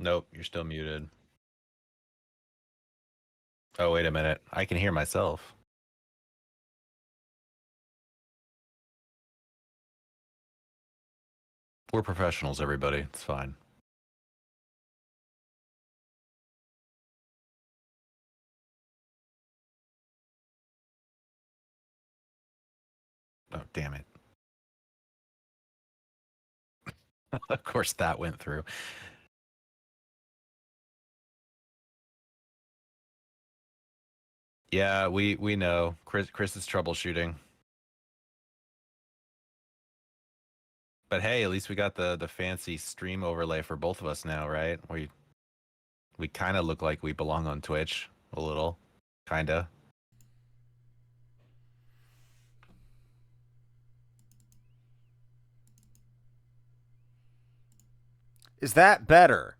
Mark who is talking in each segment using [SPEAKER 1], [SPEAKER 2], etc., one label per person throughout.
[SPEAKER 1] Nope, you're still muted. Oh, wait a minute. I can hear myself. We're professionals, everybody. It's fine. Oh, damn it. Of course that went through. Yeah, we know. Chris is troubleshooting. But hey, at least we got the fancy stream overlay for both of us now, right? We kind of look like we belong on Twitch a little, kinda.
[SPEAKER 2] Is that better?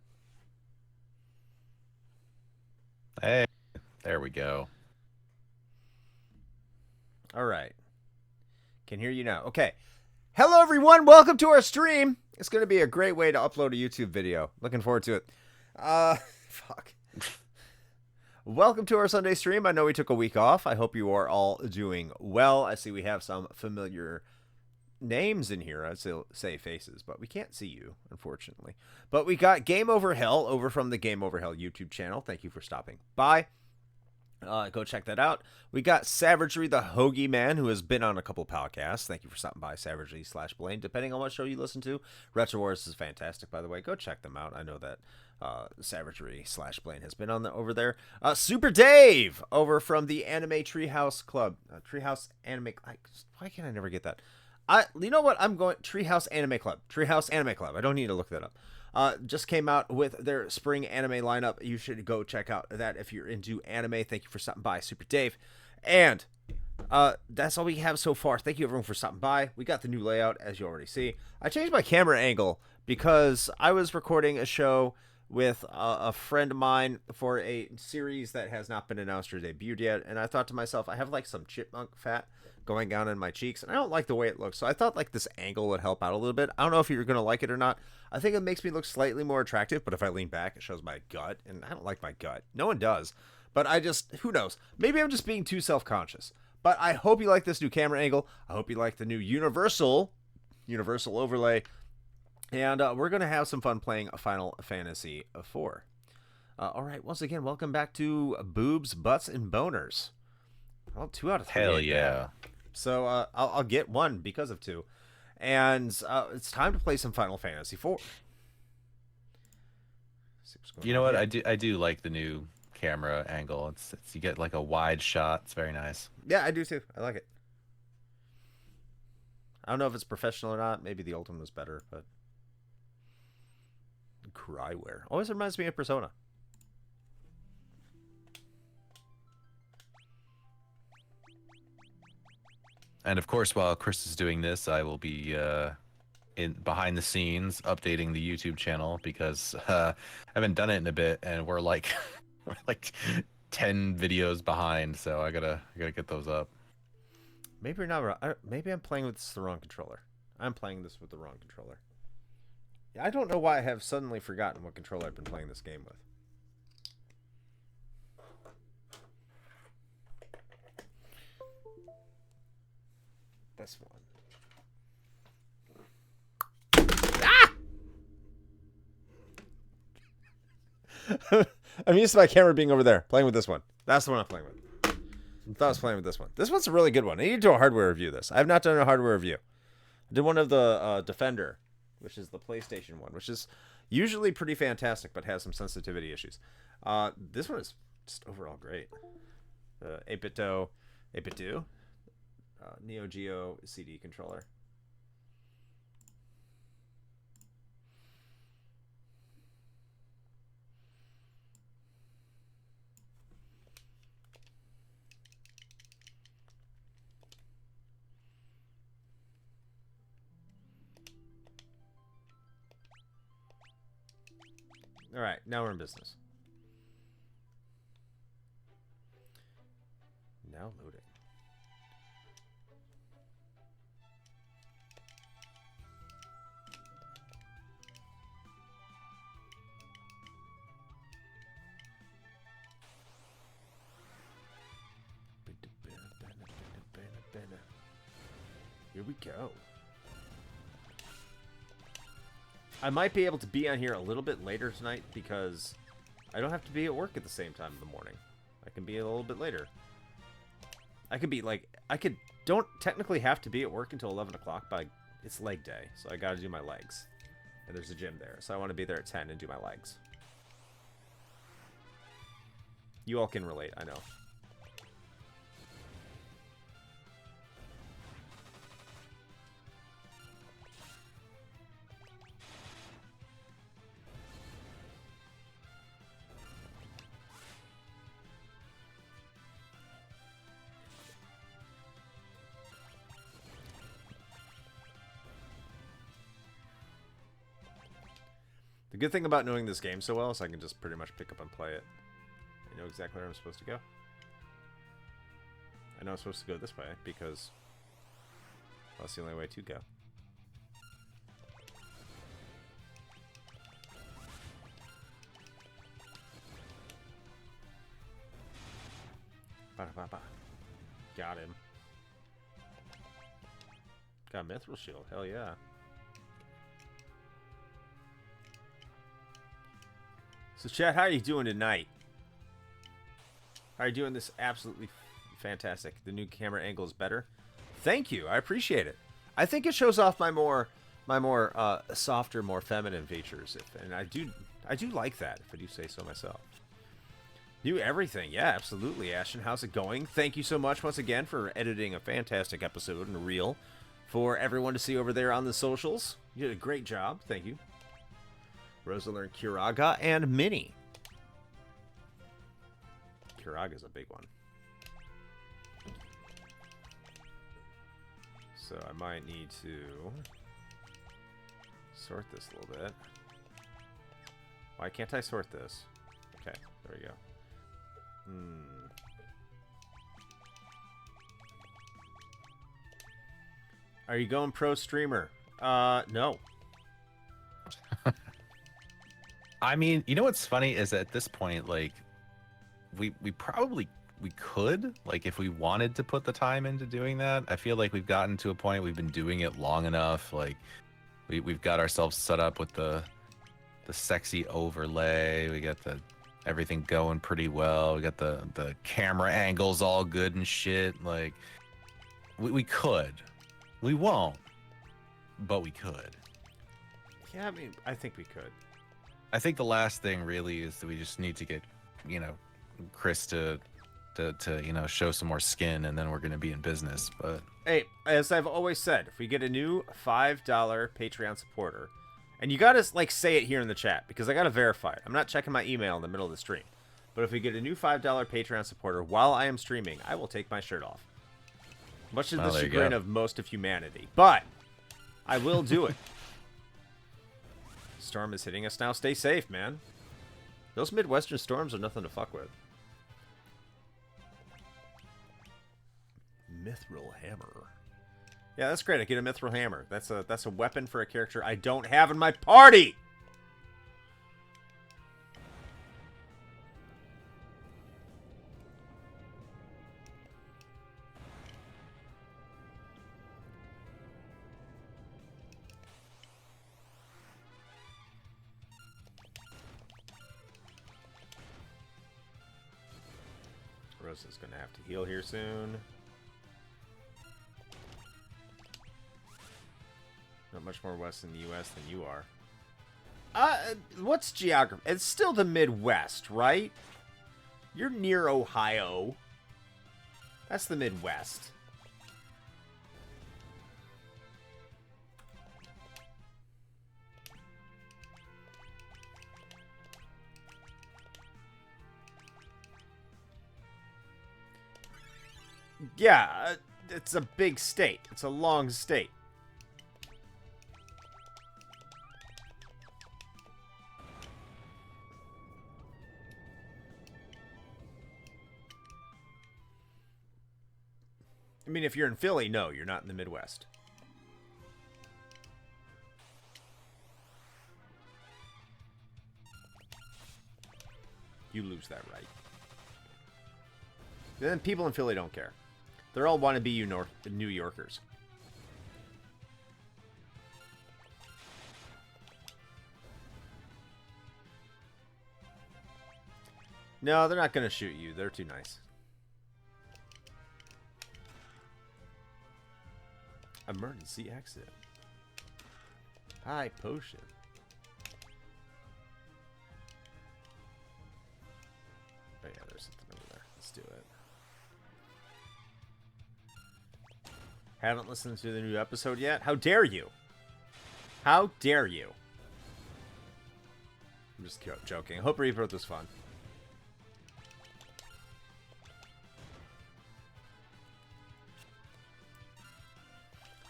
[SPEAKER 1] Hey, there we go.
[SPEAKER 2] All right. Can hear you now. Okay. Hello, everyone. Welcome to our stream. It's going to be a great way to upload a YouTube video. Looking forward to it. Fuck. Welcome to our Sunday stream. I know we took a week off. I hope you are all doing well. I see we have some familiar names in here. I'd say faces, but we can't see you, unfortunately. But we got Game Over Hell over from the Game Over Hell YouTube channel. Thank you for stopping by. Go check that out. We got Savagery, the Hoagie Man, who has been on a couple podcasts. Thank you for stopping by, Savagery/Blaine, depending on what show you listen to. Retro Wars is fantastic, by the way. Go check them out. I know that Savagery/Blaine has been on over there. Super Dave, over from the Anime Treehouse Club. Treehouse Anime... why can't I never get that? You know what? I'm going... Treehouse Anime Club. Treehouse Anime Club. I don't need to look that up. Just came out with their spring anime lineup. You should go check out that if you're into anime. Thank you for stopping by, Super Dave. And that's all we have so far. Thank you, everyone, for stopping by. We got the new layout, as you already see. I changed my camera angle because I was recording a show with a friend of mine for a series that has not been announced or debuted yet. And I thought to myself, I have like some chipmunk fat going down in my cheeks, and I don't like the way it looks. So I thought like this angle would help out a little bit. I don't know if you're going to like it or not. I think it makes me look slightly more attractive, but if I lean back, it shows my gut, and I don't like my gut. No one does. But I just, who knows? Maybe I'm just being too self-conscious. But I hope you like this new camera angle. I hope you like the new universal overlay. And we're going to have some fun playing Final Fantasy IV. All right, once again, welcome back to Boobs, Butts, and Boners. Well, 2 out of 3.
[SPEAKER 1] Hell yeah.
[SPEAKER 2] So I'll get 1 because of 2. And it's time to play some Final Fantasy IV.
[SPEAKER 1] You know what? I do like the new camera angle. It's you get like a wide shot. It's very nice.
[SPEAKER 2] Yeah, I do too. I like it. I don't know if it's professional or not. Maybe the old one was better, but Cryware always reminds me of Persona.
[SPEAKER 1] And of course, while Chris is doing this, I will be in behind the scenes updating the YouTube channel because I haven't done it in a bit, and we're like we're like 10 videos behind. So I gotta get those up.
[SPEAKER 2] Maybe you're not. Maybe I'm playing with the wrong controller. I'm playing this with the wrong controller. I don't know why I have suddenly forgotten what controller I've been playing this game with. This one. Ah! I'm used to my camera being over there, playing with this one. That's the one I'm playing with. I thought I was playing with this one. This one's a really good one. I need to do a hardware review of this. I have not done a hardware review. I did one of the Defender, which is the PlayStation one, which is usually pretty fantastic, but has some sensitivity issues. This one is just overall great. 8-bit-do, Neo Geo CD controller. All right, now we're in business. Now loading. Here we go. I might be able to be on here a little bit later tonight because I don't have to be at work at the same time in the morning. I can be a little bit later. I could be like, don't technically have to be at work until 11 o'clock, but it's leg day, so I gotta do my legs. And there's a gym there, so I want to be there at 10 and do my legs. You all can relate, I know. The good thing about knowing this game so well is I can just pretty much pick up and play it. I know exactly where I'm supposed to go. I know I'm supposed to go this way because that's the only way to go. Ba-da-ba-ba. Got him. Got Mithril Shield. Hell yeah. So, chat, how are you doing tonight? How are you doing? This absolutely fantastic. The new camera angle is better. Thank you. I appreciate it. I think it shows off my more softer, more feminine features, and I do like that, if I do say so myself. New everything. Yeah, absolutely, Ashton. How's it going? Thank you so much once again for editing a fantastic episode and a reel for everyone to see over there on the socials. You did a great job. Thank you. Rosa learned Kiraga and Mini. Kiraga's a big one. So I might need to sort this a little bit. Why can't I sort this? Okay, there we go. Are you going pro streamer? No.
[SPEAKER 1] I mean, you know what's funny is at this point, like, we probably could, like, if we wanted to put the time into doing that. I feel like we've gotten to a point, we've been doing it long enough. Like, we've got ourselves set up with the sexy overlay. We got everything going pretty well. We got the camera angles all good and shit. Like, we could. We won't, but we could.
[SPEAKER 2] Yeah, I mean, I think we could.
[SPEAKER 1] I think the last thing really is that we just need to get, you know, Chris to you know, show some more skin, and then we're going to be in business. But
[SPEAKER 2] hey, as I've always said, if we get a new $5 Patreon supporter, and you got to like say it here in the chat because I got to verify it. I'm not checking my email in the middle of the stream. But if we get a new $5 Patreon supporter while I am streaming, I will take my shirt off. Much to the chagrin of most of humanity. But I will do it. Storm is hitting us now. Stay safe, man. Those Midwestern storms are nothing to fuck with. Mithril Hammer. Yeah, that's great. I get a Mithril Hammer. That's a weapon for a character I don't have in my party. Rosa's gonna have to heal here soon. Not much more west in the U.S. than you are. What's geography? It's still the Midwest, right? You're near Ohio. That's the Midwest. Yeah, it's a big state. It's a long state. I mean, if you're in Philly, no, you're not in the Midwest. You lose that right. Then people in Philly don't care. They're all wannabe New Yorkers. No, they're not going to shoot you. They're too nice. Emergency exit. High potion. Oh yeah, there's something over there. Let's do it. Haven't listened to the new episode yet? How dare you? How dare you? I'm just joking. I hope Rebirth was fun.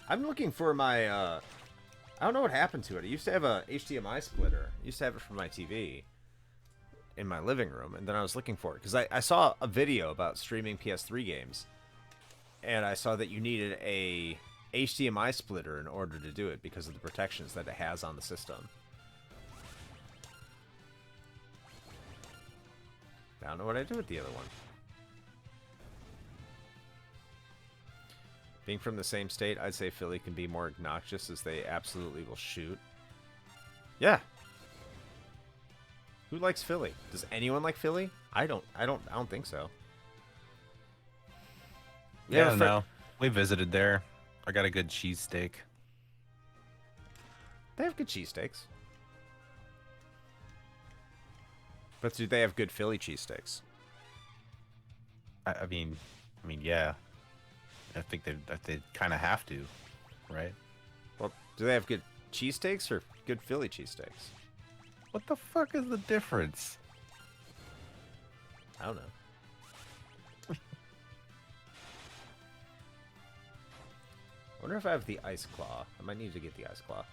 [SPEAKER 2] I'm looking for my, I don't know what happened to it. I used to have a HDMI splitter. I used to have it for my TV in my living room, and then I was looking for it because I saw a video about streaming PS3 games, and I saw that you needed a HDMI splitter in order to do it because of the protections that it has on the system. I don't know what I did with the other one. Being from the same state, I'd say Philly can be more obnoxious as they absolutely will shoot. Yeah. Who likes Philly? Does anyone like Philly? I don't think so.
[SPEAKER 1] Yeah, I don't know. We visited there. I got a good cheesesteak.
[SPEAKER 2] They have good cheesesteaks. But do they have good Philly cheesesteaks?
[SPEAKER 1] I mean, yeah. I think they kind of have to, right?
[SPEAKER 2] Well, do they have good cheesesteaks or good Philly cheesesteaks?
[SPEAKER 1] What the fuck is the difference?
[SPEAKER 2] I don't know. I wonder if I have the Ice Claw. I might need to get the Ice Claw.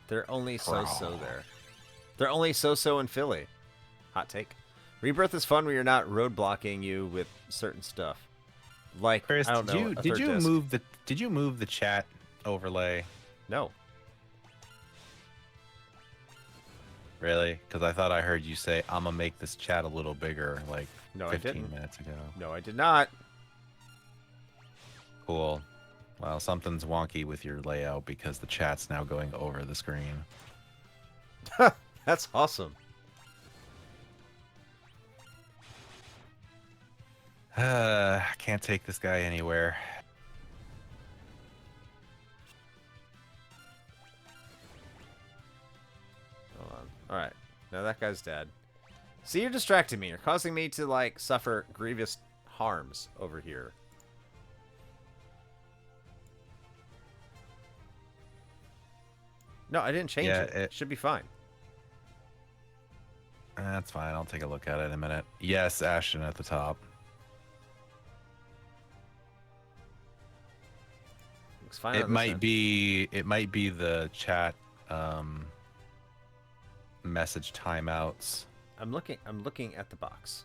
[SPEAKER 2] They're only so-so there. They're only so-so in Philly. Hot take. Rebirth is fun when you're not roadblocking you with certain stuff. Like,
[SPEAKER 1] Chris,
[SPEAKER 2] I don't know.
[SPEAKER 1] did you move the chat overlay?
[SPEAKER 2] No.
[SPEAKER 1] Really? Because I thought I heard you say I'm gonna make this chat a little bigger, like
[SPEAKER 2] No,
[SPEAKER 1] 15
[SPEAKER 2] I didn't.
[SPEAKER 1] minutes ago.
[SPEAKER 2] No, I did not.
[SPEAKER 1] Cool. Well, something's wonky with your layout because the chat's now going over the screen.
[SPEAKER 2] That's awesome.
[SPEAKER 1] I can't take this guy anywhere.
[SPEAKER 2] Hold on. Alright. Now that guy's dead. See, you're distracting me. You're causing me to, like, suffer grievous harms over here. No, I didn't change it. It should be fine.
[SPEAKER 1] That's fine. I'll take a look at it in a minute. Yes, Ashton at the top.
[SPEAKER 2] Looks fine.
[SPEAKER 1] It might be the chat message timeouts.
[SPEAKER 2] I'm looking at the box.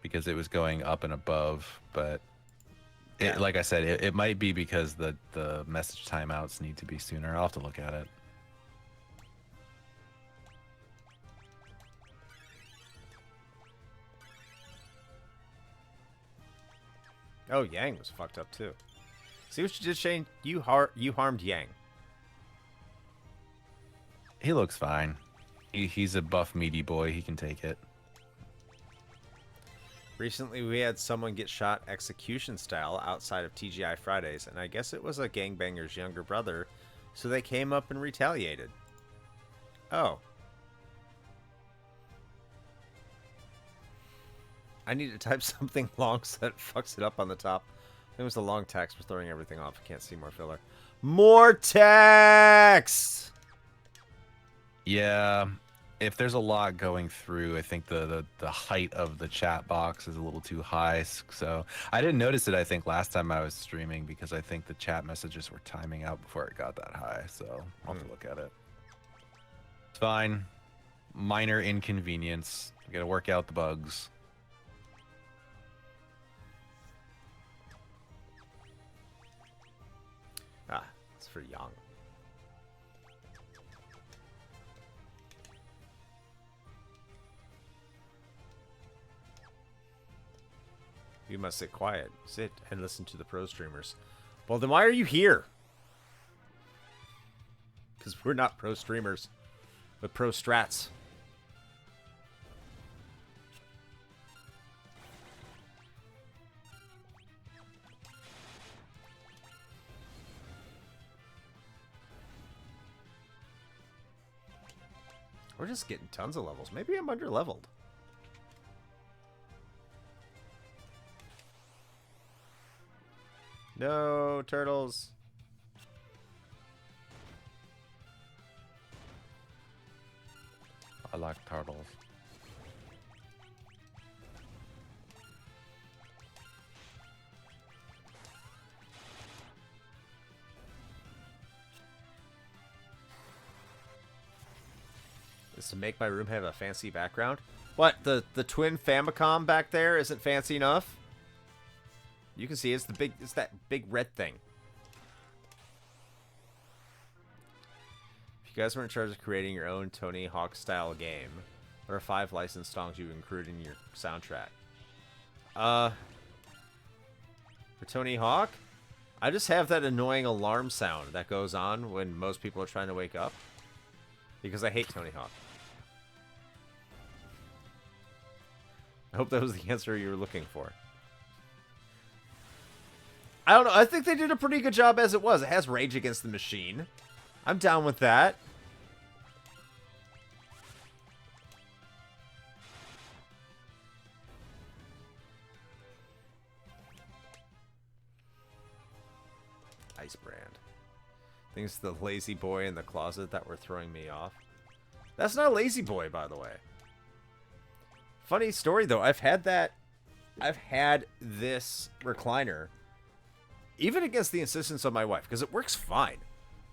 [SPEAKER 1] Because it was going up and above, but
[SPEAKER 2] Yeah.
[SPEAKER 1] like I said, it might be because the message timeouts need to be sooner. I'll have to look at it.
[SPEAKER 2] Oh, Yang was fucked up too. See what you did, Shane? You harmed Yang.
[SPEAKER 1] He looks fine. He's a buff, meaty boy. He can take it.
[SPEAKER 2] Recently, we had someone get shot execution style outside of TGI Fridays, and I guess it was a gangbanger's younger brother, so they came up and retaliated. Oh. I need to type something long so that it fucks it up on the top. I think it was the long text for throwing everything off. I can't see more filler. More text!
[SPEAKER 1] Yeah, if there's a lot going through, I think the height of the chat box is a little too high. So I didn't notice it, I think, last time I was streaming because I think the chat messages were timing out before it got that high. So I'll have to look at it. It's fine. Minor inconvenience. We gotta work out the bugs.
[SPEAKER 2] Ah, it's for Yang. You must sit quiet. Sit and listen to the pro streamers. Well, then why are you here? Because we're not pro streamers, but pro strats. We're just getting tons of levels. Maybe I'm under-leveled. No, turtles.
[SPEAKER 1] I like turtles.
[SPEAKER 2] Is to make my room have a fancy background. What, the twin Famicom back there isn't fancy enough? You can see it's that big red thing. If you guys were in charge of creating your own Tony Hawk style game, what are 5 licensed songs you would include in your soundtrack? For Tony Hawk, I just have that annoying alarm sound that goes on when most people are trying to wake up. Because I hate Tony Hawk. I hope that was the answer you were looking for. I don't know. I think they did a pretty good job as it was. It has Rage Against the Machine. I'm down with that. Ice Brand. I think it's the lazy boy in the closet that were throwing me off. That's not a lazy boy, by the way. Funny story, though. I've had this recliner, even against the insistence of my wife, because it works fine.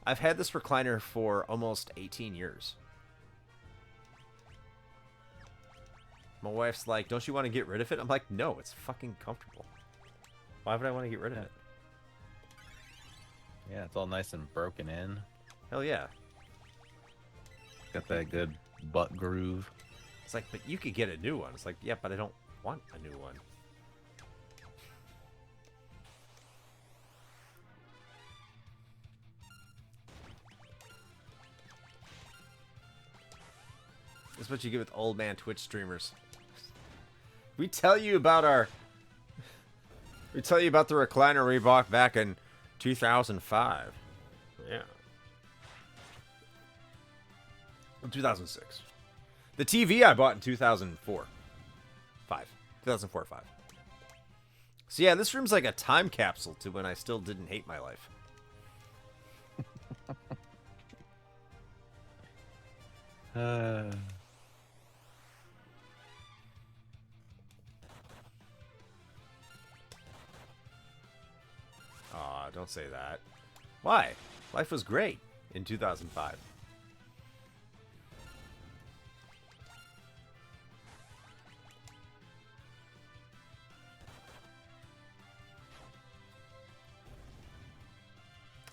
[SPEAKER 2] I've had this recliner for almost 18 years. My wife's like, don't you want to get rid of it? I'm like, no, it's fucking comfortable. Why would I want to get rid of it?
[SPEAKER 1] Yeah, it's all nice and broken in.
[SPEAKER 2] Hell yeah.
[SPEAKER 1] Got that good butt groove.
[SPEAKER 2] It's like, but you could get a new one. It's like, yeah, but I don't want a new one. That's what you get with old man Twitch streamers. We tell you about the recliner we bought back in 2005. Yeah. 2006. The TV I bought in 2004. 2004 or 5. So yeah, this room's like a time capsule to when I still didn't hate my life. Aw, don't say that. Why? Life was great in 2005.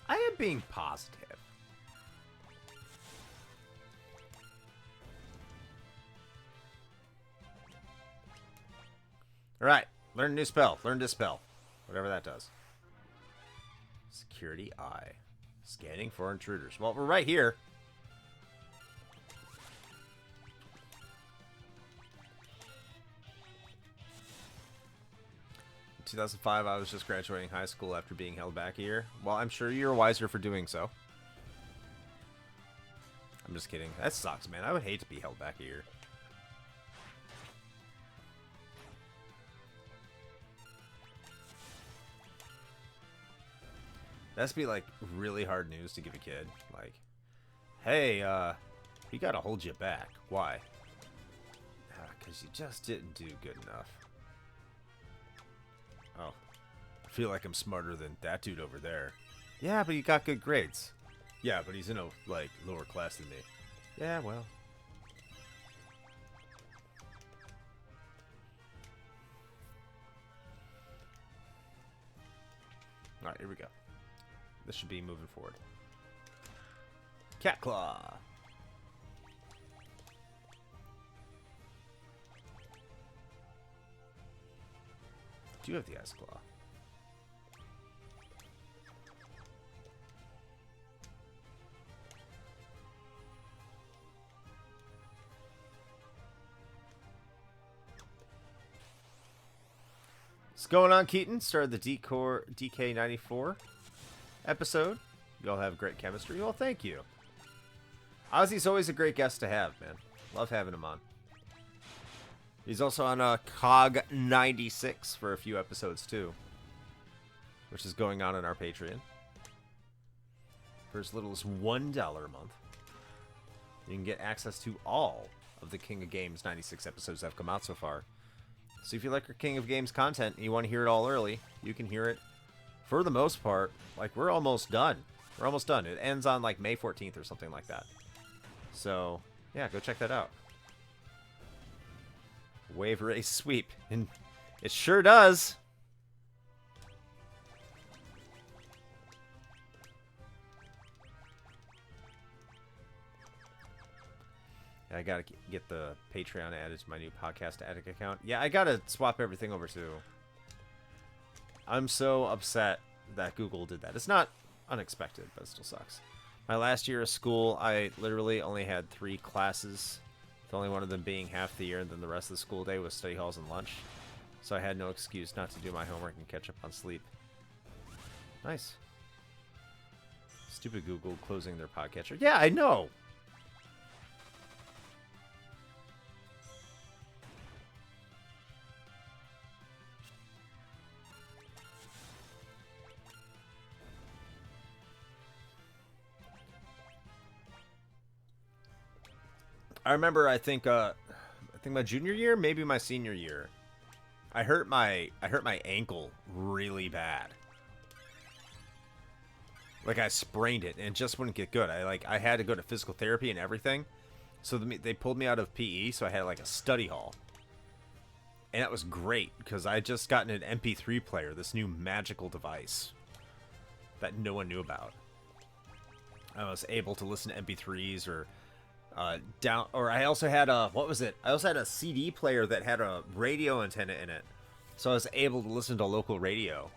[SPEAKER 2] I am being positive. Alright, learn a new spell. Learn Dispel. Whatever that does. Security Eye. Scanning for intruders. Well, we're right here. In 2005, I was just graduating high school after being held back a year. Well, I'm sure you're wiser for doing so. I'm just kidding. That sucks, man. I would hate to be held back a year. That's be like really hard news to give a kid. Like, hey, we gotta hold you back. Why? Because you just didn't do good enough. Oh, I feel like I'm smarter than that dude over there. Yeah, but he got good grades. Yeah, but he's in a, like, lower class than me. Yeah, well. Alright, here we go. This should be moving forward. Cat Claw. Do you have the Ice Claw? What's going on, Keaton? Started the DK94 episode. You all have great chemistry. Well, thank you. Ozzy's always a great guest to have, man. Love having him on. He's also on COG 96 for a few episodes too, which is going on our Patreon. For as little as $1 a month, you can get access to all of the King of Games 96 episodes that have come out so far. So if you like our King of Games content and you want to hear it all early, you can hear it for the most part. Like, we're almost done. We're almost done. It ends on like May 14th or something like that. So, yeah, go check that out. Wave race sweep. And it sure does. I gotta get the Patreon added to my new Podcast Addict account. Yeah, I gotta swap everything over too. I'm so upset that Google did that. It's not unexpected, but it still sucks. My last year of school, I literally only had 3 classes, with only one of them being half the year, and then the rest of the school day was study halls and lunch. So I had no excuse not to do my homework and catch up on sleep. Nice. Stupid Google closing their podcatcher. Yeah, I know! I remember, I think my junior year, maybe my senior year, I hurt my ankle really bad. Like, I sprained it, and it just wouldn't get good. I had to go to physical therapy and everything. So they pulled me out of PE, so I had like a study hall. And that was great, because I had just gotten an MP3 player, this new magical device that no one knew about. I was able to listen to MP3s or I also had a, what was it? I also had a CD player that had a radio antenna in it. So I was able to listen to local radio.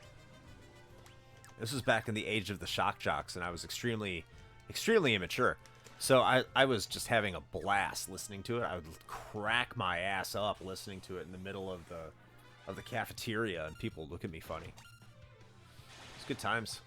[SPEAKER 2] This was back in the age of the shock jocks, and I was extremely immature. So I was just having a blast listening to it. I would crack my ass up listening to it in the middle of the cafeteria, and people would look at me funny. It's good times.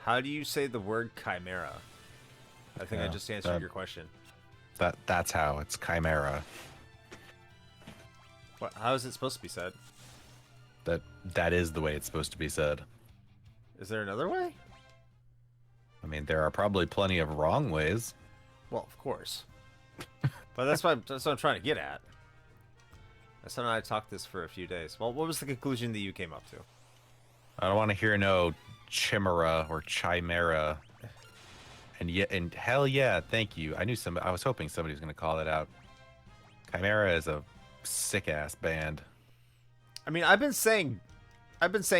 [SPEAKER 2] How do you say the word chimera? I think I just answered your question.
[SPEAKER 1] That's how. It's chimera.
[SPEAKER 2] What? How is it supposed to be said?
[SPEAKER 1] That is the way it's supposed to be said.
[SPEAKER 2] Is there another way?
[SPEAKER 1] I mean, there are probably plenty of wrong ways.
[SPEAKER 2] Well, of course. But that's what I'm trying to get at. My son and I talked this for a few days. Well, what was the conclusion that you came up to?
[SPEAKER 1] I don't want to hear no chimera or chimera. And hell yeah, thank you. I was hoping somebody was going to call it out. Chimera is a sick ass band.
[SPEAKER 2] I mean, I've been saying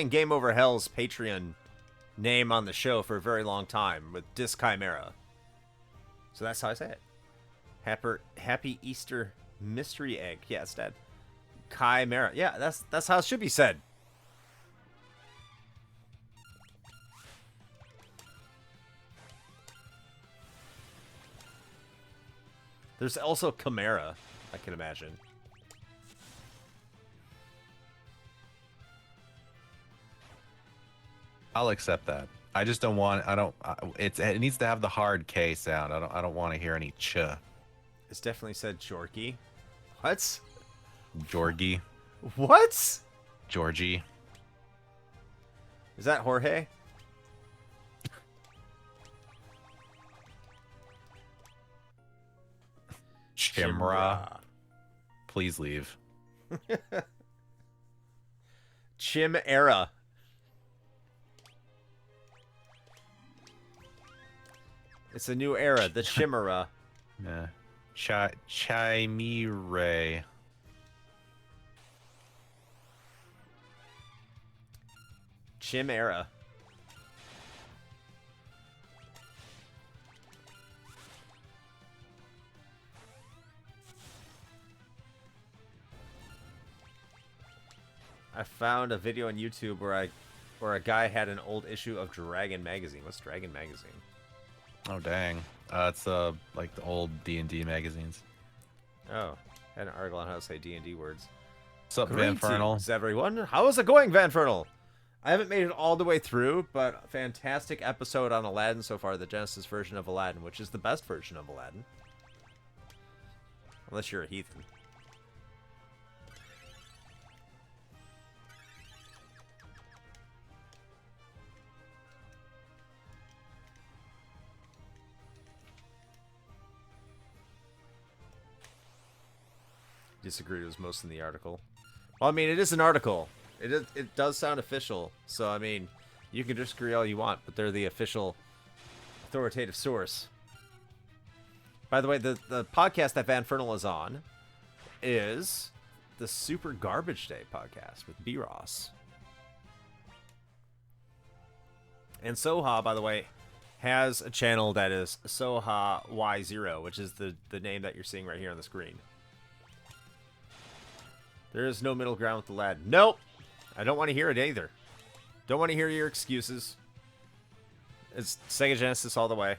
[SPEAKER 2] Game Over Hell's Patreon name on the show for a very long time with Disc Chimera. So that's how I say it. Happy Easter mystery egg. Yeah, it's dead. Chimera. Yeah, that's how it should be said. There's also Chimera, I can imagine.
[SPEAKER 1] I'll accept that. I just don't want. It needs to have the hard K sound. I don't want to hear any ch.
[SPEAKER 2] It's definitely said Jorky. What?
[SPEAKER 1] Jorgy.
[SPEAKER 2] What?
[SPEAKER 1] Georgie.
[SPEAKER 2] Is that Jorge?
[SPEAKER 1] Chimera. Please leave.
[SPEAKER 2] Chimera. It's a new era, the Chimera.
[SPEAKER 1] Yeah. Chimere.
[SPEAKER 2] Chimera. found a video on YouTube where a guy had an old issue of Dragon magazine. What's Dragon magazine?
[SPEAKER 1] Oh dang. It's like the old D&D magazines.
[SPEAKER 2] Oh, had an article on how to say D&D words.
[SPEAKER 1] What's up, Van Fernal?
[SPEAKER 2] Greetings, everyone. How is it going, Van Fernal? I haven't made it all the way through, but fantastic episode on Aladdin so far, the Genesis version of Aladdin, which is the best version of Aladdin. Unless you're a heathen. Disagreed, it was most in the article. Well, I mean, it is an article. It does sound official, so I mean, you can disagree all you want, but they're the official authoritative source. By the way, the podcast that Van Fernal is on is the Super Garbage Day podcast with B. Ross. And Soha, by the way, has a channel that is Soha Y0, which is the name that you're seeing right here on the screen. There is no middle ground with the lad. Nope. I don't want to hear it either. Don't want to hear your excuses. It's Sega Genesis all the way.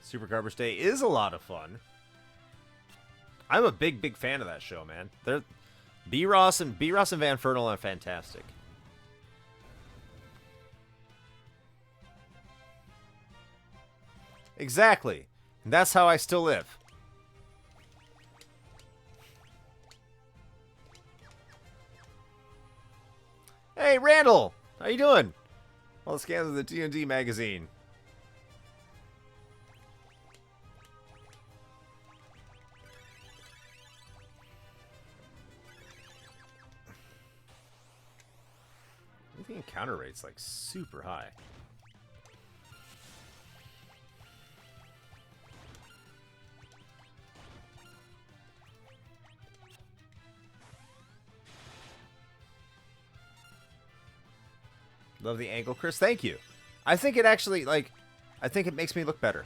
[SPEAKER 2] Super Garbage Day is a lot of fun. I'm a big fan of that show, man. They're B. Ross and Van Fernal are fantastic. Exactly. And that's how I still live. Hey, Randall! How you doing? All the scans of the D&D magazine. I think the encounter rate's like super high. Love the angle, Chris. Thank you. I think it actually, like, I think it makes me look better.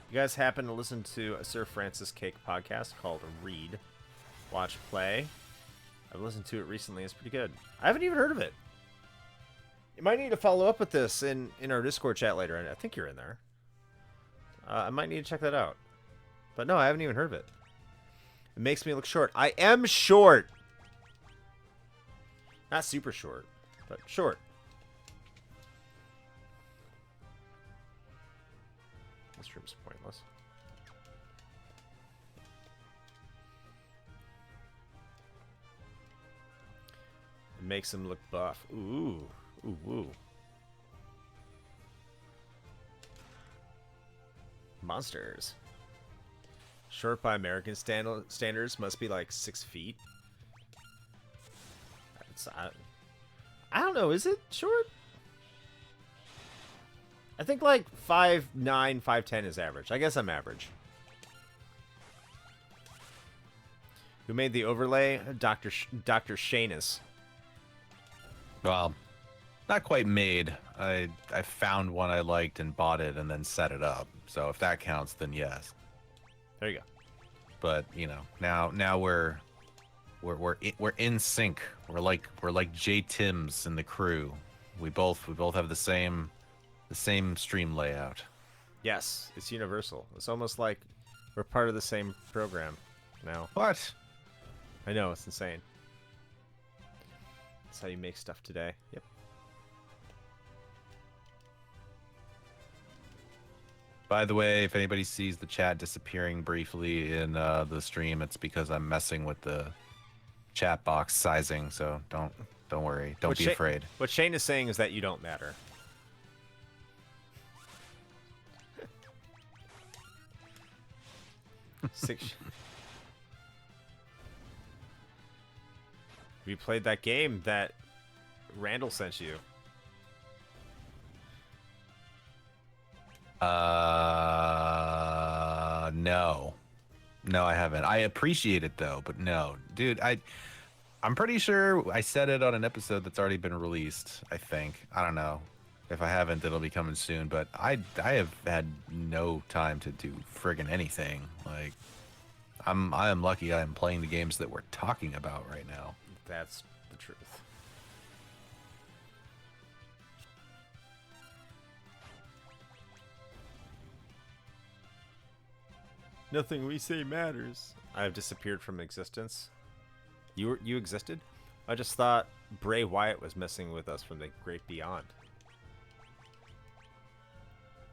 [SPEAKER 2] You guys happen to listen to a Sir Francis Cake podcast called Read, Watch, Play? I've listened to it recently. It's pretty good. I haven't even heard of it. You might need to follow up with this in our Discord chat later. I think you're in there. I might need to check that out. But no, I haven't even heard of it. It makes me look short. I am short. Not super short, but short. This room's pointless. It makes him look buff. Ooh. Ooh, woo. Monsters. Short by American standards must be like 6 feet. I don't know. Is it short? I think like 5'9", 5'10" is average. I guess I'm average. Who made the overlay? Dr. Shanus.
[SPEAKER 1] Well, not quite made. I found one I liked and bought it and then set it up. So if that counts, then yes.
[SPEAKER 2] There you go.
[SPEAKER 1] But you know, now we're in sync. We're like J Tims and the crew. We both have the same stream layout.
[SPEAKER 2] Yes, it's universal. It's almost like we're part of the same program now.
[SPEAKER 1] What?
[SPEAKER 2] I know, it's insane. That's how you make stuff today. Yep.
[SPEAKER 1] By the way, if anybody sees the chat disappearing briefly in the stream, it's because I'm messing with the chat box sizing. So don't worry. Don't be afraid.
[SPEAKER 2] What Shane is saying is that you don't matter. Have you played that game that Randall sent you? No, I haven't. I appreciate it though, but no, dude, I'm pretty sure I said it on an episode that's already been released. I think. I don't know.
[SPEAKER 1] If I haven't, it'll be coming soon. But I have had no time to do friggin' anything. Like, I am lucky I am playing the games that we're talking about right now.
[SPEAKER 2] That's the truth. Nothing we say matters. I have disappeared from existence. You existed? I just thought Bray Wyatt was messing with us from the great beyond.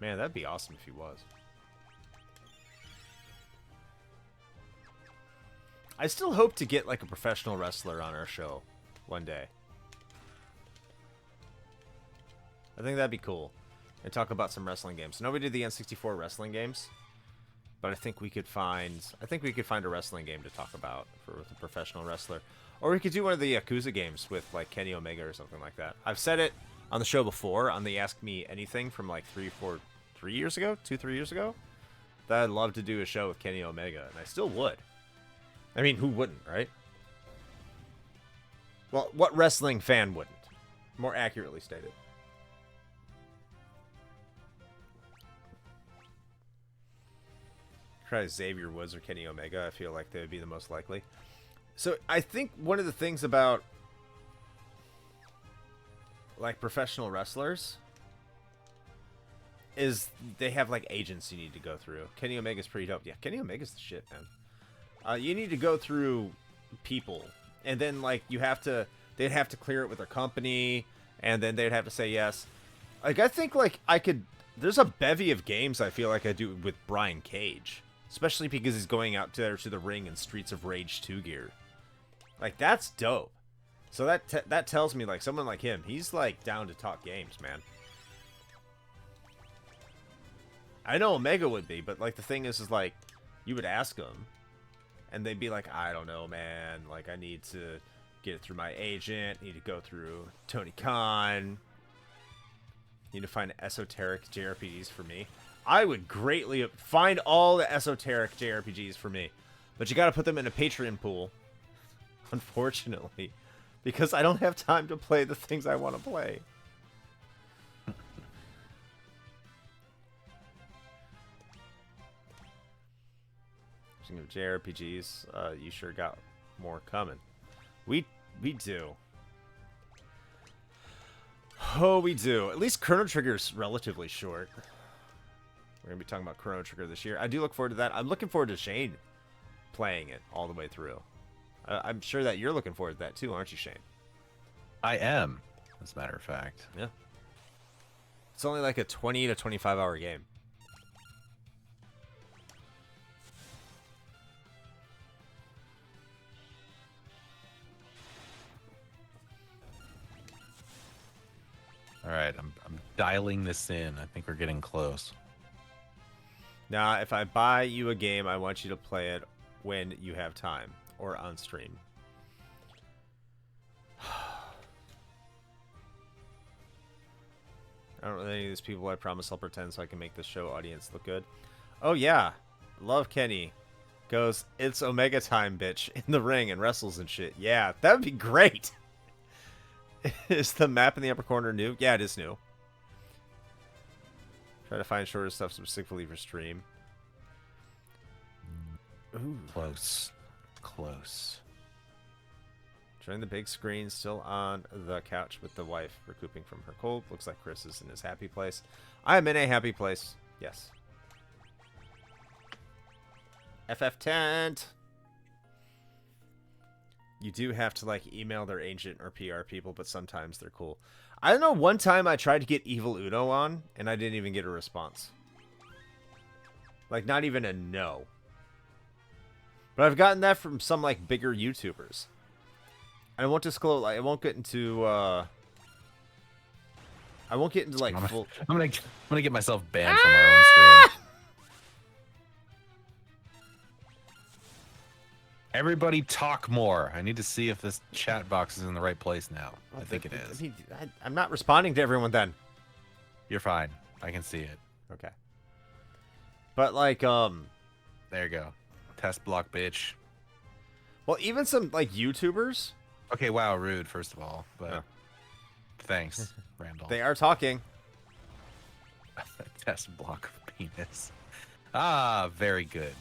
[SPEAKER 2] Man, that'd be awesome if he was. I still hope to get like a professional wrestler on our show one day. I think that'd be cool. And talk about some wrestling games. I know we did the N64 wrestling games, but I think we could find a wrestling game to talk about with a professional wrestler. Or we could do one of the Yakuza games with like Kenny Omega or something like that. I've said it on the show before on the Ask Me Anything from like 3 years ago, that I'd love to do a show with Kenny Omega, and I still would. I mean, who wouldn't, right? Well, what wrestling fan wouldn't? More accurately stated. Try Xavier Woods or Kenny Omega. I feel like they would be the most likely. So I think one of the things about like professional wrestlers is they have like agents you need to go through. Kenny Omega's pretty dope. Yeah, Kenny Omega's the shit, man. You need to go through people, and then like they'd have to clear it with their company, and then they'd have to say yes. Like I think like there's a bevy of games I feel like I do with Brian Cage, especially because he's going out there to the ring in Streets of Rage 2 gear. Like that's dope. So that tells me like someone like him, he's like down to talk games, man. I know Omega would be, but like the thing is like you would ask them, and they'd be like, I don't know, man. Like I need to get it through my agent. Need to go through Tony Khan. Need to find esoteric JRPGs for me. I would greatly find all the esoteric JRPGs for me, but you got to put them in a Patreon pool. Unfortunately, because I don't have time to play the things I want to play. Speaking of JRPGs, you sure got more coming. We do. Oh, we do. At least Chrono Trigger's relatively short. We're going to be talking about Chrono Trigger this year. I do look forward to that. I'm looking forward to Shane playing it all the way through. I'm sure that you're looking forward to that too, aren't you, Shane?
[SPEAKER 1] I am, as a matter of fact.
[SPEAKER 2] Yeah. It's only like a 20 to 25 hour game.
[SPEAKER 1] All right, I'm dialing this in. I think we're getting close.
[SPEAKER 2] Now, if I buy you a game, I want you to play it when you have time or on stream. I don't know any of these people. I promise I'll pretend so I can make the show audience look good. Oh, yeah. Love Kenny. Goes, it's Omega time, bitch. In the ring and wrestles and shit. Yeah, that would be great. Is the map in the upper corner new? Yeah, it is new. Try to find shorter stuff specifically for stream. Ooh.
[SPEAKER 1] Close. Close.
[SPEAKER 2] Join the big screen, still on the couch with the wife, recouping from her cold. Looks like Chris is in his happy place. I am in a happy place. Yes. FF Tent. You do have to like email their agent or PR people, but sometimes they're cool. I don't know, one time I tried to get Evil Uno on, and I didn't even get a response. Like, not even a no. But I've gotten that from some, like, bigger YouTubers. I won't disclose, like, I won't get into, like, full...
[SPEAKER 1] I'm gonna get myself banned from our own stream. Everybody talk more. I need to see if this chat box is in the right place now. I think it is.
[SPEAKER 2] I'm not responding to everyone then.
[SPEAKER 1] You're fine. I can see it.
[SPEAKER 2] Okay. But like,
[SPEAKER 1] there you go. Test block, bitch.
[SPEAKER 2] Well, even some like YouTubers.
[SPEAKER 1] Okay, wow, rude, first of all. But thanks, Randall.
[SPEAKER 2] They are talking.
[SPEAKER 1] Test block of penis. Ah, very good.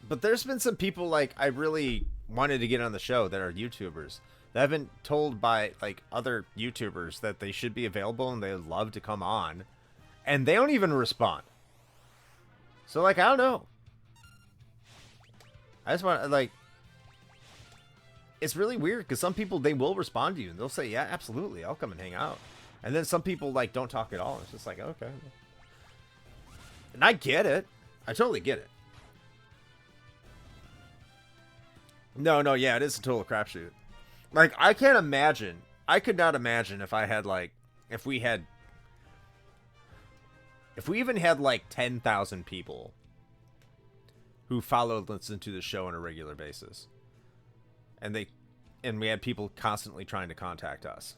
[SPEAKER 2] But there's been some people like I really wanted to get on the show that are YouTubers that have been told by like other YouTubers that they should be available and they'd love to come on, and they don't even respond. So like I don't know. I just want like it's really weird because some people they will respond to you and they'll say yeah absolutely I'll come and hang out, and then some people like don't talk at all. It's just like okay, and I get it. I totally get it. No, yeah, it is a total crapshoot. Like, I can't imagine. I could not imagine if I had, like, if we even had, like, 10,000 people who followed and listened to the show on a regular basis. And we had people constantly trying to contact us.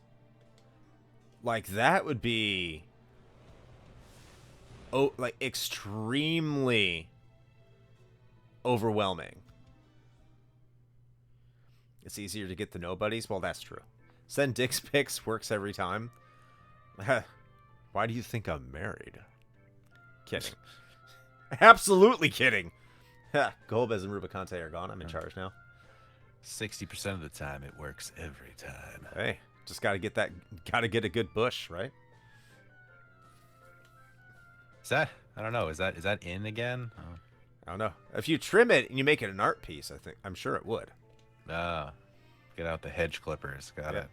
[SPEAKER 2] Like, that would be, like, extremely overwhelming. It's easier to get the nobodies? Well, that's true. Send dick pics works every time. Why do you think I'm married? Kidding. Absolutely kidding. Golbez and Rubicante are gone. I'm in charge now.
[SPEAKER 1] 60% of the time, it works every time.
[SPEAKER 2] Hey, just gotta get a good bush, right?
[SPEAKER 1] Is that? I don't know. Is that in again? Oh.
[SPEAKER 2] I don't know. If you trim it and you make it an art piece, I'm sure it would.
[SPEAKER 1] Ah, get out the hedge clippers. Got it.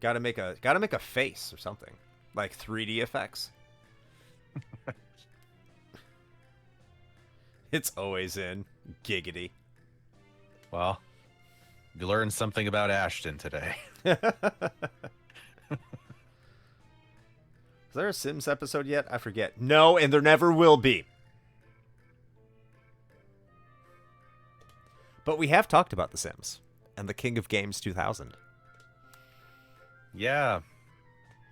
[SPEAKER 2] Gotta make a face or something like 3D effects. It's always in. Giggity.
[SPEAKER 1] Well, you learned something about Ashton today.
[SPEAKER 2] Is there a Sims episode yet? I forget. No, and there never will be. But we have talked about The Sims and the King of Games 2000.
[SPEAKER 1] Yeah,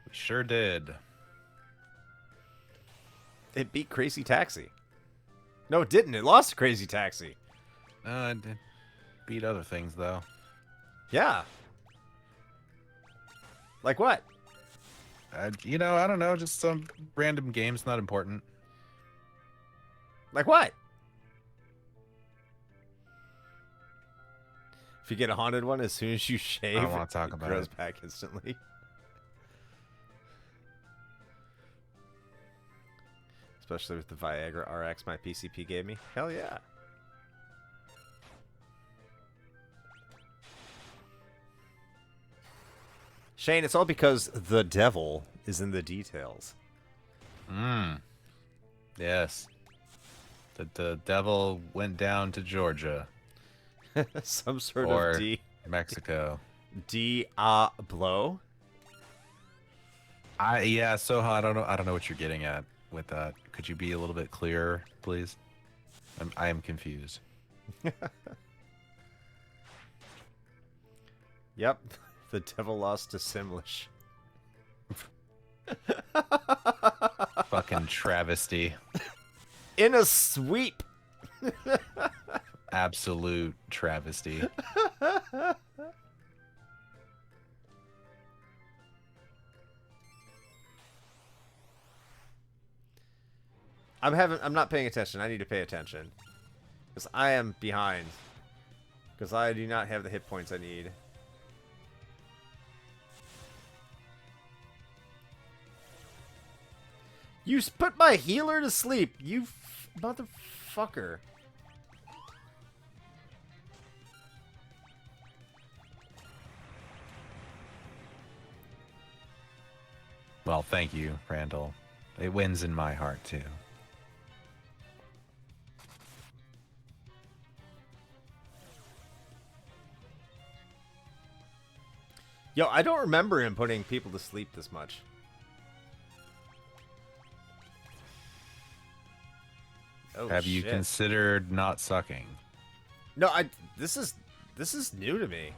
[SPEAKER 1] we sure did.
[SPEAKER 2] It beat Crazy Taxi. No, it didn't. It lost to Crazy Taxi.
[SPEAKER 1] It did beat other things, though.
[SPEAKER 2] Yeah. Like what?
[SPEAKER 1] I don't know. Just some random games, not important.
[SPEAKER 2] Like what? If you get a haunted one, as soon as you shave,
[SPEAKER 1] I don't want to talk about it.
[SPEAKER 2] It grows back instantly. Especially with the Viagra RX my PCP gave me. Hell yeah. Shane, it's all because the devil is in the details.
[SPEAKER 1] Yes. The devil went down to Georgia.
[SPEAKER 2] Some sort
[SPEAKER 1] or
[SPEAKER 2] of
[SPEAKER 1] Mexico.
[SPEAKER 2] Diablo.
[SPEAKER 1] Yeah, so I don't know what you're getting at with that. Could you be a little bit clearer, please? I am confused.
[SPEAKER 2] Yep. The devil lost to Simlish.
[SPEAKER 1] Fucking travesty.
[SPEAKER 2] In a sweep.
[SPEAKER 1] Absolute travesty.
[SPEAKER 2] I'm not paying attention. I need to pay attention. Because I am behind. Because I do not have the hit points I need. You put my healer to sleep, you motherfucker.
[SPEAKER 1] Well, thank you, Randall. It wins in my heart, too.
[SPEAKER 2] Yo, I don't remember him putting people to sleep this much. Oh,
[SPEAKER 1] Have you
[SPEAKER 2] shit.
[SPEAKER 1] considered not sucking?
[SPEAKER 2] No, this is new to me.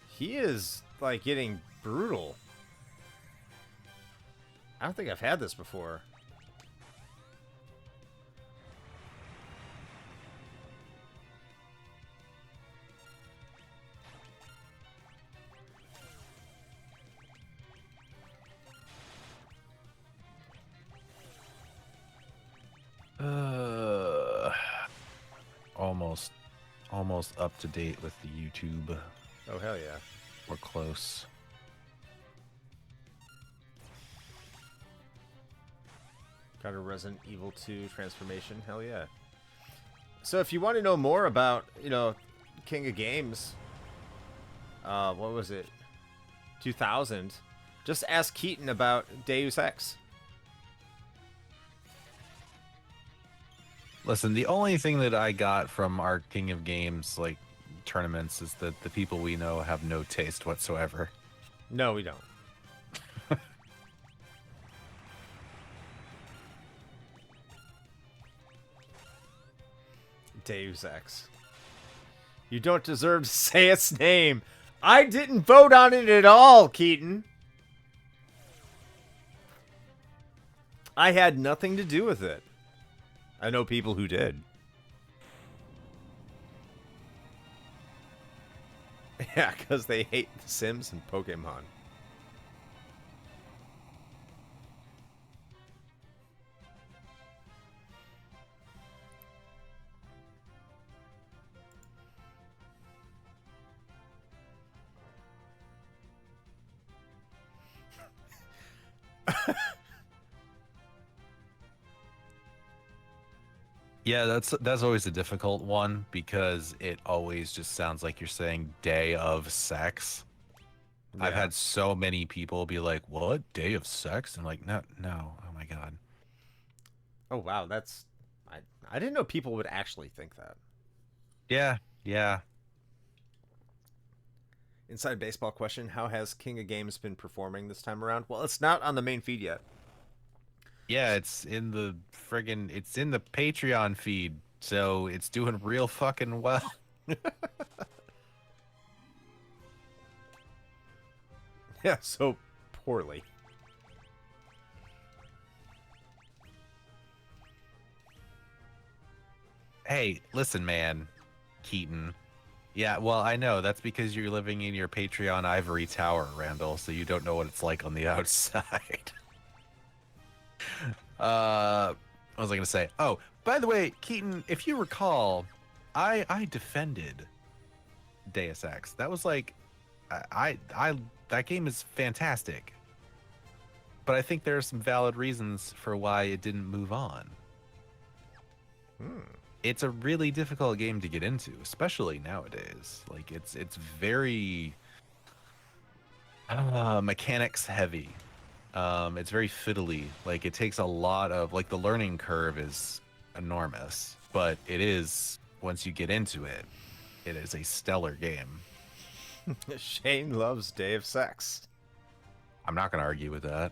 [SPEAKER 2] He is like getting brutal. I don't think I've had this before.
[SPEAKER 1] almost up to date with the YouTube.
[SPEAKER 2] Oh, hell yeah.
[SPEAKER 1] We're close.
[SPEAKER 2] Got a Resident Evil 2 transformation. Hell yeah. So if you want to know more about, King of Games, what was it? 2000. Just ask Keaton about Deus Ex.
[SPEAKER 1] Listen, the only thing that I got from our King of Games like tournaments is that the people we know have no taste whatsoever.
[SPEAKER 2] No, we don't. Deus Ex. You don't deserve to say its name. I didn't vote on it at all, Keaton. I had nothing to do with it. I know people who did. Yeah, because they hate The Sims and Pokemon.
[SPEAKER 1] Yeah, that's always a difficult one because it always just sounds like you're saying day of sex.
[SPEAKER 2] Yeah.
[SPEAKER 1] I've had so many people be like, "What? Day of sex?" And I'm like, "No, no. Oh my god."
[SPEAKER 2] Oh wow, that's I didn't know people would actually think that.
[SPEAKER 1] Yeah, yeah.
[SPEAKER 2] Inside baseball question, how has King of Games been performing this time around? Well, it's not on the main feed yet.
[SPEAKER 1] Yeah, it's in the Patreon feed, so it's doing real fucking well.
[SPEAKER 2] Yeah, so poorly.
[SPEAKER 1] Hey, listen, man, Keaton. Yeah, well, I know that's because you're living in your Patreon ivory tower, Randall, so you don't know what it's like on the outside. What was I gonna say? Oh, by the way, Keaton, if you recall, I defended Deus Ex. That was like, I that game is fantastic, but I think there are some valid reasons for why it didn't move on. It's a really difficult game to get into, especially nowadays. Like it's very mechanics heavy. It's very fiddly. Like it takes a lot of like the learning curve is enormous, but it is once you get into it, it is a stellar game.
[SPEAKER 2] Shane loves Day of Sex.
[SPEAKER 1] I'm not going to argue with that.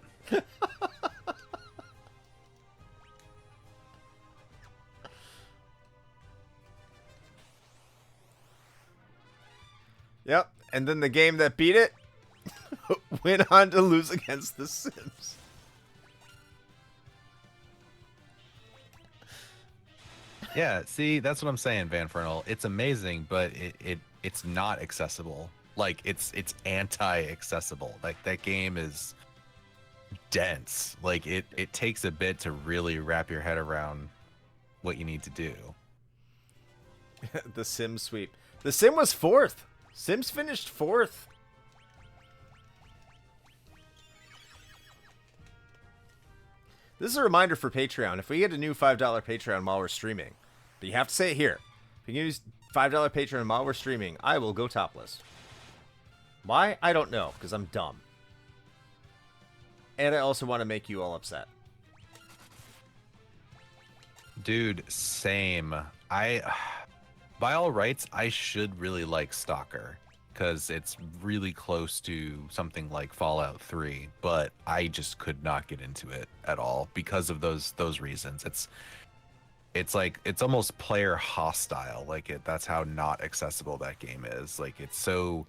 [SPEAKER 2] Yep, and then the game that beat it went on to lose against The Sims.
[SPEAKER 1] Yeah, see, that's what I'm saying, Van Fernal. It's amazing, but it's not accessible. Like it's anti-accessible. Like that game is dense. Like it takes a bit to really wrap your head around what you need to do.
[SPEAKER 2] The Sim sweep. The Sim was 4th. Sims finished 4th. This is a reminder for Patreon. If we get a new $5 Patreon while we're streaming, but you have to say it here. If you use $5 Patreon while we're streaming, I will go topless. Why? I don't know, because I'm dumb. And I also want to make you all upset.
[SPEAKER 1] Dude, same. By all rights, I should really like Stalker because it's really close to something like Fallout 3, but I just could not get into it at all because of those reasons. It's like it's almost player hostile. Like that's how not accessible that game is. Like it's so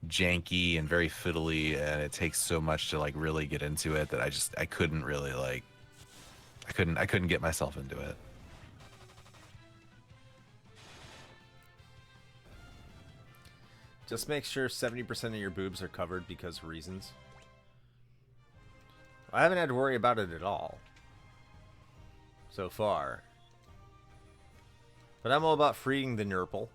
[SPEAKER 1] janky and very fiddly, and it takes so much to like really get into it that I couldn't really like I couldn't get myself into it.
[SPEAKER 2] Just make sure 70% of your boobs are covered because reasons. I haven't had to worry about it at all so far. But I'm all about freeing the Nurple.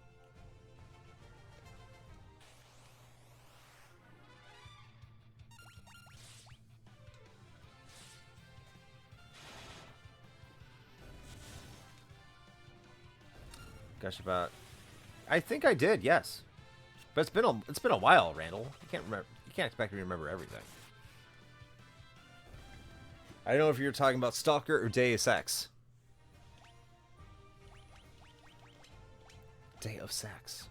[SPEAKER 2] Gosh, about... I think I did, yes. But it's been a while, Randall. You can't remember. You can't expect me to remember everything. I don't know if you're talking about Stalker or Deus Ex. Day of Sex.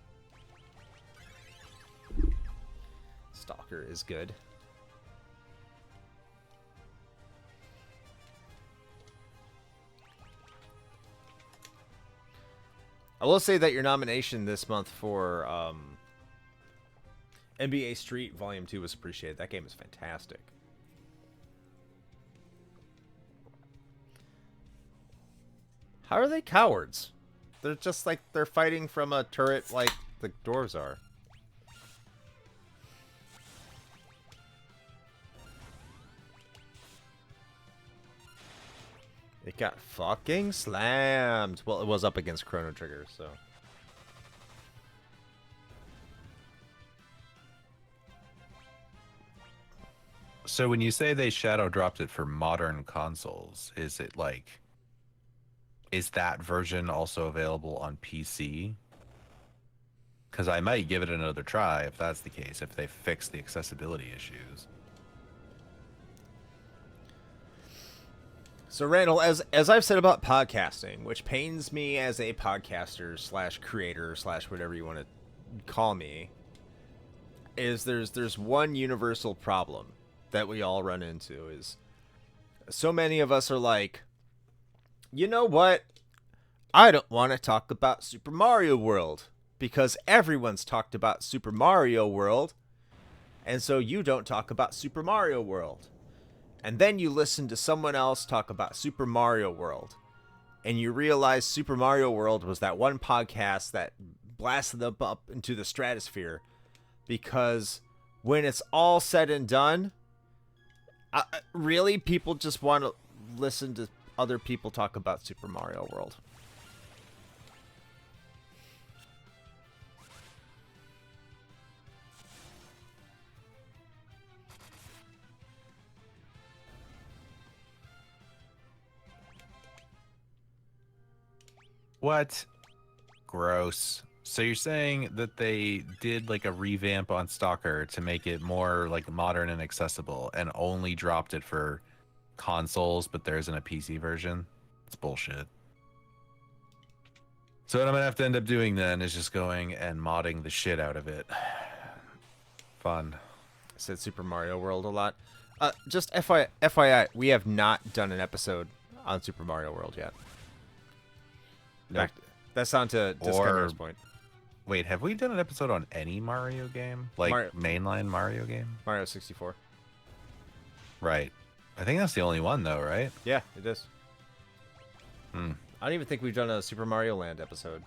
[SPEAKER 2] Stalker is good. I will say that your nomination this month for NBA Street Volume 2 was appreciated. That game is fantastic. How are they cowards? They're just like they're fighting from a turret like the dwarves are. It got fucking slammed. Well, it was up against Chrono Trigger, so.
[SPEAKER 1] So when you say they shadow dropped it for modern consoles, is it like, is that version also available on PC? Because I might give it another try if that's the case, if they fix the accessibility issues.
[SPEAKER 2] So Randall, as I've said about podcasting, which pains me as a podcaster slash creator slash whatever you want to call me, is there's one universal problem that we all run into is so many of us are like, you know what? I don't want to talk about Super Mario World because everyone's talked about Super Mario World, and so you don't talk about Super Mario World. And then you listen to someone else talk about Super Mario World, and you realize Super Mario World was that one podcast that blasted them up into the stratosphere, because when it's all said and done, really, people just want to listen to other people talk about Super Mario World.
[SPEAKER 1] What? Gross. So you're saying that they did like a revamp on Stalker to make it more like modern and accessible and only dropped it for consoles, but there isn't a PC version? It's bullshit. So what I'm gonna have to end up doing then is just going and modding the shit out of it. Fun.
[SPEAKER 2] I said Super Mario World a lot. Just FYI, we have not done an episode on Super Mario World yet.
[SPEAKER 1] Nope.
[SPEAKER 2] That's on to Skylar's point.
[SPEAKER 1] Wait, have we done an episode on any Mario game? Like mainline Mario game?
[SPEAKER 2] Mario 64.
[SPEAKER 1] Right. I think that's the only one though, right?
[SPEAKER 2] Yeah, it is.
[SPEAKER 1] Hmm.
[SPEAKER 2] I don't even think we've done a Super Mario Land episode.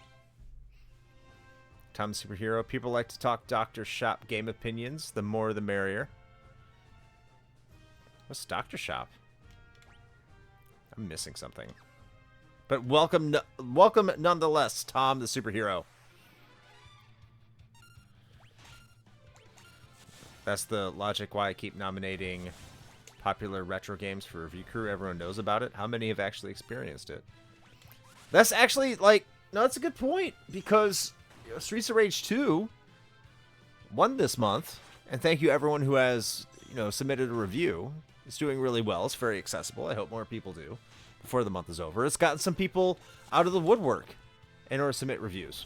[SPEAKER 2] Tom the Superhero. People like to talk Dr. Shop game opinions. The more the merrier. What's Dr. Shop? I'm missing something. But welcome nonetheless, Tom the Superhero. That's the logic why I keep nominating popular retro games for Review Crew. Everyone knows about it. How many have actually experienced it? That's actually, like, no, that's a good point. Because Streets of Rage 2 won this month. And thank you everyone who has, submitted a review. It's doing really well. It's very accessible. I hope more people do before the month is over. It's gotten some people out of the woodwork in order to submit reviews.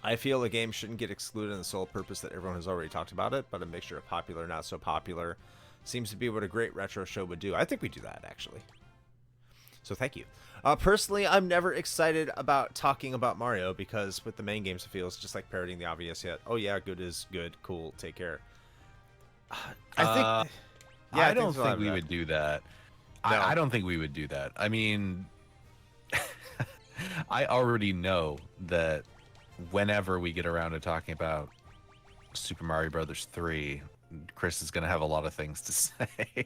[SPEAKER 2] I feel a game shouldn't get excluded on the sole purpose that everyone has already talked about it, but a mixture of popular and not so popular seems to be what a great retro show would do. I think we do that, actually. So thank you. Personally, I'm never excited about talking about Mario because with the main games it feels just like parroting the obvious yet. Oh yeah, good is good, cool, take care. I think...
[SPEAKER 1] I don't think we would do that.
[SPEAKER 2] No.
[SPEAKER 1] I don't think we would do that. I mean, I already know that whenever we get around to talking about Super Mario Brothers 3, Chris is going to have a lot of things to say.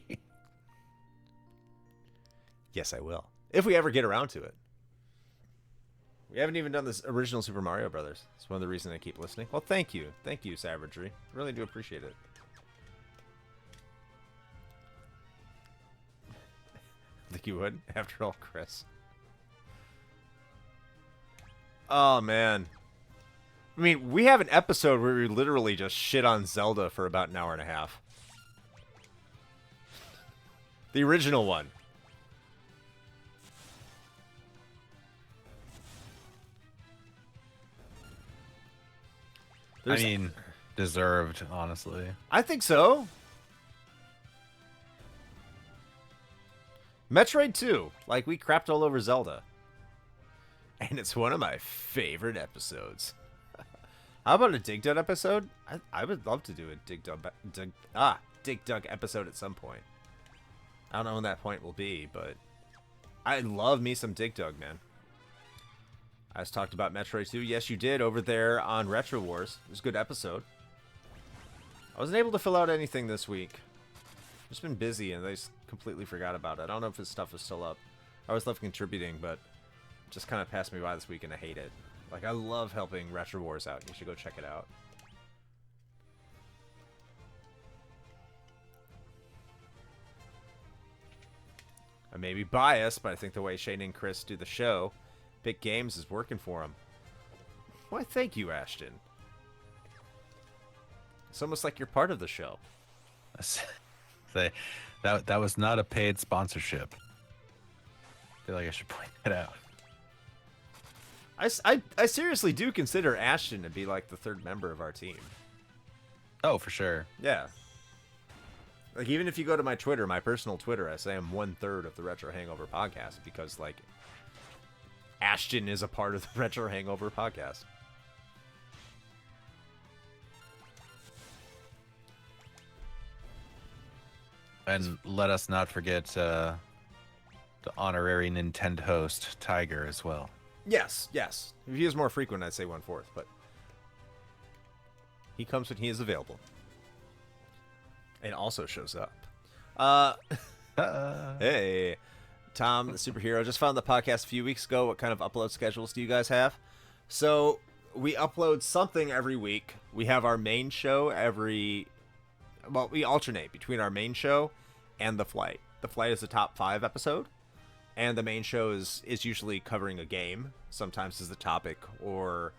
[SPEAKER 2] Yes, I will. If we ever get around to it. We haven't even done this original Super Mario Brothers. It's one of the reasons I keep listening. Well, thank you. Thank you, Savagery. Really do appreciate it. I think you would, after all, Chris. Oh, man. I mean, we have an episode where we literally just shit on Zelda for about an hour and a half. The original one.
[SPEAKER 1] I mean, deserved, honestly.
[SPEAKER 2] I think so. Metroid 2. Like, we crapped all over Zelda. And it's one of my favorite episodes. How about a Dig Dug episode? I would love to do a Dig Dug episode at some point. I don't know when that point will be, but I love me some Dig Dug, man. I just talked about Metroid 2. Yes, you did over there on Retro Wars. It was a good episode. I wasn't able to fill out anything this week. Just been busy, and I just completely forgot about it. I don't know if his stuff is still up. I always love contributing, but just kind of passed me by this week, and I hate it. Like, I love helping Retro Wars out. You should go check it out. I may be biased, but I think the way Shane and Chris do the show, Big Games is working for them. Why, thank you, Ashton. It's almost like you're part of the show.
[SPEAKER 1] That was not a paid sponsorship. I feel like I should point that out.
[SPEAKER 2] I seriously do consider Ashton to be like the third member of our team.
[SPEAKER 1] Oh, for sure.
[SPEAKER 2] Yeah. Like, even if you go to my Twitter, my personal Twitter, I say I'm 1/3 of the Retro Hangover podcast because, like, Ashton is a part of the Retro Hangover podcast.
[SPEAKER 1] And let us not forget the honorary Nintendo host, Tiger, as well.
[SPEAKER 2] Yes, yes. If he is more frequent, I'd say 1/4, but he comes when he is available. And also shows up. Hey, Tom, the superhero, just found the podcast a few weeks ago. What kind of upload schedules do you guys have? So, we upload something every week. We have our main show well, we alternate between our main show and The Flight. The Flight is the top 5 episode, and the main show is usually covering a game. Sometimes is the topic, or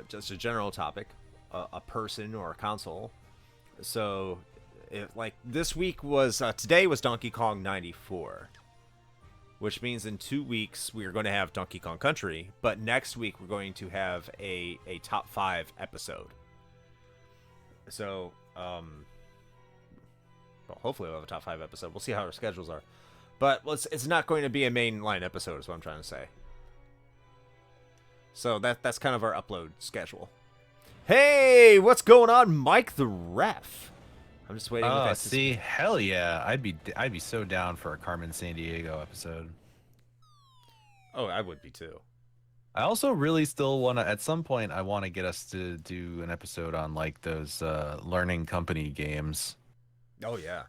[SPEAKER 2] just a general topic, a person or a console. So, like, this week was, today was Donkey Kong 94. Which means in 2 weeks, we are going to have Donkey Kong Country. But next week, we're going to have a top 5 episode. So, well, hopefully we'll have a top 5 episode. We'll see how our schedules are. But it's not going to be a mainline episode, is what I'm trying to say. So that's kind of our upload schedule. Hey, what's going on, Mike the Ref? I'm just waiting.
[SPEAKER 1] Oh, see, hell yeah, I'd be so down for a Carmen Sandiego episode.
[SPEAKER 2] Oh, I would be too.
[SPEAKER 1] I also really still want to, at some point, I want to get us to do an episode on, like, those learning company games.
[SPEAKER 2] Oh, yeah.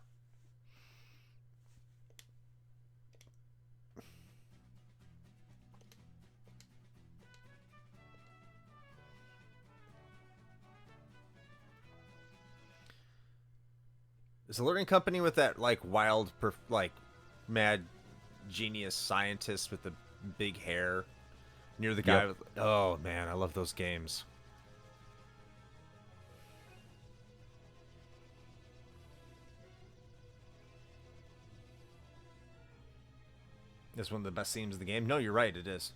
[SPEAKER 2] Is a learning company with that, like, wild, like, mad genius scientist with the big hair near the guy with... Oh, man, I love those games. It's one of the best scenes of the game. No, you're right, it is.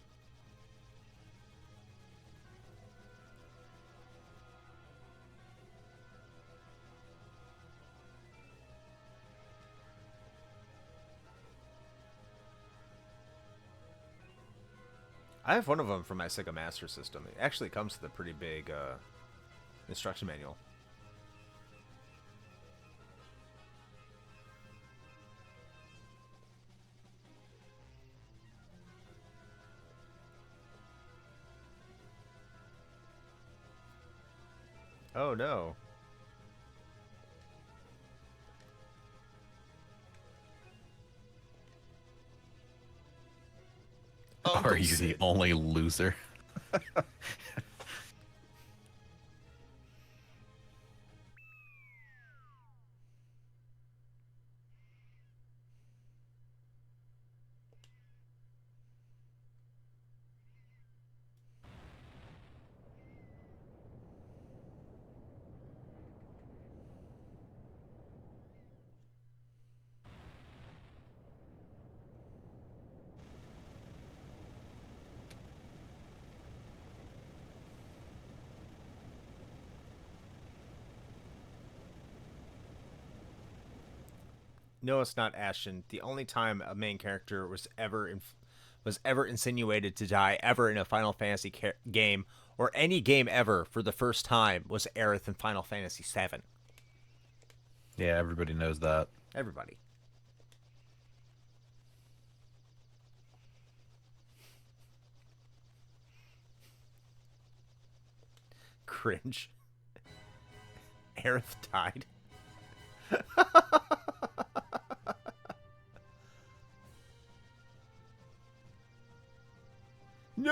[SPEAKER 2] I have one of them for my Sega Master System. It actually comes with a pretty big instruction manual. Oh no.
[SPEAKER 1] Are you the
[SPEAKER 2] Sid.
[SPEAKER 1] only loser?
[SPEAKER 2] No, it's not Ashton. The only time a main character was ever insinuated to die ever in a Final Fantasy game or any game ever for the first time was Aerith in Final Fantasy VII.
[SPEAKER 1] Yeah, everybody knows that.
[SPEAKER 2] Everybody. Cringe. Aerith died. No!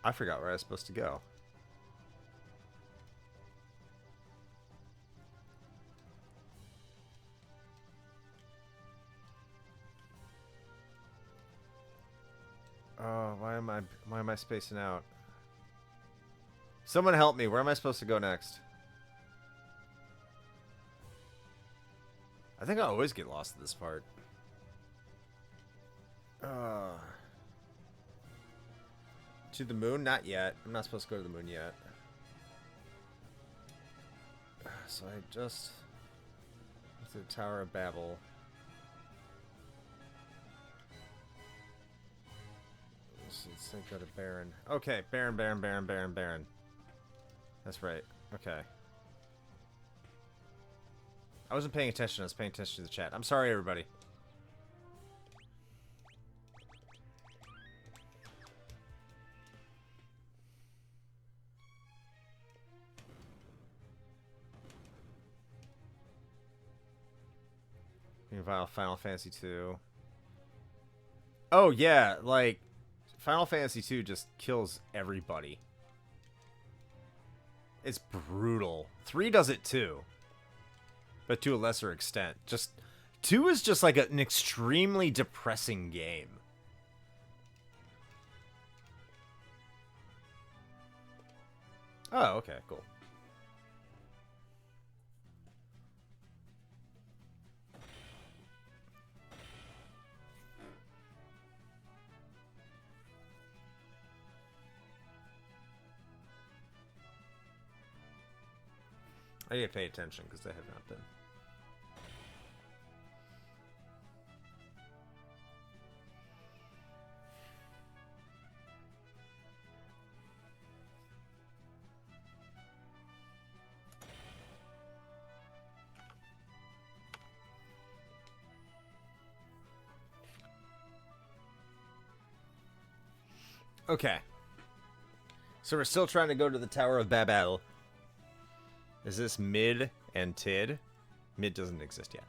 [SPEAKER 2] I forgot where I was supposed to go. Oh, why am I spacing out? Someone help me. Where am I supposed to go next? I think I always get lost at this part. To the moon? Not yet. I'm not supposed to go to the moon yet. So I just... to the Tower of Babel. Let's think go to Baron. Okay, Baron. That's right. Okay. I wasn't paying attention. I was paying attention to the chat. I'm sorry, everybody. Final Fantasy 2. Oh, yeah. Like, Final Fantasy 2 just kills everybody. It's brutal. 3 does it too. But to a lesser extent. 2 is just like an extremely depressing game. Oh, okay, cool. I need to pay attention because I have not been. Okay. So we're still trying to go to the Tower of Babel. Is this Mid and Tid? Mid doesn't exist yet.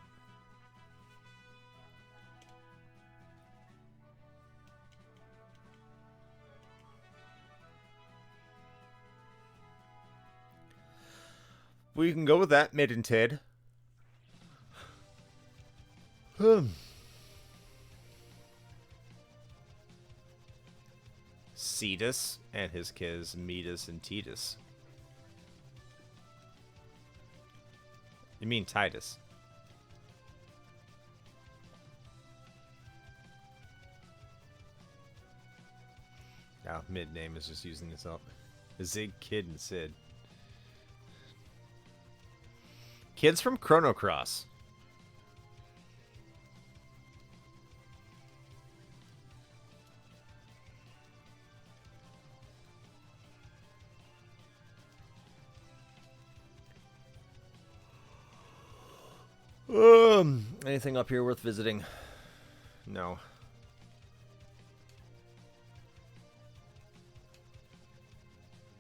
[SPEAKER 2] We can go with that, Mid and Tid. Cetus and his kids, Metis and Titus. You mean Titus? Now, Mid name is just using this up. Zig, Kid, and Sid. Kids from Chrono Cross. Anything up here worth visiting? No.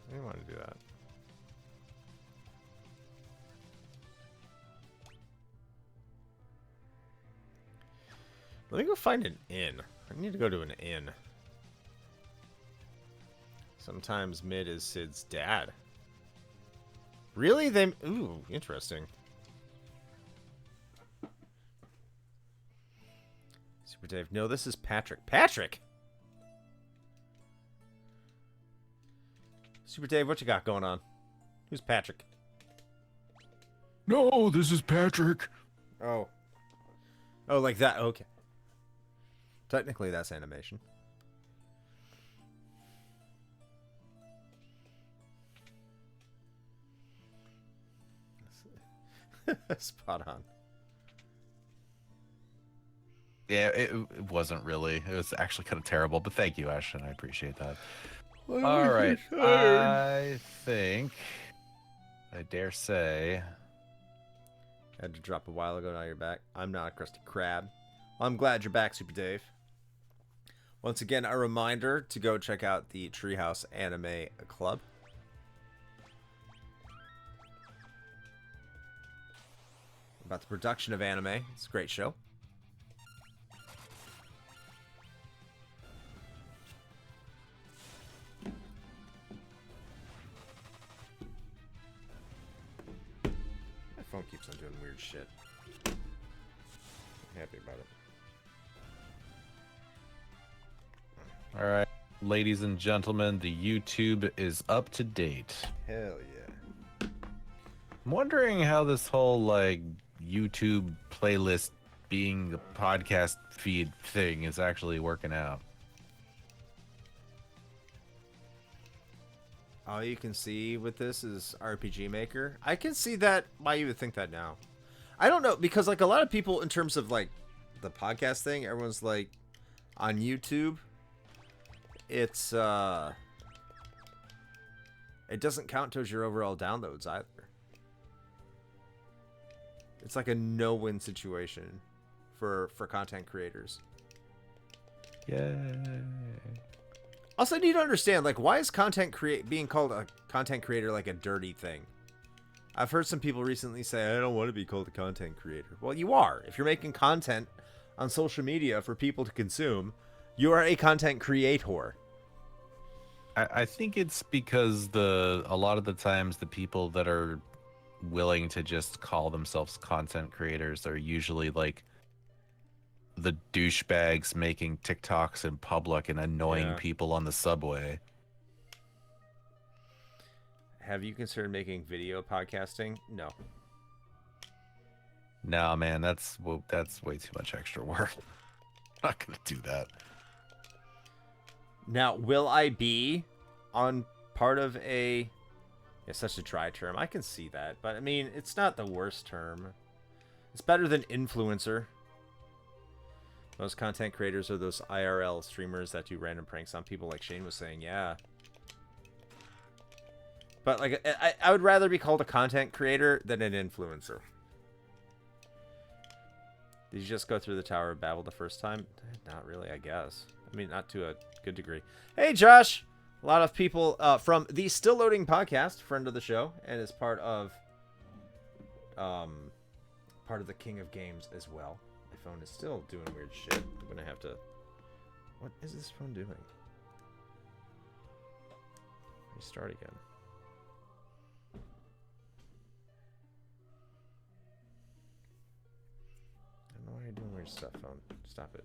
[SPEAKER 2] I didn't want to do that. Let me go find an inn. I need to go to an inn. Sometimes Mid is Sid's dad. Really? Ooh, interesting. Super Dave. No, this is Patrick. Patrick! Super Dave, what you got going on? Who's Patrick?
[SPEAKER 1] No, this is Patrick.
[SPEAKER 2] Oh. Oh, like that. Okay. Technically, that's animation. Spot on.
[SPEAKER 1] Yeah, it wasn't really. It was actually kind of terrible, but thank you, Ashton. I appreciate that. All right. I think, I dare say,
[SPEAKER 2] Had to drop a while ago, now you're back. I'm not a crusty crab. Well, I'm glad you're back, Super Dave. Once again, a reminder to go check out the Treehouse Anime Club. About the production of anime. It's a great show. My phone keeps on doing weird shit. I'm happy about it.
[SPEAKER 1] all right, ladies and gentlemen, the YouTube is up to date.
[SPEAKER 2] Hell yeah.
[SPEAKER 1] I'm wondering how this whole, like, YouTube playlist being the podcast feed thing is actually working out.
[SPEAKER 2] All you can see with this is RPG Maker. I can see that. Why you would think that now? I don't know, because like a lot of people in terms of like the podcast thing, everyone's like on YouTube. It's it doesn't count towards your overall downloads either. It's like a no-win situation for content creators.
[SPEAKER 1] Yay.
[SPEAKER 2] Also, I need to understand, like, why is being called a content creator like a dirty thing? I've heard some people recently say, I don't want to be called a content creator. Well, you are. If you're making content on social media for people to consume, you are a content creator.
[SPEAKER 1] I think it's because a lot of the times the people that are willing to just call themselves content creators are usually like the douchebags making TikToks in public and annoying people on the subway.
[SPEAKER 2] Have you considered making video podcasting? No.
[SPEAKER 1] No, man, that's way too much extra work. I'm not gonna do that.
[SPEAKER 2] Now, will I be on part of a... It's such a dry term. I can see that. But, I mean, it's not the worst term. It's better than influencer. Most content creators are those IRL streamers that do random pranks on people, like Shane was saying. Yeah. But, like, I would rather be called a content creator than an influencer. Did you just go through the Tower of Babel the first time? Not really, I guess. I mean, not to a good degree. Hey, Josh! A lot of people from the Still Loading podcast, friend of the show, and is part of the King of Games as well. My phone is still doing weird shit. I'm gonna have to... What is this phone doing? Restart again. I don't know why you're doing weird stuff, phone. Stop it.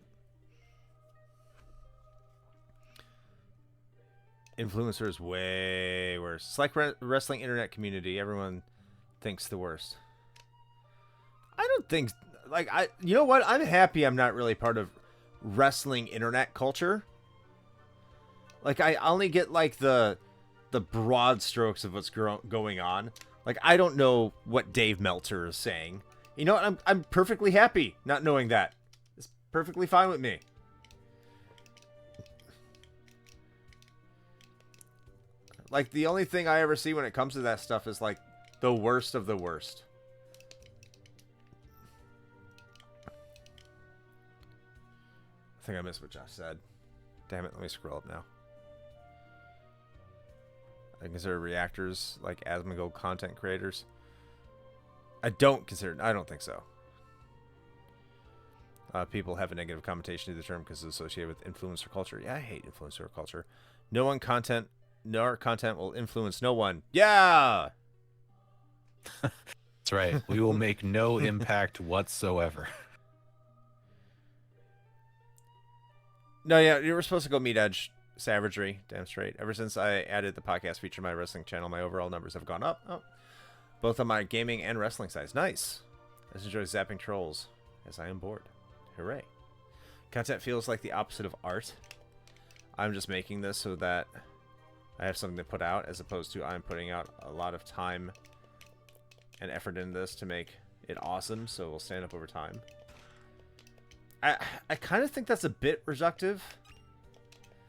[SPEAKER 2] Influencers way worse. It's like wrestling internet community. Everyone thinks the worst. I don't think... Like, you know what? I'm happy I'm not really part of wrestling internet culture. Like, I only get, like, the broad strokes of what's going on. Like, I don't know what Dave Meltzer is saying. You know what? I'm perfectly happy not knowing that. It's perfectly fine with me. Like, the only thing I ever see when it comes to that stuff is, like, the worst of the worst. I think I missed what Josh said. Damn it, let me scroll up now. I consider reactors like Asmongold content creators. I don't think so. People have a negative connotation to the term because it's associated with influencer culture. Yeah, I hate influencer culture. No content will influence no one. Yeah.
[SPEAKER 1] That's right. We will make no impact whatsoever.
[SPEAKER 2] No, yeah, you were supposed to go meat edge savagery. Damn straight. Ever since I added the podcast feature to my wrestling channel, my overall numbers have gone up. Oh, both on my gaming and wrestling sides. Nice. I just enjoy zapping trolls as I am bored. Hooray. Content feels like the opposite of art. I'm just making this so that I have something to put out, as opposed to I'm putting out a lot of time and effort in this to make it awesome, so it will stand up over time. I kind of think that's a bit reductive.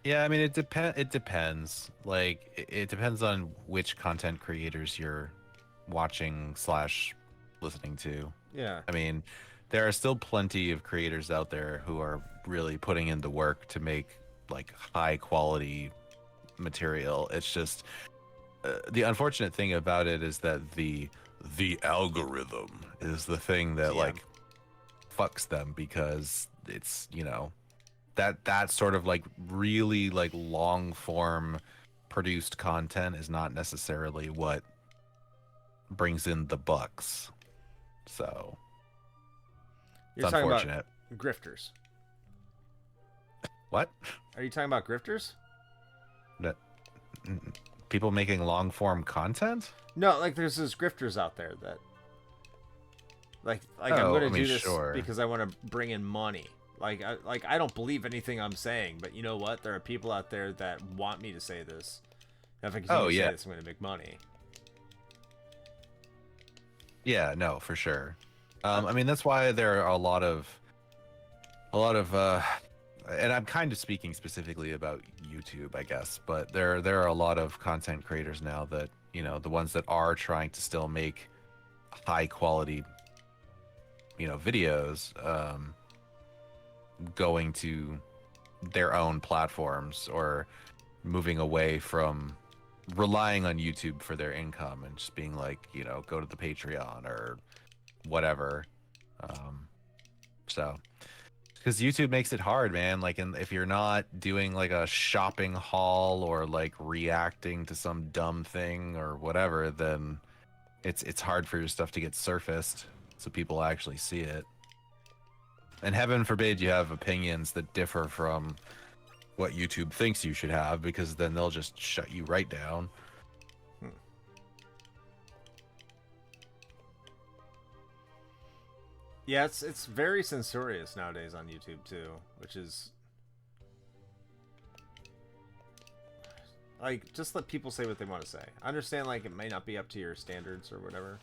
[SPEAKER 1] Yeah, I mean, it depends. Like, it depends on which content creators you're watching / listening to.
[SPEAKER 2] Yeah.
[SPEAKER 1] I mean, there are still plenty of creators out there who are really putting in the work to make like high quality material. It's just the unfortunate thing about it is that the algorithm is the thing that like fucks them, because it's, you know, that sort of like really like long form produced content is not necessarily what brings in the bucks. So
[SPEAKER 2] You're
[SPEAKER 1] it's
[SPEAKER 2] talking
[SPEAKER 1] unfortunate.
[SPEAKER 2] about grifters.
[SPEAKER 1] What?
[SPEAKER 2] Are you talking about grifters?
[SPEAKER 1] That people making long form content?
[SPEAKER 2] No, like there's those grifters out there that like I'm
[SPEAKER 1] Oh,
[SPEAKER 2] going
[SPEAKER 1] I
[SPEAKER 2] to
[SPEAKER 1] mean,
[SPEAKER 2] do this
[SPEAKER 1] sure.
[SPEAKER 2] because I want to bring in money. Like I don't believe anything I'm saying, but you know what? There are people out there that want me to say this. And if I continue to say this, I'm going to make money.
[SPEAKER 1] Yeah, no, for sure. I mean, that's why there are a lot of and I'm kind of speaking specifically about YouTube, I guess, but there are a lot of content creators now that, you know, the ones that are trying to still make high quality, you know, videos, going to their own platforms or moving away from relying on YouTube for their income and just being like, you know, go to the Patreon or whatever. So because YouTube makes it hard, man. Like, if you're not doing like a shopping haul or like reacting to some dumb thing or whatever, then it's hard for your stuff to get surfaced so people actually see it. And heaven forbid you have opinions that differ from what YouTube thinks you should have, because then they'll just shut you right down.
[SPEAKER 2] Yeah, it's very censorious nowadays on YouTube too, which is like, just let people say what they want to say. I understand like it may not be up to your standards or whatever.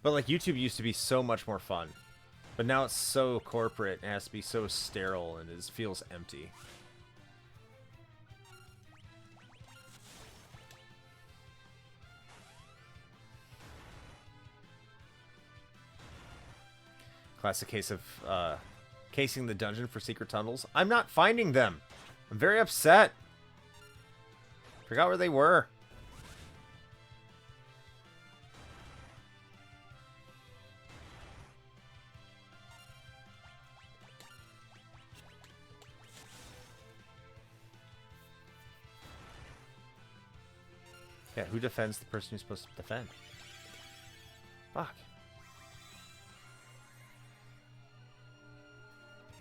[SPEAKER 2] But like YouTube used to be so much more fun. But now it's so corporate and it has to be so sterile and it feels empty. Classic case of casing the dungeon for secret tunnels. I'm not finding them. I'm very upset. Forgot where they were. Yeah, who defends the person who's supposed to defend? Fuck.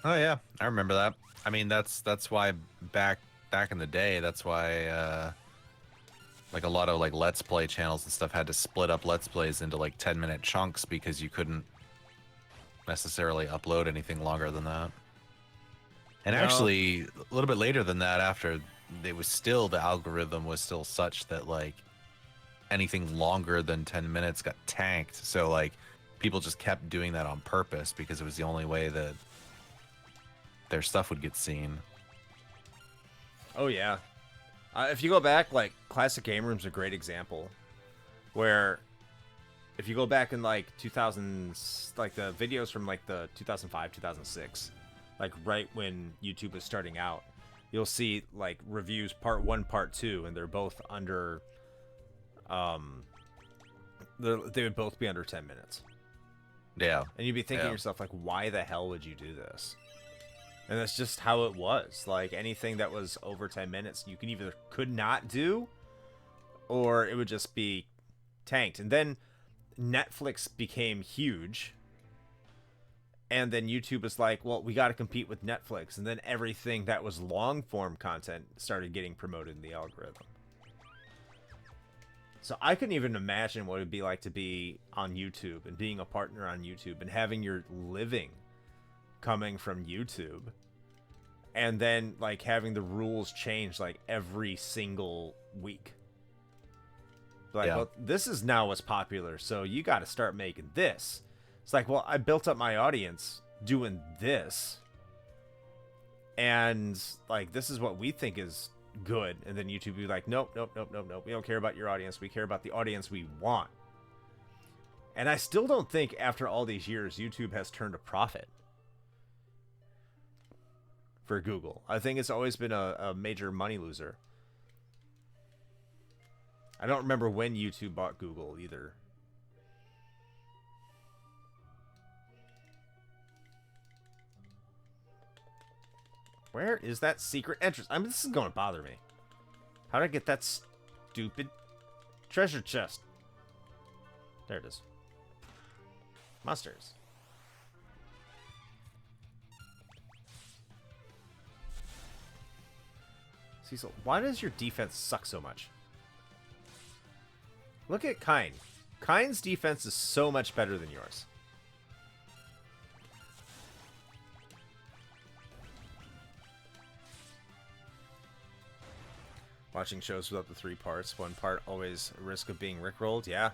[SPEAKER 1] Oh yeah, I remember that. I mean, that's why back in the day, that's why like a lot of like Let's Play channels and stuff had to split up Let's Plays into like 10-minute chunks, because you couldn't necessarily upload anything longer than that. And
[SPEAKER 2] No.
[SPEAKER 1] actually, a little bit later than that, after it was still, the algorithm was still such that like anything longer than 10 minutes got tanked. So like people just kept doing that on purpose because it was the only way that their stuff would get seen.
[SPEAKER 2] Oh yeah. If you go back, like Classic Game Room's a great example, where if you go back in like 2000s, like the videos from like the 2005, 2006, like right when YouTube was starting out, you'll see like reviews part 1, part 2, and they're both under they would both be under 10 minutes.
[SPEAKER 1] Yeah.
[SPEAKER 2] And you'd be thinking to yourself, like, why the hell would you do this? And that's just how it was. Like, anything that was over 10 minutes, you can either could not do, or it would just be tanked. And then Netflix became huge. And then YouTube was like, well, we got to compete with Netflix. And then everything that was long-form content started getting promoted in the algorithm. So I couldn't even imagine what it would be like to be on YouTube and being a partner on YouTube and having your living coming from YouTube, and then like having the rules change like every single week. Like, well, this is now what's popular, so you got to start making this. It's like, well, I built up my audience doing this, and like this is what we think is good, and then YouTube be like, nope, we don't care about your audience, we care about the audience we want. And I still don't think after all these years YouTube has turned a profit for Google. I think it's always been a major money loser. I don't remember when YouTube bought Google either. Where is that secret entrance? I mean, this is going to bother me. How did I get that stupid treasure chest? There it is. Monsters. Cecil, why does your defense suck so much? Look at Kine. Kine's defense is so much better than yours. Watching shows with up to 3 parts. One part always a risk of being rickrolled. Yeah.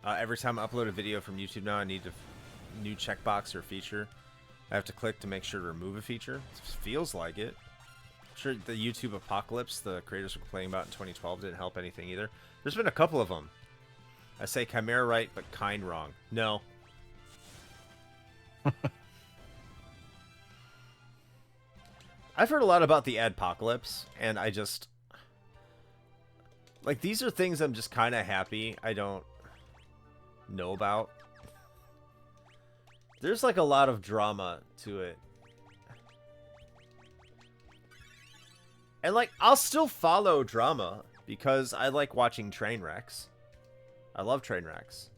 [SPEAKER 2] Every time I upload a video from YouTube now, I need a new checkbox or feature. I have to click to make sure to remove a feature. It feels like it. Sure, the YouTube apocalypse the creators were complaining about in 2012 didn't help anything either. There's been a couple of them. I say Chimera right, but Kind wrong. No. I've heard a lot about the adpocalypse, and I just... like, these are things I'm just kind of happy I don't know about. There's, like, a lot of drama to it. And, like, I'll still follow drama, because I like watching train wrecks. I love train wrecks.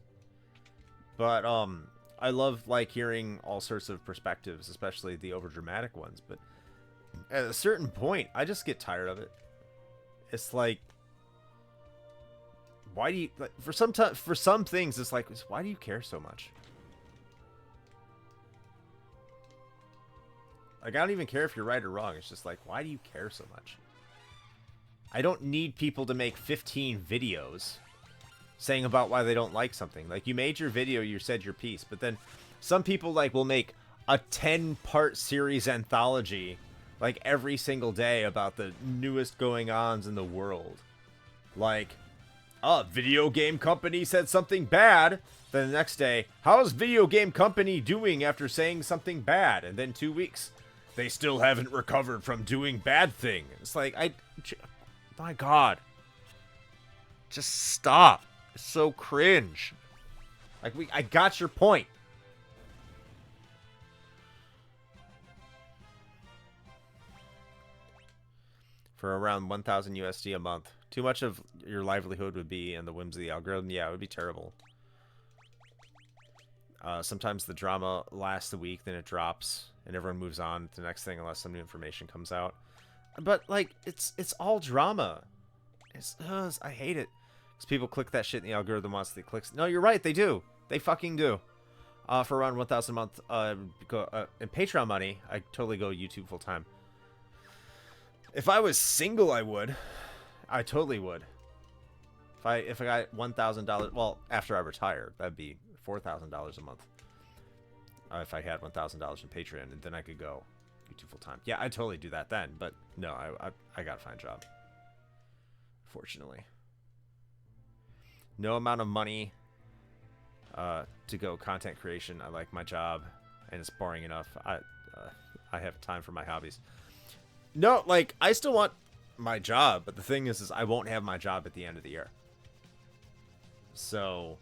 [SPEAKER 2] But, I love, like, hearing all sorts of perspectives, especially the overdramatic ones, but... at a certain point, I just get tired of it. It's like, why do you like for some things? It's like, why do you care so much? Like, I don't even care if you're right or wrong. It's just like, why do you care so much? I don't need people to make 15 videos saying about why they don't like something. Like, you made your video, you said your piece, but then some people like will make a 10-part series anthology like every single day about the newest going-ons in the world. Like, oh, video game company said something bad. Then the next day, how's video game company doing after saying something bad? And then 2 weeks, they still haven't recovered from doing bad thing. It's like, my God. Just stop. It's so cringe. Like, I got your point. For around 1,000 USD a month. Too much of your livelihood would be in the whims of the algorithm. Yeah, it would be terrible. Sometimes the drama lasts a week, then it drops, and everyone moves on to the next thing unless some new information comes out. But, like, it's all drama. I hate it. Because people click that shit in the algorithm once they click. No, you're right, they do. They fucking do. For around 1,000 a month in Patreon money, I totally go YouTube full time. If I was single, I would. I totally would. If I got $1,000, well, after I retire, that'd be $4,000 a month. If I had $1,000 in Patreon, and then I could go YouTube full time. Yeah, I'd totally do that then. But no, I gotta find a job. Fortunately, no amount of money to go content creation. I like my job, and it's boring enough. I have time for my hobbies. No, like, I still want my job, but the thing is I won't have my job at the end of the year. So,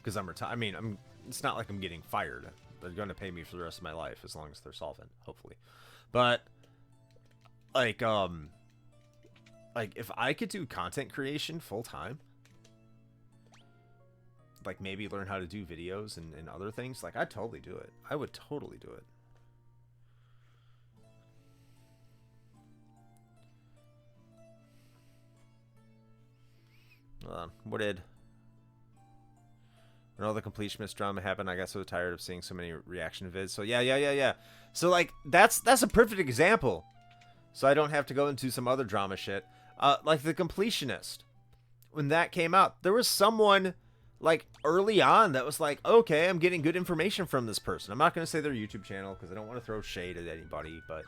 [SPEAKER 2] because I'm retired. I mean, it's not like I'm getting fired. They're going to pay me for the rest of my life as long as they're solvent, hopefully. But like if I could do content creation full time, like maybe learn how to do videos and other things, like I'd totally do it. I would totally do it. Hold on. What did... When all the completionist drama happened, I got so tired of seeing so many reaction vids. So yeah. So like that's a perfect example. So I don't have to go into some other drama shit. Like the completionist. When that came out, there was someone like early on that was like, okay, I'm getting good information from this person. I'm not going to say their YouTube channel because I don't want to throw shade at anybody, but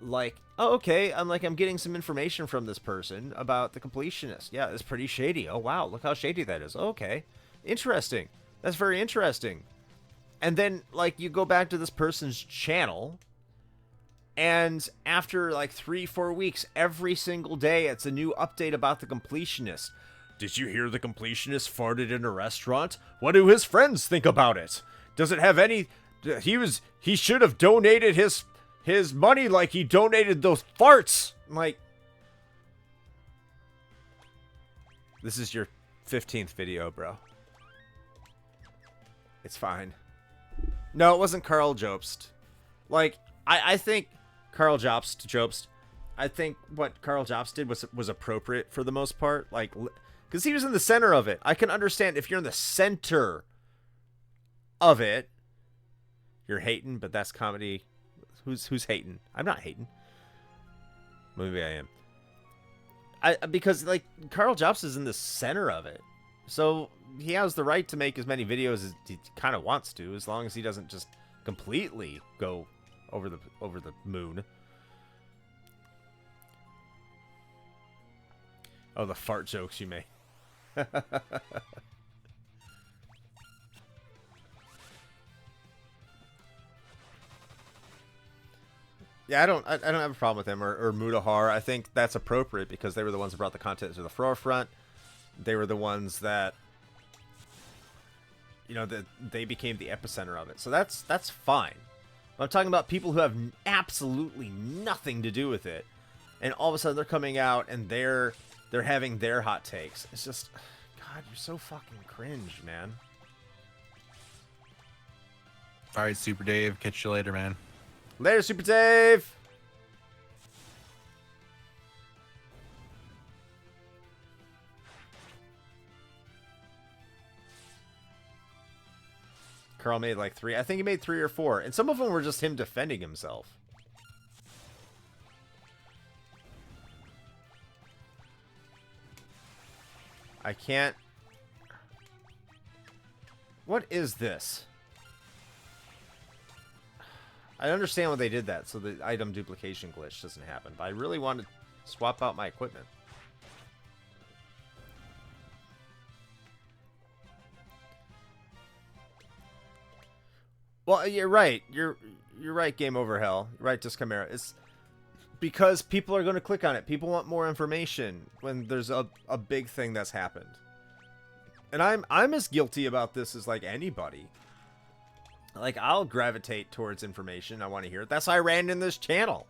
[SPEAKER 2] like, oh, okay, I'm getting some information from this person about the completionist. Yeah, it's pretty shady. Oh wow, look how shady that is. Okay. Interesting. That's very interesting. And then, like, you go back to this person's channel, and after, like, 3-4 weeks, every single day, it's a new update about the completionist. Did you hear the completionist farted in a restaurant? What do his friends think about it? Does it have any... He should have donated his money like he donated those farts. I'm like... This is your 15th video, bro. It's fine. No, it wasn't Carl Jobst. Like, I think Carl Jobst, I think what Carl Jobst did was appropriate for the most part. Like, because he was in the center of it. I can understand if you're in the center of it, you're hating, but that's comedy. Who's hating? I'm not hating. Maybe I am. Because, like, Carl Jobst is in the center of it. So he has the right to make as many videos as he kind of wants to, as long as he doesn't just completely go over the moon. Oh, the fart jokes you made. Yeah, I don't have a problem with him or Mudahar. I think that's appropriate because they were the ones that brought the content to the forefront. They were the ones that, you know, that they became the epicenter of it. So that's fine. But I'm talking about people who have absolutely nothing to do with it, and all of a sudden they're coming out and they're having their hot takes. It's just, God, you're so fucking cringe, man.
[SPEAKER 1] All right, Super Dave. Catch you later, man.
[SPEAKER 2] Later, Super Dave. Carl made like 3. I think he made 3 or 4. And some of them were just him defending himself. I can't... What is this? I understand why they did that, so the item duplication glitch doesn't happen. But I really want to swap out my equipment. Well, you're right. You're right, Game Over Hell. You're right, Discamera. It's because people are going to click on it. People want more information when there's a big thing that's happened. And I'm as guilty about this as like anybody. Like, I'll gravitate towards information. I want to hear it. That's why I ran in this channel.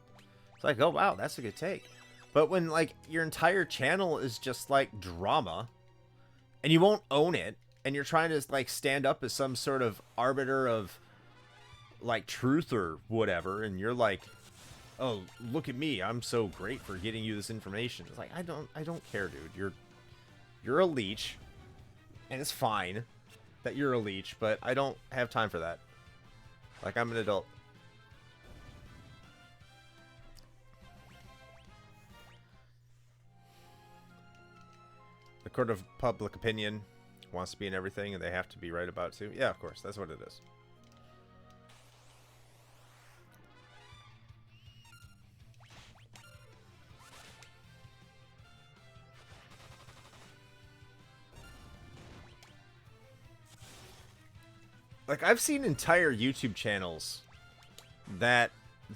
[SPEAKER 2] It's like, oh wow, that's a good take. But when like your entire channel is just like drama, and you won't own it, and you're trying to like stand up as some sort of arbiter of like truth or whatever, and you're like, oh, look at me, I'm so great for getting you this information. It's like, I don't care, dude. You're a leech, and it's fine that you're a leech, but I don't have time for that. Like, I'm an adult. The court of public opinion wants to be in everything, and they have to be right about it too. Yeah, of course, that's what it is. Like, I've seen entire YouTube channels that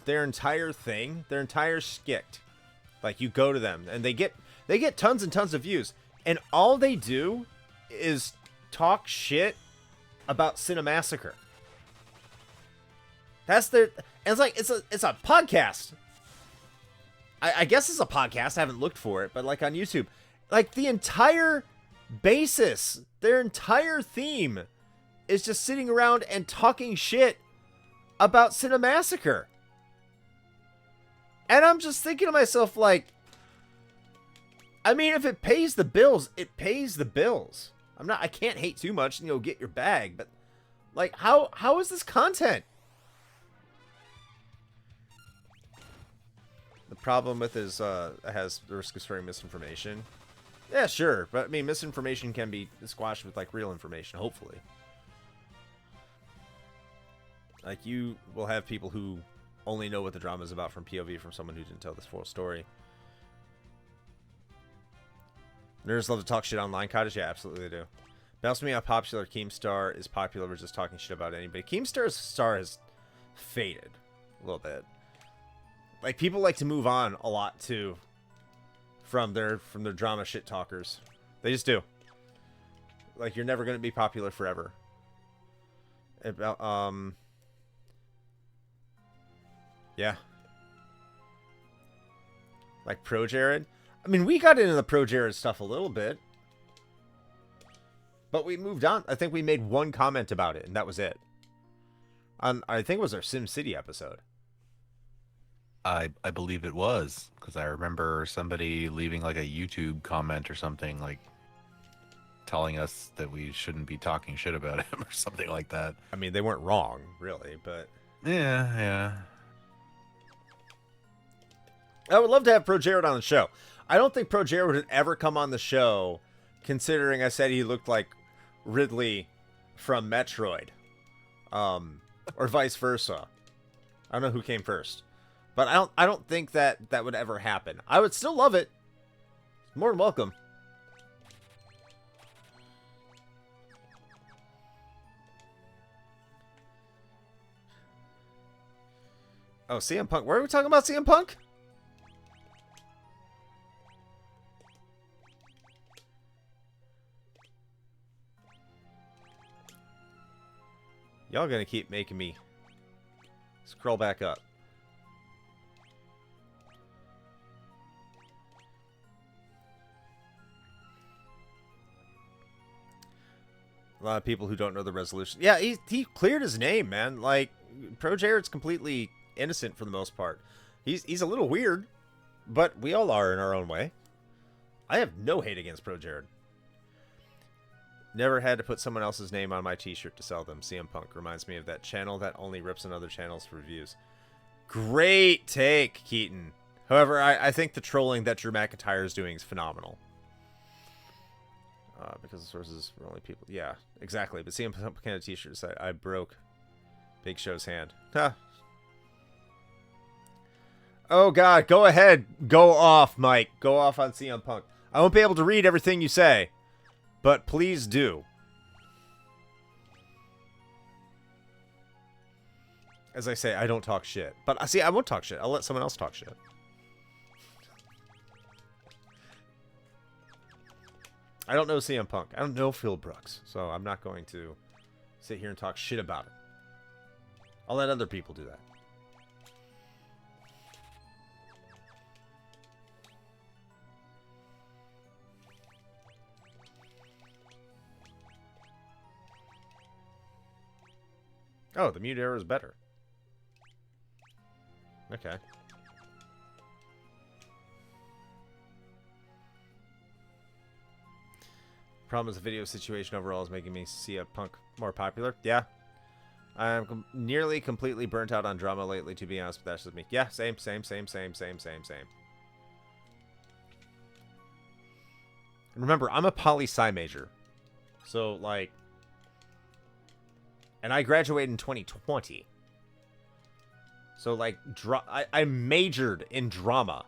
[SPEAKER 2] their entire thing, their entire skit, like, you go to them and they get tons and tons of views, and all they do is talk shit about Cinemassacre. That's their. And it's like it's a podcast. I guess it's a podcast. I haven't looked for it, but like on YouTube, like the entire basis, their entire theme is just sitting around and talking shit about Cinemassacre. And I'm just thinking to myself, like, I mean, if it pays the bills, it pays the bills. I can't hate too much, you know, get your bag, but like, how is this content? The problem with is, it has the risk of spreading misinformation. Yeah, sure, but I mean, misinformation can be squashed with like real information, hopefully. Like, you will have people who only know what the drama is about from POV from someone who didn't tell this full story. Nerds love to talk shit online, Cottage? Yeah, absolutely they do. Bounce me how popular Keemstar is popular versus talking shit about anybody. Keemstar's star has faded a little bit. Like, people like to move on a lot too from their drama shit talkers. They just do. Like, you're never gonna be popular forever. Yeah. Like Pro Jared. I mean, we got into the Pro Jared stuff a little bit. But we moved on. I think we made one comment about it, and that was it. I think it was our Sim City episode.
[SPEAKER 1] I believe it was, because I remember somebody leaving like a YouTube comment or something, like telling us that we shouldn't be talking shit about him or something like that.
[SPEAKER 2] I mean, they weren't wrong, really, but...
[SPEAKER 1] Yeah.
[SPEAKER 2] I would love to have Pro Jared on the show. I don't think Pro Jared would ever come on the show, considering I said he looked like Ridley from Metroid. Or vice versa. I don't know who came first. But I don't think that would ever happen. I would still love it. More than welcome. Oh, CM Punk. Where are we talking about CM Punk? Y'all gonna keep making me scroll back up. A lot of people who don't know the resolution. Yeah, he cleared his name, man. Like, Pro Jared's completely innocent for the most part. He's a little weird, but we all are in our own way. I have no hate against Pro Jared. Never had to put someone else's name on my t-shirt to sell them. CM Punk reminds me of that channel that only rips on other channels for views. Great take, Keaton. However, I think the trolling that Drew McIntyre is doing is phenomenal. Because the sources were only people... Yeah, exactly. But CM Punk had a t-shirt that said, I broke Big Show's hand. Huh. Oh, God. Go ahead. Go off, Mike. Go off on CM Punk. I won't be able to read everything you say. But please do. As I say, I don't talk shit. But see, I won't talk shit. I'll let someone else talk shit. I don't know CM Punk. I don't know Phil Brooks. So I'm not going to sit here and talk shit about it. I'll let other people do that. Oh, the mute arrow is better. Okay. Problem is the video situation overall is making me see a Punk more popular. Yeah. I'm nearly completely burnt out on drama lately, to be honest, but that's just me. Yeah, same. And remember, I'm a poli-sci major. So, like... And I graduated in 2020. So, like, I majored in drama.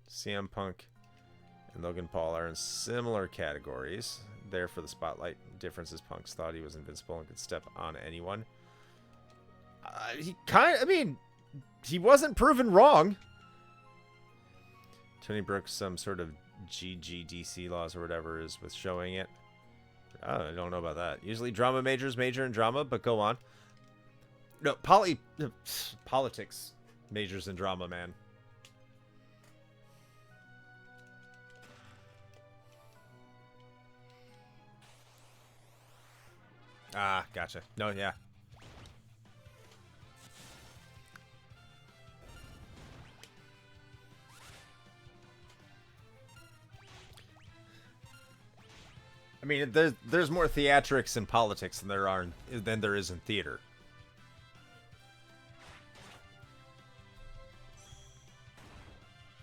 [SPEAKER 2] CM Punk and Logan Paul are in similar categories. There for the spotlight. Difference is Punk's thought he was invincible and could step on anyone. I mean, he wasn't proven wrong. Tony broke some sort of GGDC laws or whatever is with showing it. Oh, I don't know about that. Usually drama majors major in drama, but go on. No, politics majors in drama, man. Ah, gotcha. No, yeah. I mean, there's more theatrics in politics than there is in theater.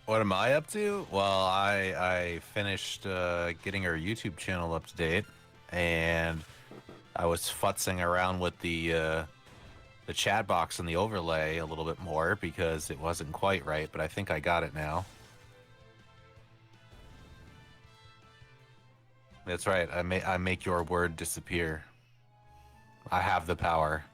[SPEAKER 1] What am I up to? Well, I finished getting our YouTube channel up to date, and I was futzing around with the chat box and the overlay a little bit more because it wasn't quite right, but I think I got it now. That's right. I make your word disappear. I have the power.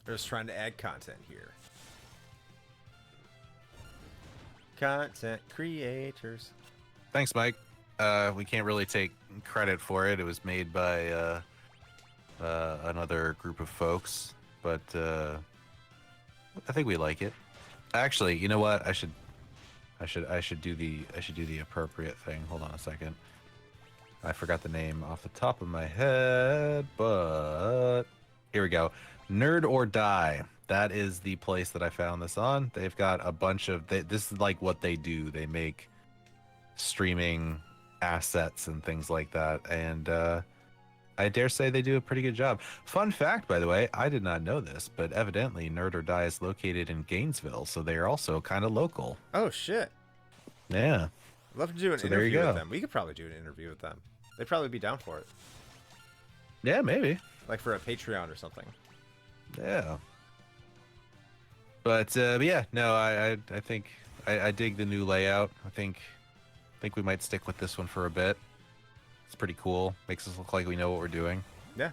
[SPEAKER 2] They're just trying to add content here. Content creators.
[SPEAKER 1] Thanks, Mike. We can't really take credit for it. It was made by another group of folks, but I think we like it. Actually, you know what? I should do the appropriate thing. Hold on a second. I forgot the name off the top of my head, but here we go. Nerd or Die. That is the place that I found this on. They've got a bunch of this is like what they do. They make streaming assets and things like that, and I dare say they do a pretty good job. Fun fact, by the way, I did not know this, but evidently Nerd or Die is located in Gainesville, so they are also kind of local.
[SPEAKER 2] Oh shit!
[SPEAKER 1] Yeah,
[SPEAKER 2] I'd love to do an interview with them. We could probably do an interview with them. They'd probably be down for it.
[SPEAKER 1] Yeah, maybe.
[SPEAKER 2] Like for a Patreon or something.
[SPEAKER 1] Yeah. But yeah, no, I think I dig the new layout. I think we might stick with this one for a bit. It's pretty cool. Makes us look like we know what we're doing.
[SPEAKER 2] Yeah.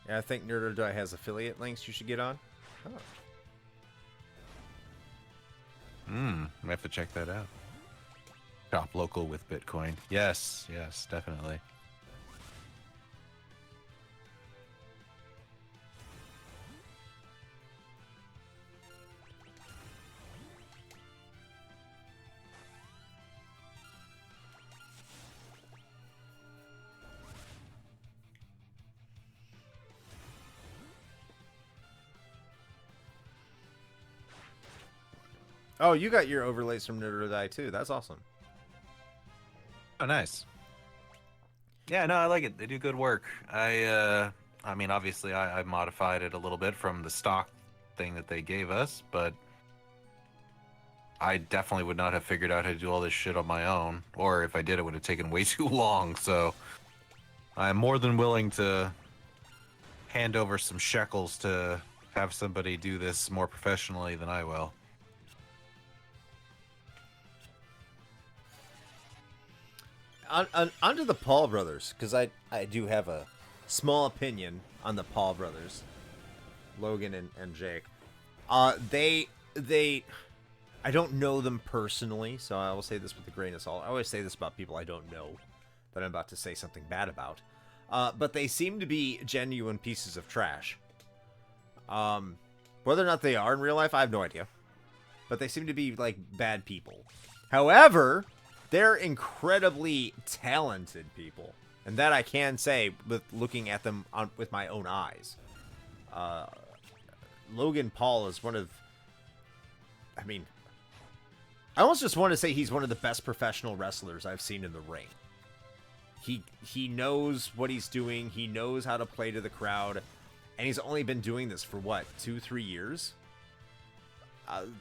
[SPEAKER 2] Yeah, I think Nerd or Die has affiliate links you should get on. Oh.
[SPEAKER 1] I have to check that out. Shop local with Bitcoin. Yes, definitely.
[SPEAKER 2] Oh, you got your overlays from Nerd or Die too. That's awesome.
[SPEAKER 1] Oh, nice. Yeah, no, I like it. They do good work. I mean, obviously, I modified it a little bit from the stock thing that they gave us, but I definitely would not have figured out how to do all this shit on my own, or if I did, it would have taken way too long. So I'm more than willing to hand over some shekels to have somebody do this more professionally than I will.
[SPEAKER 2] Onto the Paul brothers, because I do have a small opinion on the Paul brothers, Logan and Jake. They I don't know them personally, so I will say this with a grain of salt. I always say this about people I don't know, that I'm about to say something bad about. But they seem to be genuine pieces of trash. Whether or not they are in real life, I have no idea. But they seem to be like bad people. However, they're incredibly talented people, and that I can say with looking at them with my own eyes. Logan Paul is one of, I mean, I almost just want to say he's one of the best professional wrestlers I've seen in the ring. He knows what he's doing. He knows how to play to the crowd, and he's only been doing this for what, 2-3 years?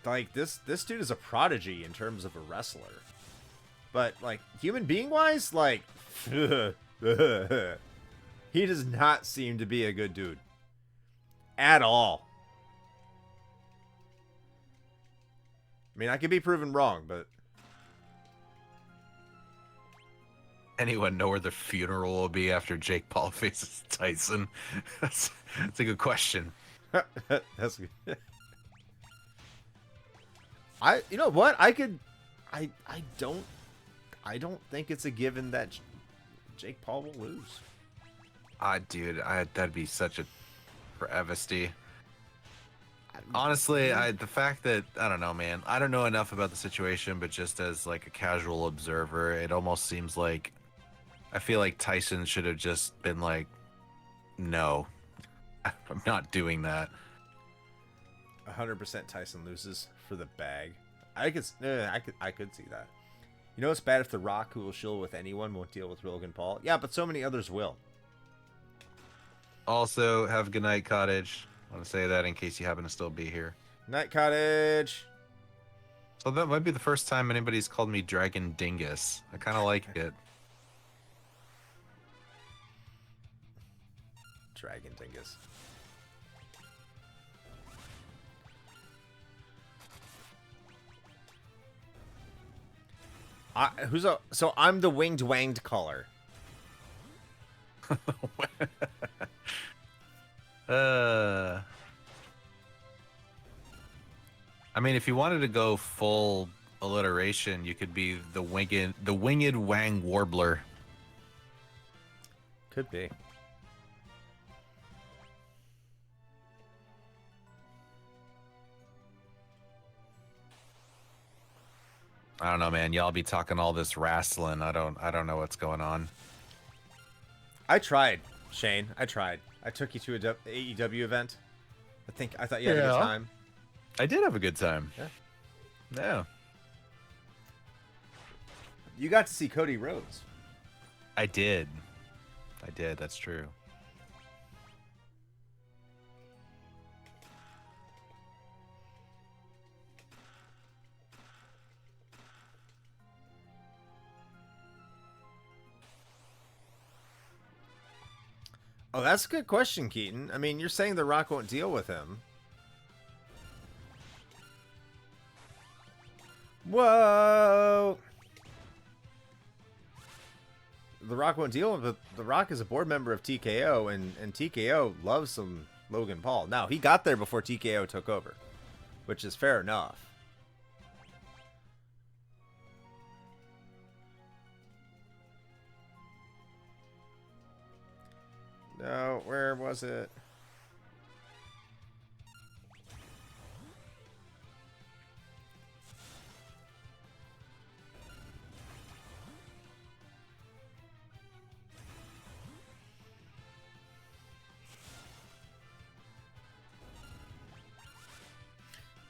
[SPEAKER 2] Like this dude is a prodigy in terms of a wrestler. But like human being wise, like he does not seem to be a good dude at all. I mean, I could be proven wrong, but
[SPEAKER 1] Anyone know where the funeral will be after Jake Paul faces Tyson? That's a good question.
[SPEAKER 2] that's good. You know what? I don't think it's a given that Jake Paul will lose.
[SPEAKER 1] Dude, that'd be such a travesty. Honestly, the fact that I don't know, man. I don't know enough about the situation, but just as like a casual observer, it almost seems like I feel like Tyson should have just been like, "No, I'm not doing that."
[SPEAKER 2] 100% Tyson loses for the bag. I could see that. You know, it's bad if The Rock, who will shill with anyone, won't deal with Logan Paul. Yeah, but so many others will.
[SPEAKER 1] Also, have a good night, Cottage. I want to say that in case you happen to still be here.
[SPEAKER 2] Night Cottage.
[SPEAKER 1] So that might be the first time anybody's called me Dragon Dingus. I kind of like it.
[SPEAKER 2] Dragon Dingus. So I'm the winged wanged color.
[SPEAKER 1] I mean, if you wanted to go full alliteration, you could be the winged wang warbler.
[SPEAKER 2] Could be.
[SPEAKER 1] I don't know, man. Y'all be talking all this wrestling. I don't know what's going on.
[SPEAKER 2] I tried, Shane. I tried. I took you to a AEW event. I thought you had a good time.
[SPEAKER 1] I did have a good time.
[SPEAKER 2] Yeah.
[SPEAKER 1] Yeah.
[SPEAKER 2] You got to see Cody Rhodes.
[SPEAKER 1] I did. That's true.
[SPEAKER 2] Oh, that's a good question, Keaton. I mean, you're saying The Rock won't deal with him. Whoa! The Rock won't deal with it. The Rock is a board member of TKO, and TKO loves some Logan Paul. Now, he got there before TKO took over, which is fair enough. No, where was it?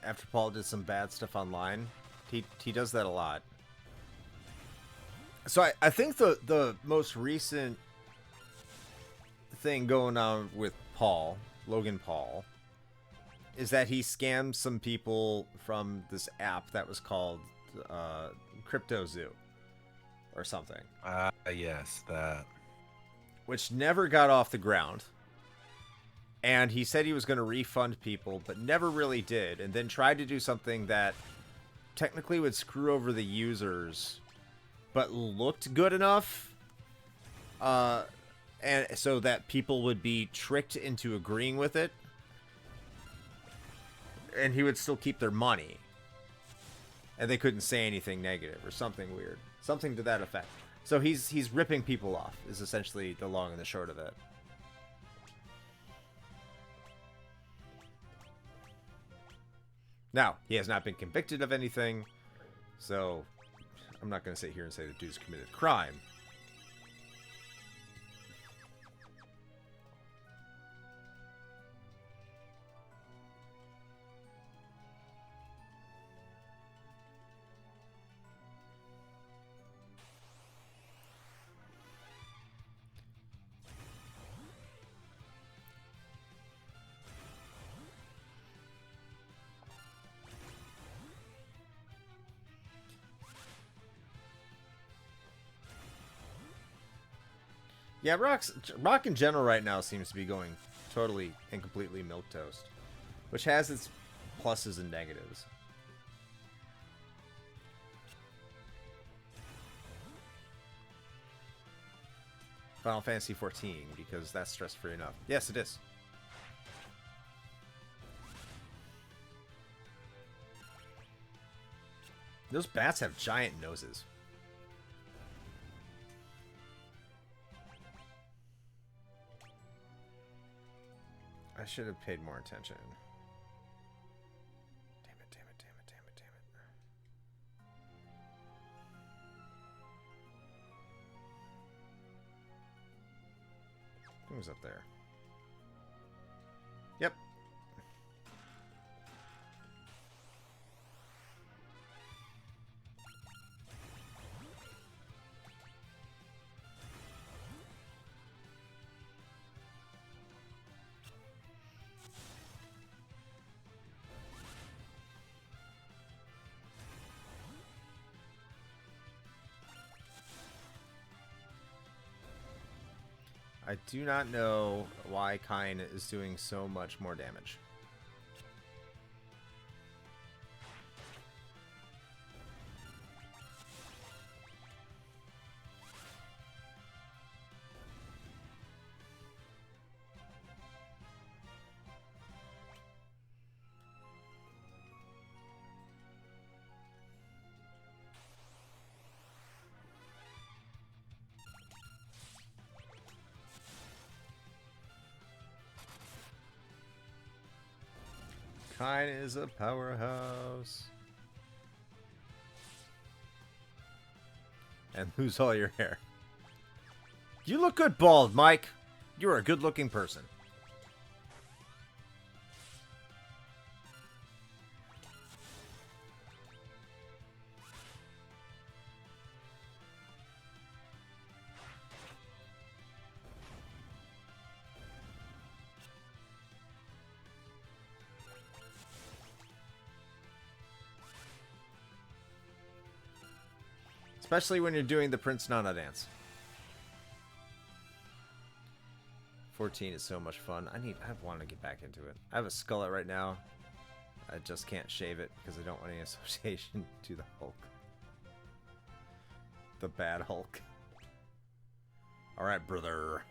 [SPEAKER 2] After Paul did some bad stuff online, he does that a lot. So I think the most recent thing going on with Logan Paul, is that he scammed some people from this app that was called Crypto Zoo or something.
[SPEAKER 1] Yes, that.
[SPEAKER 2] Which never got off the ground. And he said he was going to refund people, but never really did. And then tried to do something that technically would screw over the users, but looked good enough. And so that people would be tricked into agreeing with it. And he would still keep their money. And they couldn't say anything negative or something weird. Something to that effect. So he's ripping people off, is essentially the long and the short of it. Now, he has not been convicted of anything, so I'm not going to sit here and say the dude's committed crime. Yeah, Rock in general right now seems to be going totally and completely milquetoast, which has its pluses and negatives. Final Fantasy 14, because that's stress-free enough. Yes, it is. Those bats have giant noses. I should have paid more attention. Damn it, damn it, damn it, damn it, damn it. Who's up there? Yep. I do not know why Kain is doing so much more damage. Kain is a powerhouse. And lose all your hair. You look good bald, Mike. You're a good-looking person. Especially when you're doing the Prince Nana dance. 14 is so much fun. I want to get back into it. I have a skullet right now. I just can't shave it because I don't want any association to the Hulk. The bad Hulk. Alright, brother.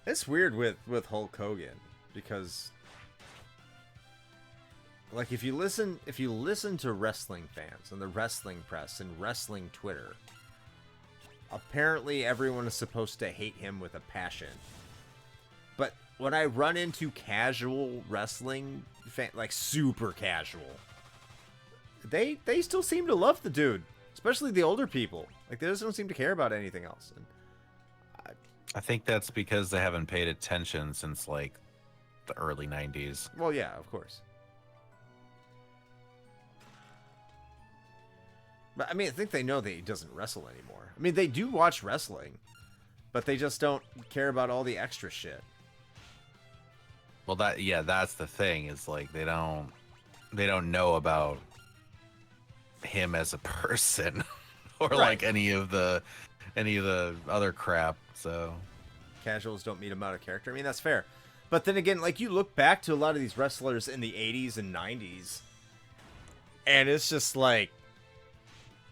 [SPEAKER 2] It's weird with Hulk Hogan because, like, if you listen to wrestling fans and the wrestling press and wrestling Twitter, apparently everyone is supposed to hate him with a passion. But when I run into casual wrestling like super casual, they still seem to love the dude, especially the older people. Like, they just don't seem to care about anything else. And
[SPEAKER 1] I think that's because they haven't paid attention since, like, the early 90s.
[SPEAKER 2] Well, yeah, of course. But, I mean, I think they know that he doesn't wrestle anymore. I mean, they do watch wrestling, but they just don't care about all the extra shit.
[SPEAKER 1] Well, that's the thing, is, like, they don't know about him as a person or, like, any of the other crap. So
[SPEAKER 2] casuals don't meet him out of character. I mean, that's fair. But then again, like, you look back to a lot of these wrestlers in the 80s and 90s, and it's just like,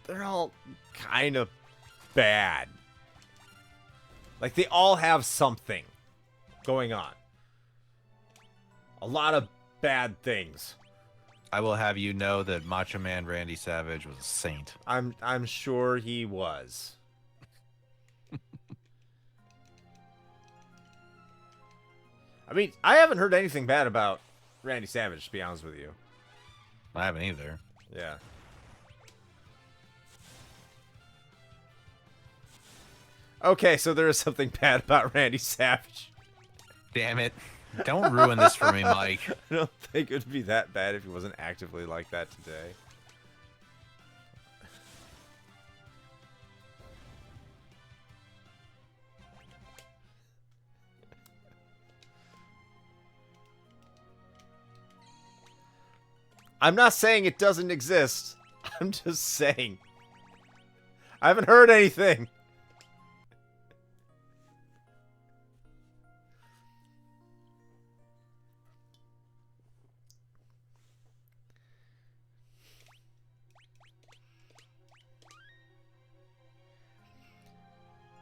[SPEAKER 2] they're all kind of bad. Like, they all have something going on. A lot of bad things.
[SPEAKER 1] I will have you know that Macho Man Randy Savage was a saint.
[SPEAKER 2] I'm sure he was. I mean, I haven't heard anything bad about Randy Savage, to be honest with you.
[SPEAKER 1] I haven't either.
[SPEAKER 2] Yeah. Okay, so there is something bad about Randy Savage.
[SPEAKER 1] Damn it. Don't ruin this for me, Mike.
[SPEAKER 2] I don't think it would be that bad if he wasn't actively like that today. I'm not saying it doesn't exist. I'm just saying. I haven't heard anything.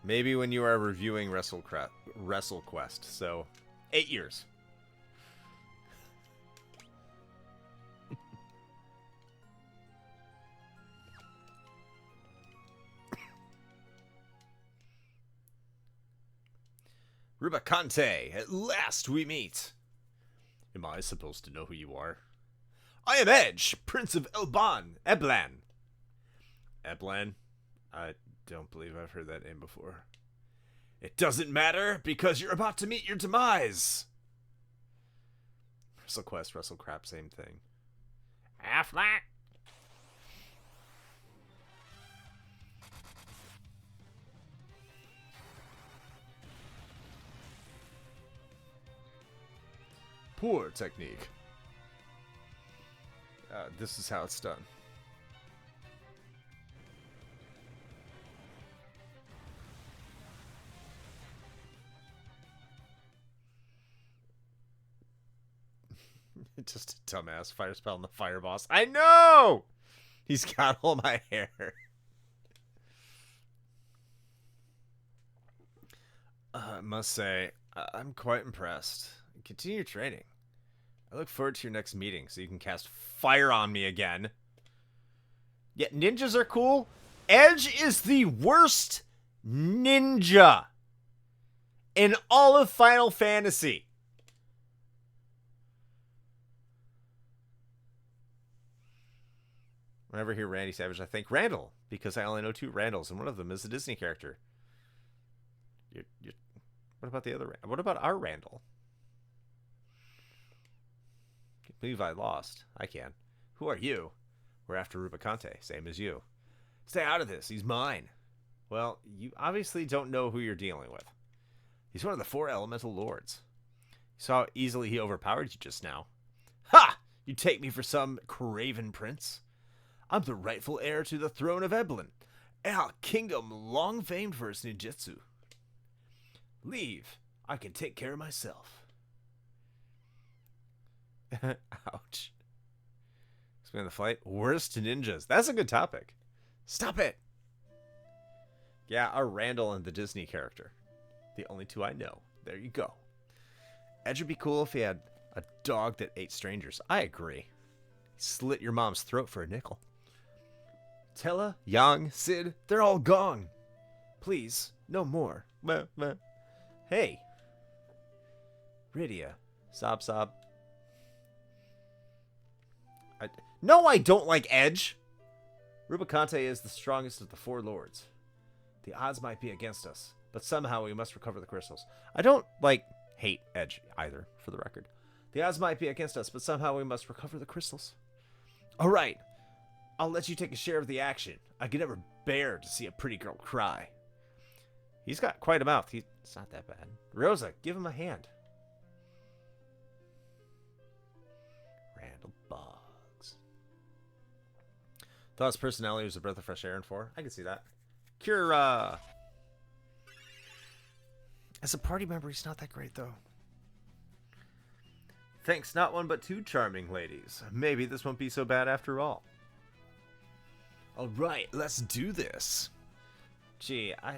[SPEAKER 2] Maybe when you are reviewing WrestleQuest. So, 8 years. Rubicante, at last we meet. Am I supposed to know who you are? I am Edge, Prince of Eblan. Eblan? I don't believe I've heard that name before. It doesn't matter, because you're about to meet your demise. WrestleQuest, WrestleCrap, same thing. Affleck. Poor technique. This is how it's done. Just a dumbass fire spell on the fire boss. I know! He's got all my hair. I must say, I'm quite impressed. Continue your training. I look forward to your next meeting so you can cast fire on me again. Yet ninjas are cool. Edge is the worst ninja in all of Final Fantasy. Whenever I hear Randy Savage, I think Randall, because I only know 2 Randalls, and one of them is a Disney character. What about the other? What about our Randall? Can't believe I lost. I can. Who are you? We're after Rubicante, same as you. Stay out of this. He's mine. Well, you obviously don't know who you're dealing with. He's one of the 4 elemental lords. You saw how easily he overpowered you just now. Ha! You take me for some craven prince? I'm the rightful heir to the throne of Eblan, a kingdom long famed for its ninjutsu. Leave. I can take care of myself. Ouch. Explain the fight. Worst ninjas. That's a good topic. Stop it. Yeah, our Randall and the Disney character. The only 2 I know. There you go. Edge would be cool if he had a dog that ate strangers. I agree. He slit your mom's throat for a nickel. Tella, Yang, Sid, they're all gone. Please, no more. Hey. Rydia. Sob sob. No, I don't like Edge. Rubicante is the strongest of the 4 lords. The odds might be against us, but somehow we must recover the crystals. I don't, hate Edge either, for the record. The odds might be against us, but somehow we must recover the crystals. All right. I'll let you take a share of the action. I could never bear to see a pretty girl cry. He's got quite a mouth. It's not that bad. Rosa, give him a hand. Randall Boggs. Thought his personality was a breath of fresh air in 4. I can see that. Kira. As a party member, he's not that great, though. Thanks, not one but 2 charming ladies. Maybe this won't be so bad after all. All right, let's do this. Gee, I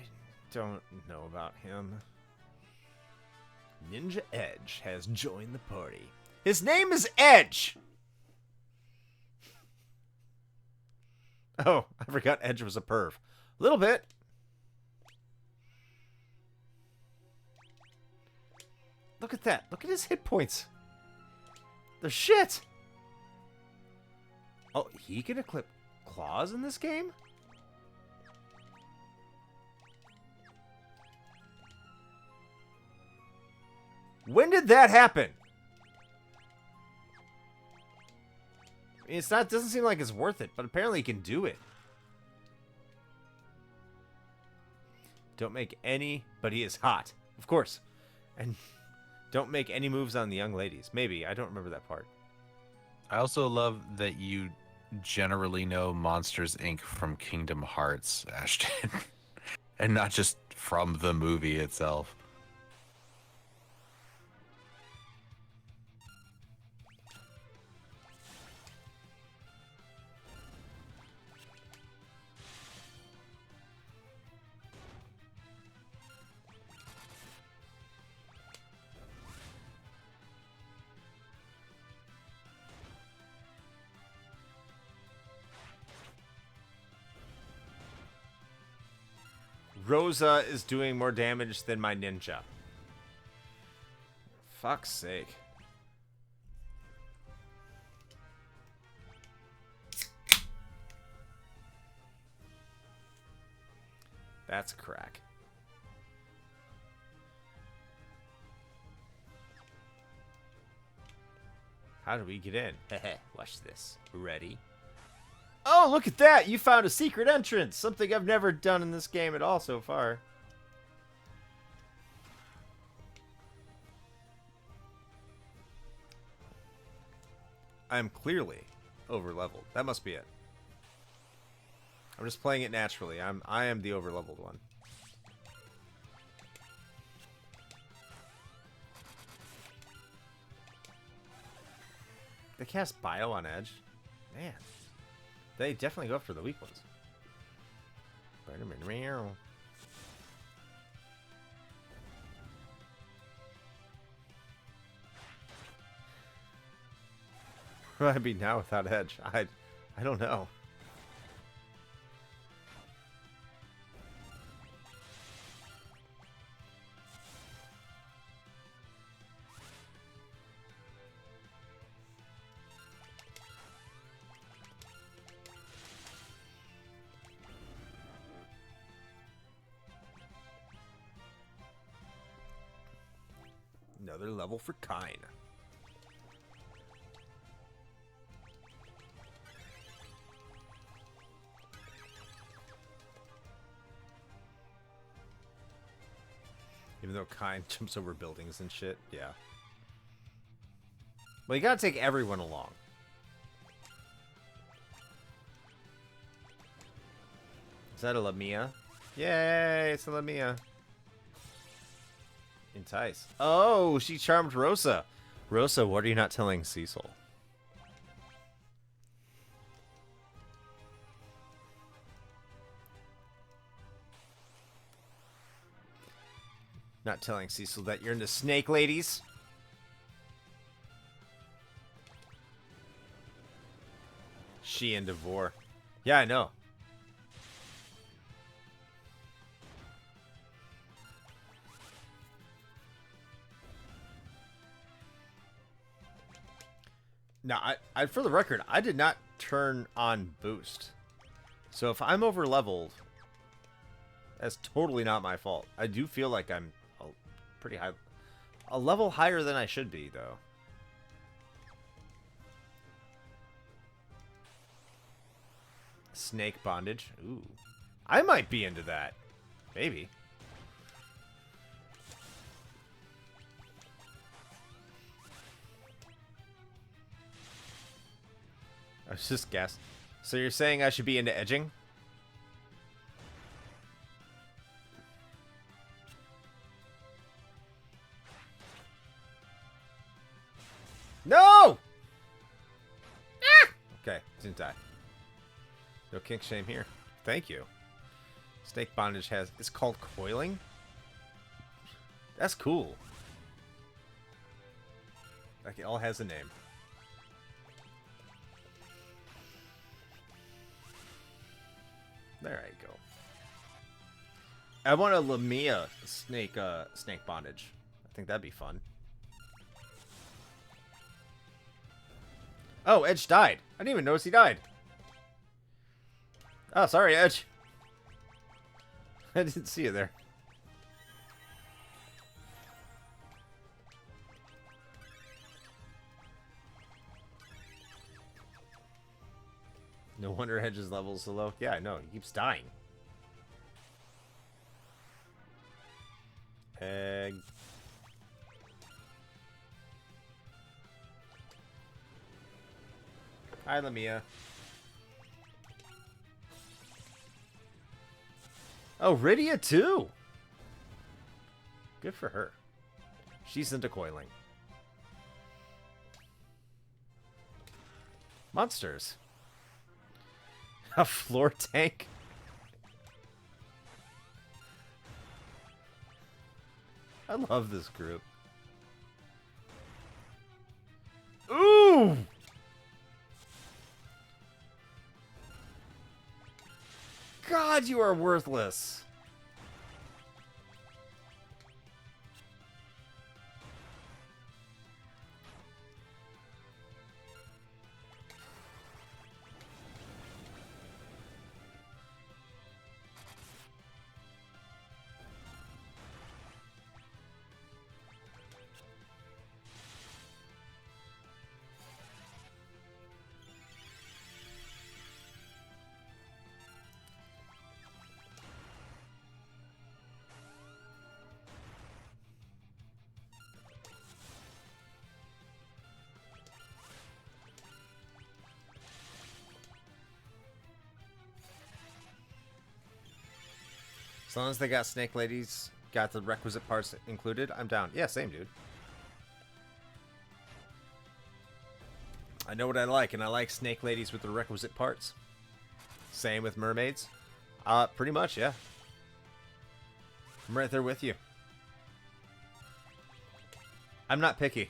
[SPEAKER 2] don't know about him. Ninja Edge has joined the party. His name is Edge! Oh, I forgot Edge was a perv. A little bit. Look at that. Look at his hit points. They're shit. Oh, he can equip claws in this game? When did that happen? I mean, doesn't seem like it's worth it, but apparently he can do it. Don't make any, but he is hot. Of course. And don't make any moves on the young ladies. Maybe. I don't remember that part.
[SPEAKER 1] I also love that you generally know Monsters Inc. from Kingdom Hearts, Ashton, and not just from the movie itself.
[SPEAKER 2] Rosa is doing more damage than my ninja. Fuck's sake. That's a crack. How do we get in? Watch this. Ready? Oh, look at that! You found a secret entrance! Something I've never done in this game at all so far. I'm clearly over-leveled. That must be it. I'm just playing it naturally. I am the over-leveled one. They cast Bio on Edge? Man. They definitely go after the weak ones. Where would I be now without Edge? I don't know. Another level for Kine. Even though Kine jumps over buildings and shit, yeah. Well, you gotta take everyone along. Is that a Lamia? Yay, it's a Lamia. Entice. Oh, she charmed Rosa. Rosa, what are you not telling Cecil? Not telling Cecil that you're into snake ladies? She and Devore. Yeah, I know. Now, I for the record, I did not turn on boost. So if I'm over leveled, that's totally not my fault. I do feel like I'm pretty high, a level higher than I should be, though. Snake bondage. Ooh. I might be into that. Maybe. I was just guessing. So you're saying I should be into edging? No! Ah! Okay, didn't die. No kink shame here. Thank you. Snake bondage has... It's called coiling? That's cool. Like, it all has a name. There I go. I want a Lamia snake bondage. I think that'd be fun. Oh, Edge died. I didn't even notice he died. Oh, sorry, Edge. I didn't see you there. No wonder Edge's level is so low. Yeah, I know. He keeps dying. Egg. Hi, Lamia. Oh, Rydia too. Good for her. She's into coiling. Monsters. A floor tank. I love this group. Ooh! God, you are worthless. As long as they got Snake Ladies, got the requisite parts included, I'm down. Yeah, same, dude. I know what I like, and I like Snake Ladies with the requisite parts. Same with mermaids. Pretty much, yeah. I'm right there with you. I'm not picky.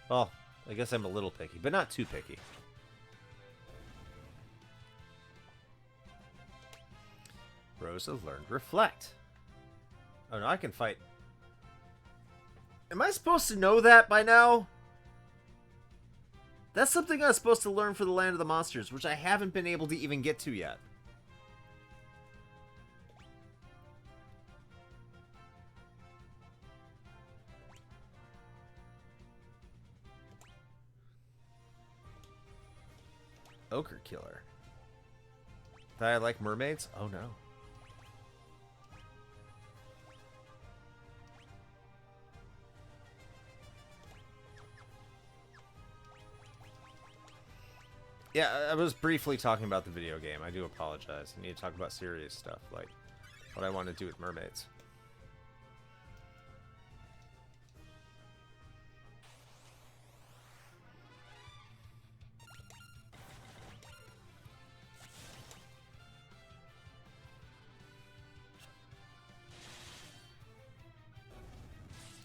[SPEAKER 2] Well, I guess I'm a little picky, but not too picky. Rosa learned Reflect. Oh, no, I can fight. Am I supposed to know that by now? That's something I was supposed to learn for the Land of the Monsters, which I haven't been able to even get to yet. Ochre Killer. That I like mermaids? Oh, no. Yeah, I was briefly talking about the video game. I do apologize. I need to talk about serious stuff, like what I want to do with mermaids.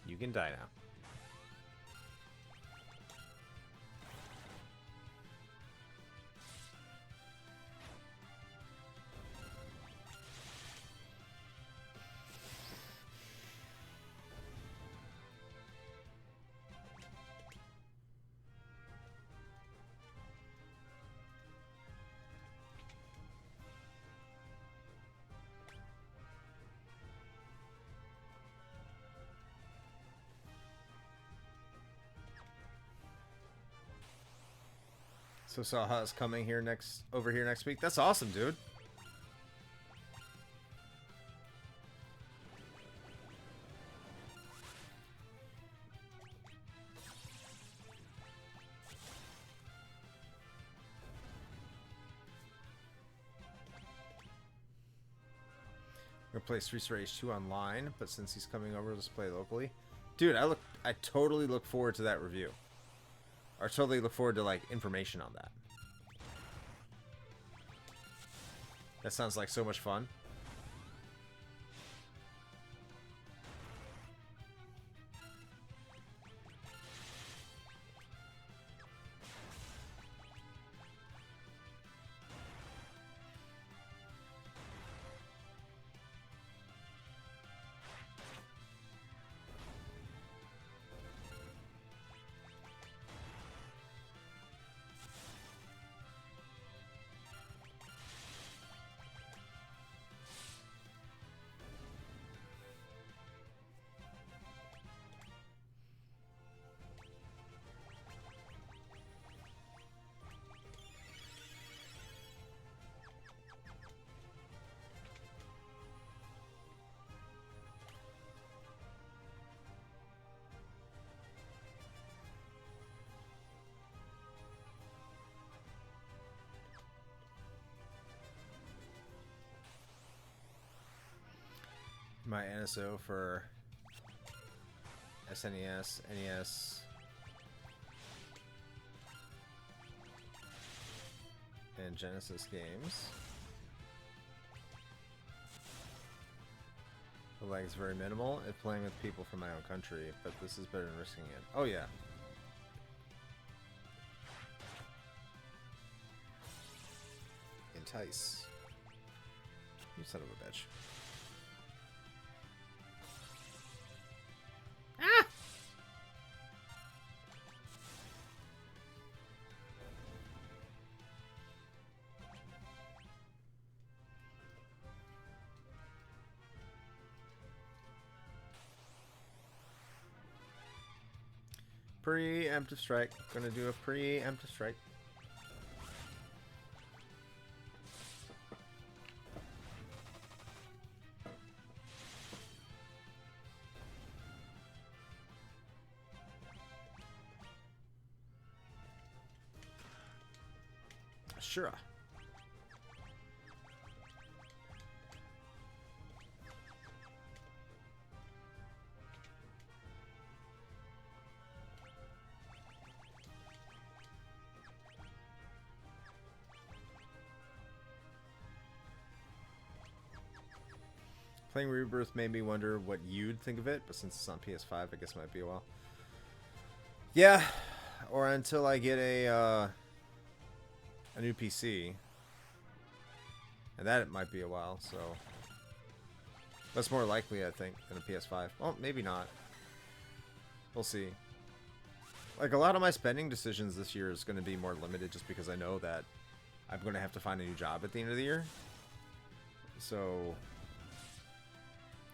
[SPEAKER 2] You can die now. So Saha's coming here over here next week. That's awesome, dude. We're gonna play Streets of Rage 2 online, but since he's coming over, let's play locally. Dude, I totally look forward to that review. Or totally look forward to, like, information on that. That sounds like so much fun. my NSO for SNES, NES, and Genesis games. The lag is very minimal if playing with people from my own country, but this is better than risking it. Oh yeah. Entice. You son of a bitch. Ah! Preemptive strike. Gonna do a preemptive strike. Sure. Playing Rebirth made me wonder what you'd think of it, but since it's on PS5, I guess it might be a while. Yeah, or until I get a new PC, and that it might be a while. So that's more likely, I think, than a PS5. Well, maybe not. We'll see. Like, a lot of my spending decisions this year is going to be more limited, just because I know that I'm going to have to find a new job at the end of the year. So,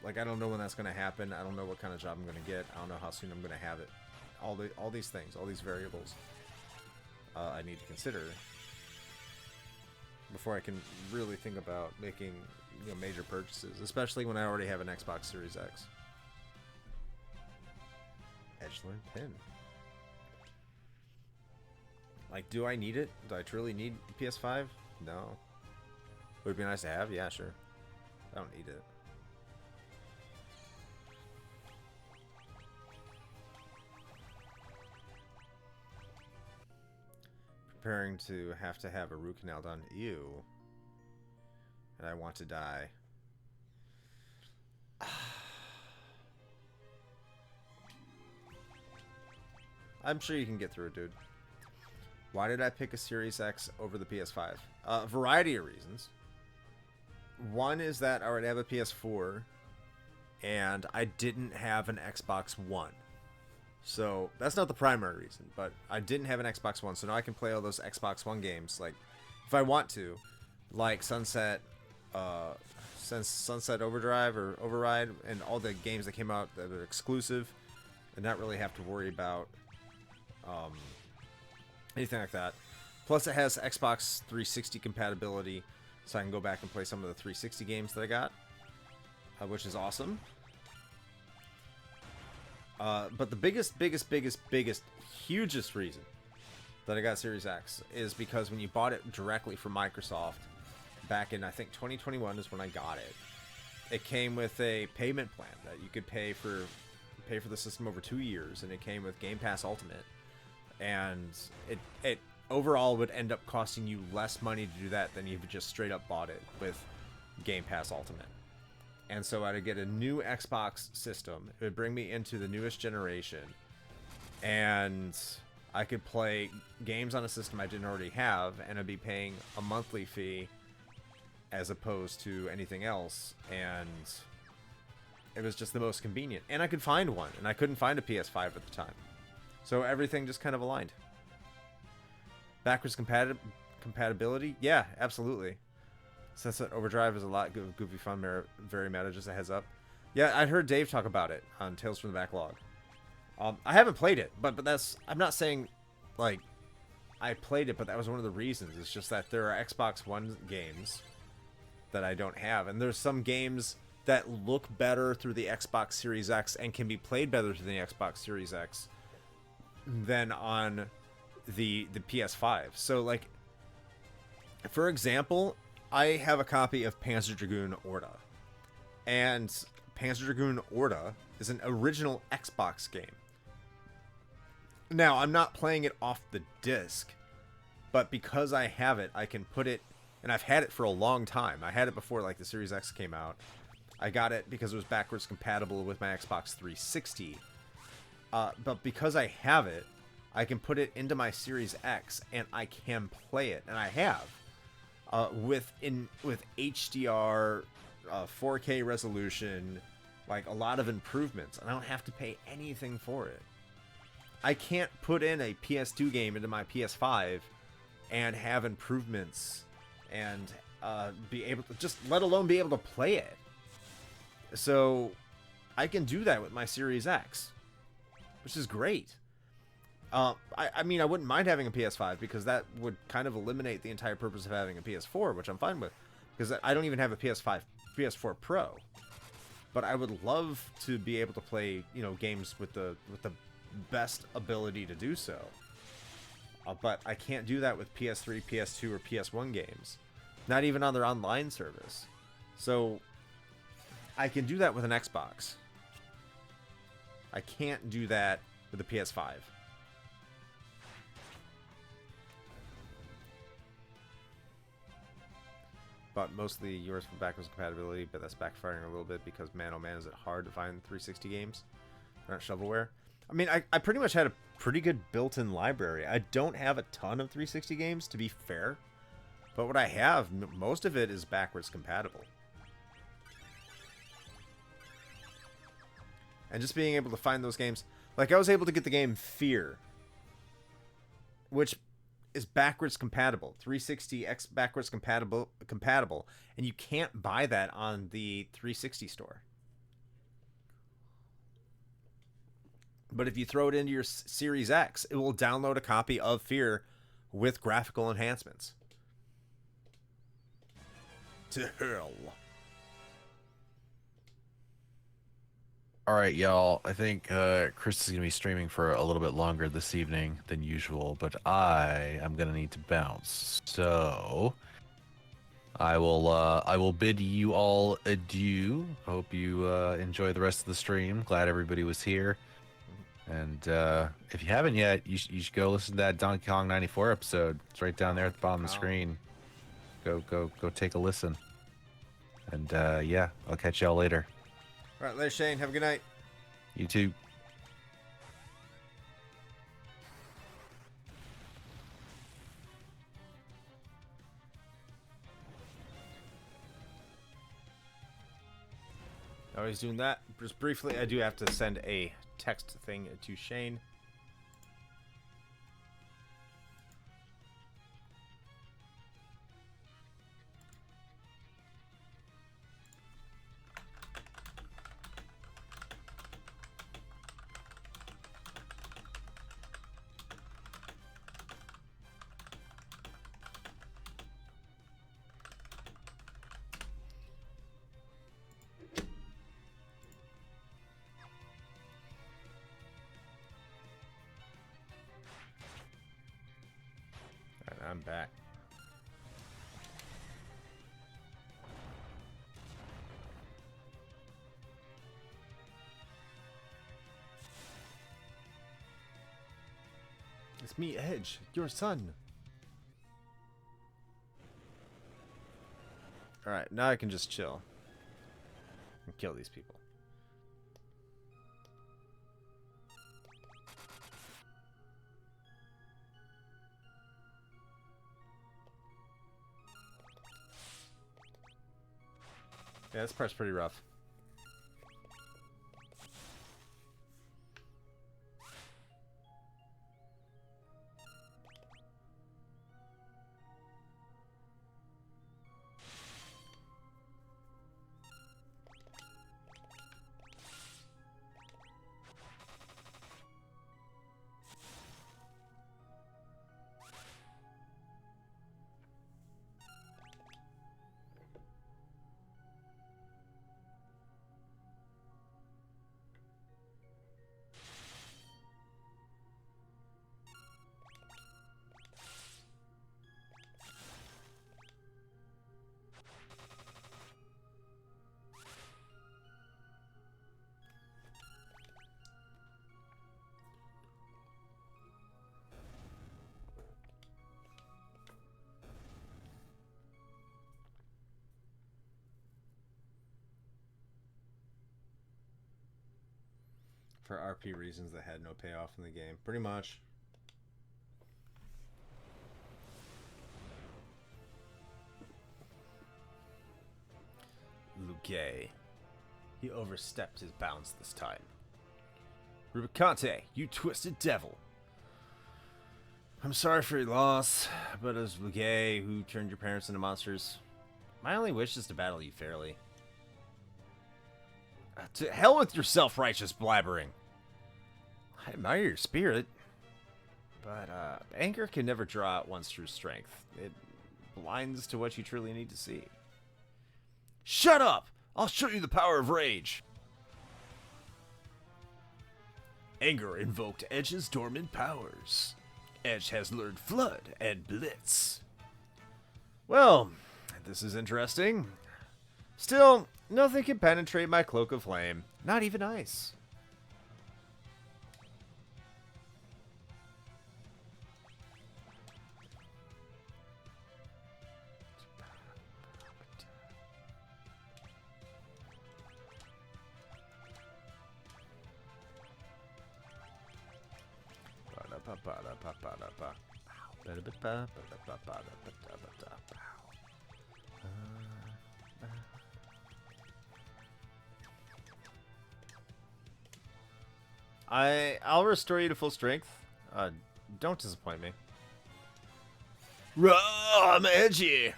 [SPEAKER 2] like, I don't know when that's going to happen. I don't know what kind of job I'm going to get. I don't know how soon I'm going to have it. All these things, all these variables, I need to consider before I can really think about making, you know, major purchases, especially when I already have an Xbox Series X. Edgelord pin. Like, do I need it? Do I truly need PS5? No. Would it be nice to have? Yeah, sure. I don't need it. Preparing to have a root canal done. Ew. And I want to die. I'm sure you can get through it, dude. Why did I pick a Series X over the PS5? A variety of reasons. One is that I already have a PS4, and I didn't have an Xbox One. So that's not the primary reason, but I didn't have an Xbox One, so now I can play all those Xbox One games, like, if I want to, like Sunset Overdrive or Override, and all the games that came out that are exclusive, and not really have to worry about anything like that. Plus, it has Xbox 360 compatibility, so I can go back and play some of the 360 games that I got, which is awesome. But the biggest, hugest reason that I got Series X is because when you bought it directly from Microsoft back in, I think, 2021 is when I got it. It came with a payment plan that you could pay for the system over 2 years, and it came with Game Pass Ultimate. And it overall would end up costing you less money to do that than if you just straight up bought it with Game Pass Ultimate. And so I'd get a new Xbox system. It would bring me into the newest generation. And I could play games on a system I didn't already have, and I'd be paying a monthly fee as opposed to anything else. And it was just the most convenient. And I could find one, and I couldn't find a PS5 at the time. So everything just kind of aligned. Backwards compatibility? Yeah, absolutely. Sunset Overdrive is a lot goofy fun, very meta, just a heads up. Yeah, I'd heard Dave talk about it on Tales from the Backlog. I haven't played it, but that's, I'm not saying, like, I played it, but that was one of the reasons. It's just that there are Xbox One games that I don't have, and there's some games that look better through the Xbox Series X and can be played better through the Xbox Series X than on the PS5. So, like, for example, I have a copy of Panzer Dragoon Orta, and Panzer Dragoon Orta is an original Xbox game. Now, I'm not playing it off the disc, but because I have it, I can put it, and I've had it for a long time. I had it before, like, the Series X came out. I got it because it was backwards compatible with my Xbox 360. But because I have it, I can put it into my Series X, and I can play it, and I have, with HDR, 4K resolution, like a lot of improvements, and I don't have to pay anything for it. I can't put in a PS2 game into my PS5 and have improvements and be able to just, let alone be able to play it. So I can do that with my Series X, which is great. I mean, I wouldn't mind having a PS5 because that would kind of eliminate the entire purpose of having a PS4, which I'm fine with, because I don't even have a PS4 Pro. But I would love to be able to play, you know, games with the best ability to do so. But I can't do that with PS3, PS2, or PS1 games. Not even on their online service. So I can do that with an Xbox. I can't do that with a PS5. But mostly yours for backwards compatibility, but that's backfiring a little bit because, man, oh man, is it hard to find 360 games that aren't shovelware. I mean, I pretty much had a pretty good built-in library. I don't have a ton of 360 games, to be fair, but what I have, most of it is backwards compatible. And just being able to find those games, like I was able to get the game Fear, which is backwards compatible, 360X backwards compatible, and you can't buy that on the 360 store. But if you throw it into your Series X, it will download a copy of Fear with graphical enhancements. To hell.
[SPEAKER 1] All right, y'all. I think Chris is gonna be streaming for a little bit longer this evening than usual, but I am gonna need to bounce. So I will bid you all adieu. Hope you enjoy the rest of the stream. Glad everybody was here. And if you haven't yet, you should go listen to that Donkey Kong 94 episode. It's right down there at the bottom of the screen. Go take a listen. And yeah, I'll catch y'all later.
[SPEAKER 2] All right, later, Shane. Have a good night.
[SPEAKER 1] You too.
[SPEAKER 2] While he's doing that, just briefly, I do have to send a text thing to Shane. I'm back. It's me, Edge, your son. Alright, now I can just chill and kill these people. Yeah, this part's pretty rough. for RP reasons that had no payoff in the game. Pretty much. Luque. He overstepped his bounds this time. Rubicante, you twisted devil. I'm sorry for your loss, but it was Luque who turned your parents into monsters. My only wish is to battle you fairly. To hell with your self-righteous blabbering. I admire your spirit, but anger can never draw out one's true strength. It blinds to what you truly need to see. Shut up! I'll show you the power of rage. Anger invoked Edge's dormant powers. Edge has learned Flood and Blitz. Well, this is interesting. Still, nothing can penetrate my cloak of flame. Not even ice. I'll restore you to full strength. Don't disappoint me. I'm edgy.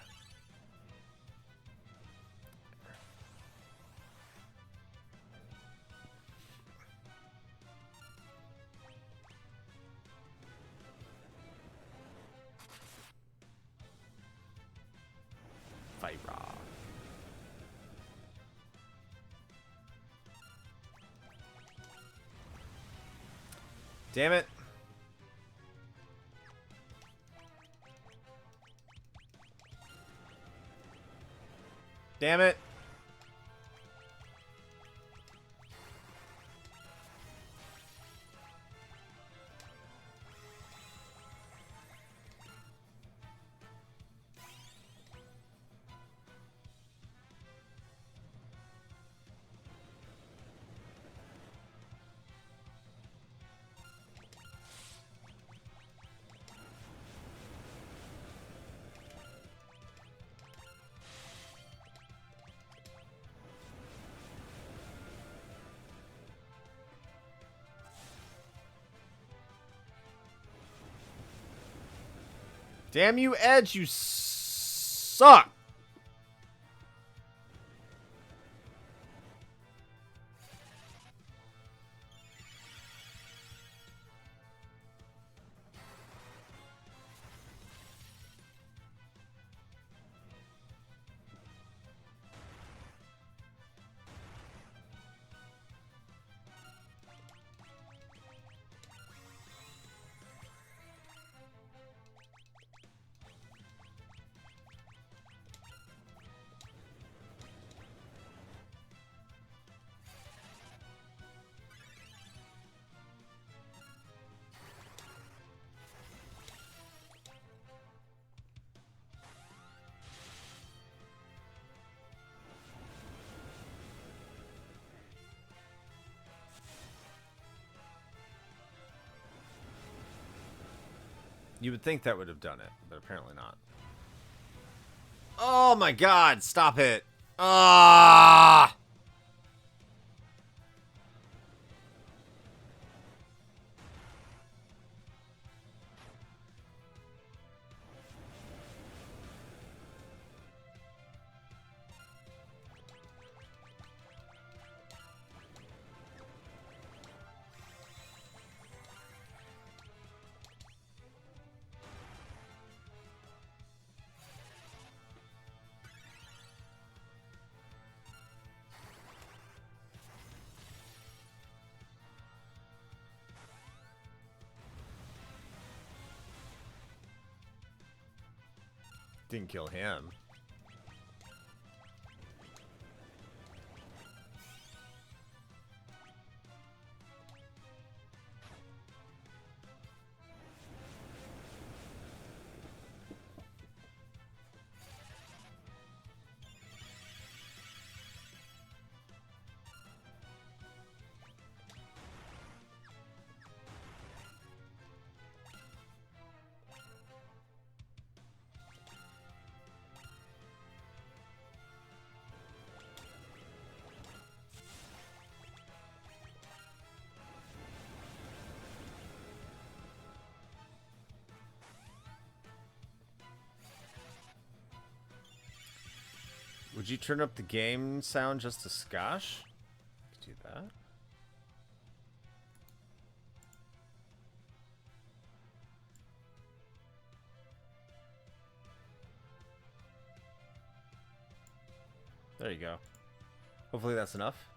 [SPEAKER 2] Fight raw. Damn it. Damn it. Damn you, Edge, you suck! You would think that would have done it, but apparently not. Oh my god, stop it. Ah! Didn't kill him. Would you turn up the game sound just a skosh? Do that. There you go. Hopefully that's enough.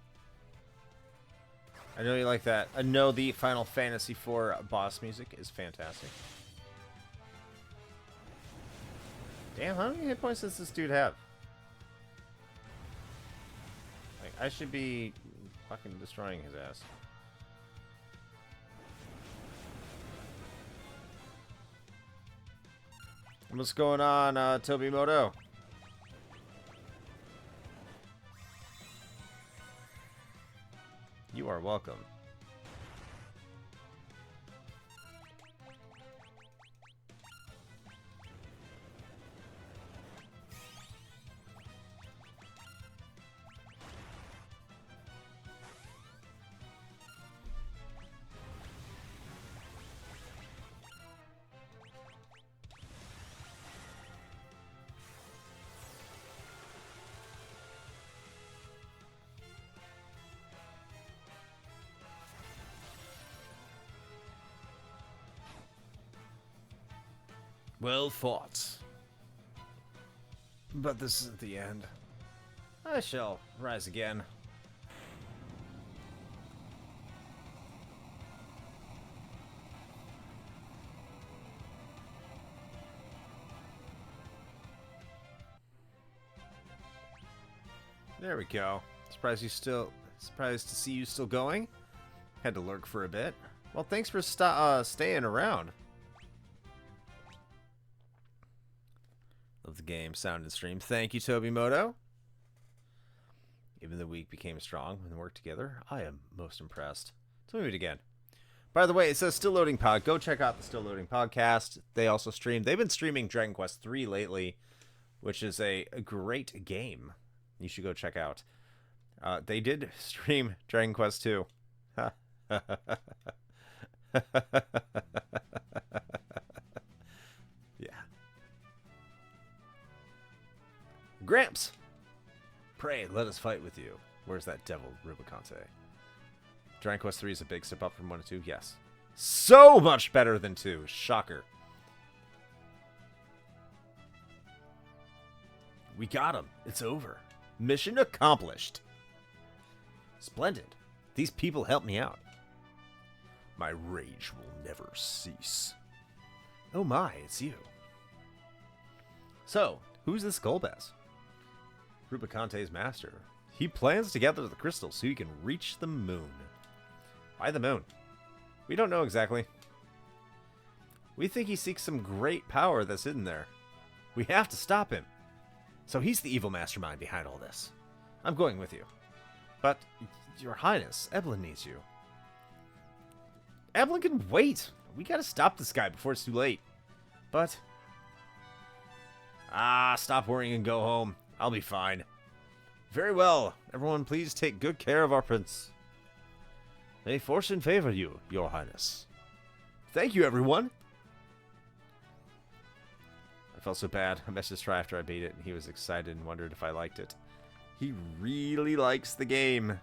[SPEAKER 2] I know you like that. I know the Final Fantasy IV boss music is fantastic. Damn, how many hit points does this dude have? Like, I should be fucking destroying his ass. What's going on, Toby Moto? You are welcome. Well fought. But this isn't the end. I shall rise again. There we go. Surprised to see you still going. Had to lurk for a bit. Well, thanks for staying around. Love the game, sound, and stream. Thank you, Toby Moto. Even the week became strong when we worked together. I am most impressed. Let's move it again. By the way, it says Still Loading Pod. Go check out the Still Loading podcast. They also stream. They've been streaming Dragon Quest III lately, which is a great game. You should go check out. They did stream Dragon Quest II. Gramps! Pray, let us fight with you. Where's that devil, Rubicante? Dragon Quest 3 is a big step up from 1 to 2. Yes. So much better than 2. Shocker. We got him. It's over. Mission accomplished. Splendid. These people helped me out. My rage will never cease. Oh my, it's you. So, who's this Golbez? Rubicante's master. He plans to gather the crystals so he can reach the moon. Why the moon? We don't know exactly. We think he seeks some great power that's hidden there. We have to stop him. So he's the evil mastermind behind all this. I'm going with you. But, Your Highness, Evelyn needs you. Evelyn can wait. We gotta stop this guy before it's too late. But... stop worrying and go home. I'll be fine. Very well. Everyone, please take good care of our prince. May fortune favor you, Your Highness. Thank you, everyone. I felt so bad. I messaged Try after I beat it, and he was excited and wondered if I liked it. He really likes the game.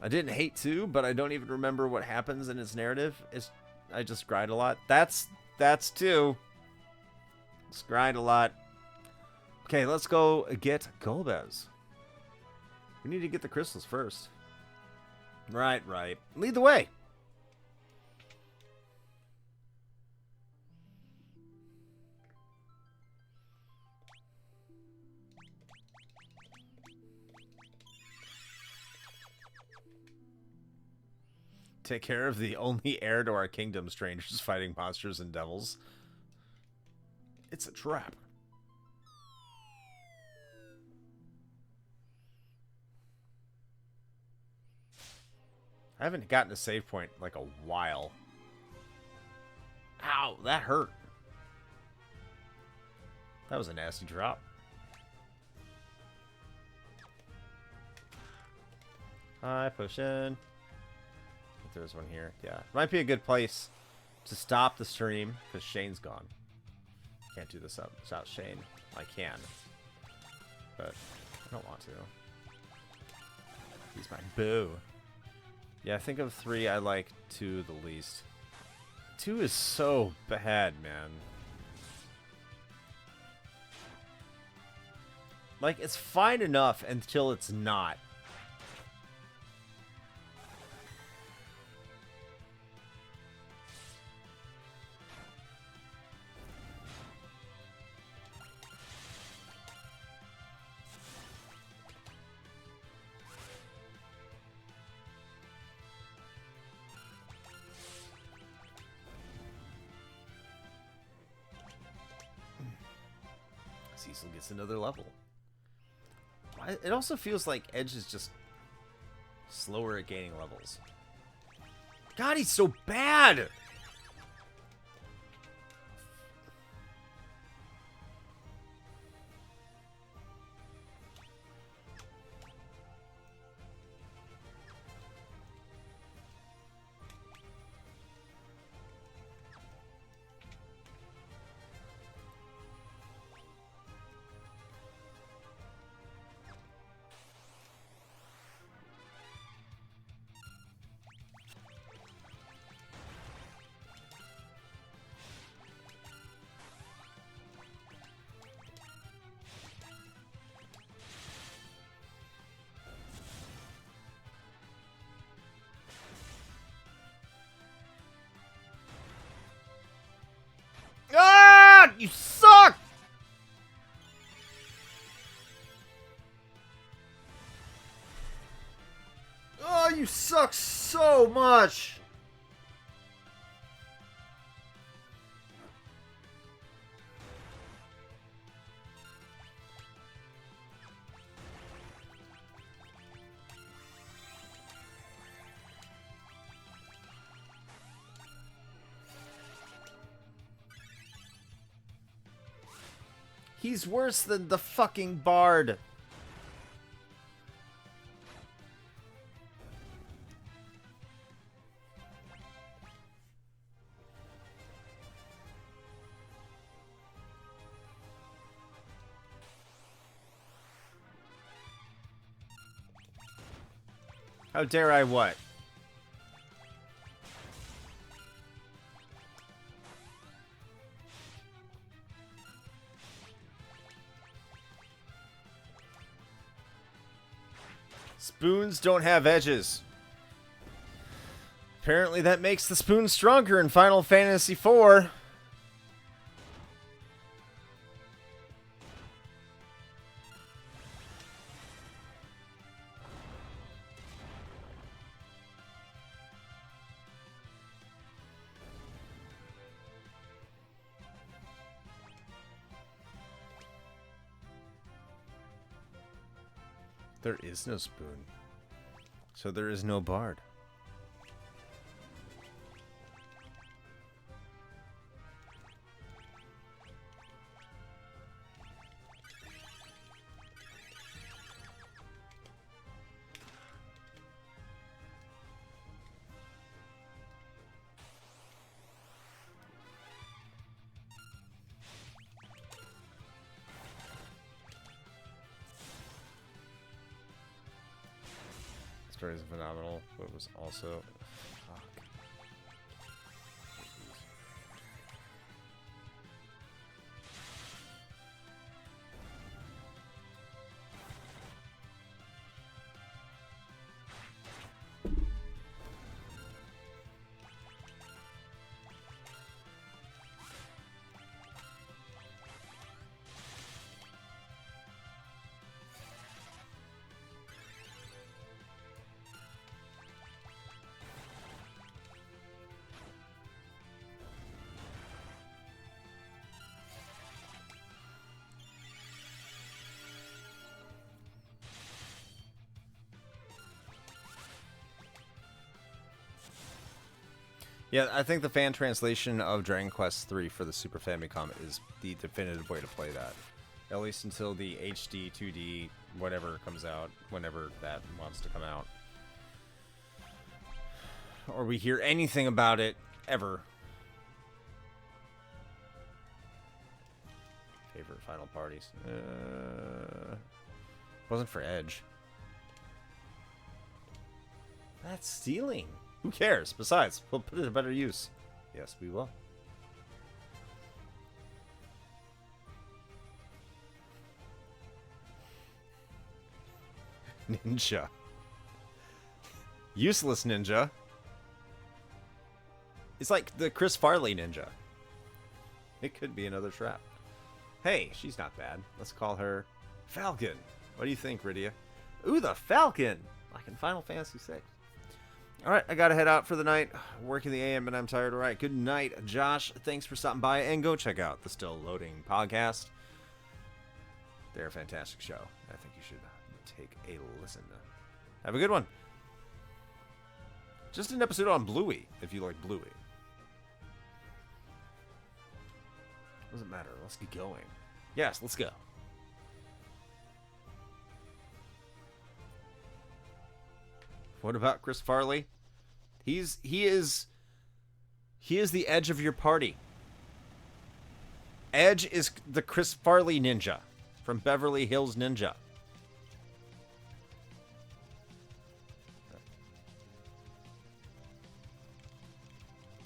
[SPEAKER 2] I didn't hate to, but I don't even remember what happens in its narrative. I just grind a lot. That's 2. Just grind a lot. Okay, let's go get Golbez. We need to get the crystals first. Right. Lead the way. Take care of the only heir to our kingdom, strangers fighting monsters and devils. It's a trap. I haven't gotten a save point in like a while. Ow, that hurt. That was a nasty drop. Hi, potion. If there's one here. Yeah. Might be a good place to stop the stream because Shane's gone. Can't do this without Shane. I can, but I don't want to. He's my boo. Yeah, I think of 3, I like 2 the least. 2 is so bad, man. Like, it's fine enough until it's not. Cecil gets another level. It also feels like Edge is just slower at gaining levels. God, he's so bad! Ah! You suck! Oh, you suck so much! He's worse than the fucking Bard. How dare I what? Spoons don't have edges. Apparently that makes the spoon stronger in Final Fantasy IV. There is no spoon. So there is no Bard. Story is phenomenal, but was also fuck. Yeah, I think the fan translation of Dragon Quest III for the Super Famicom is the definitive way to play that. At least until the HD, 2D, whatever comes out, whenever that wants to come out. Or we hear anything about it, ever. Favorite final parties. Wasn't for Edge. That's stealing. Who cares? Besides, we'll put it to better use. Yes, we will. Ninja. Useless ninja. It's like the Chris Farley ninja. It could be another trap. Hey, she's not bad. Let's call her Falcon. What do you think, Rydia? Ooh, the Falcon! Like in Final Fantasy VI. Alright, I gotta head out for the night. Working the AM and I'm tired. Alright, good night, Josh. Thanks for stopping by. And go check out the Still Loading podcast. They're a fantastic show. I think you should take a listen. Have a good one. Just an episode on Bluey, if you like Bluey. Doesn't matter. Let's get going. Yes, let's go. What about Chris Farley? He is the Edge of your party. Edge is the Chris Farley ninja from Beverly Hills Ninja.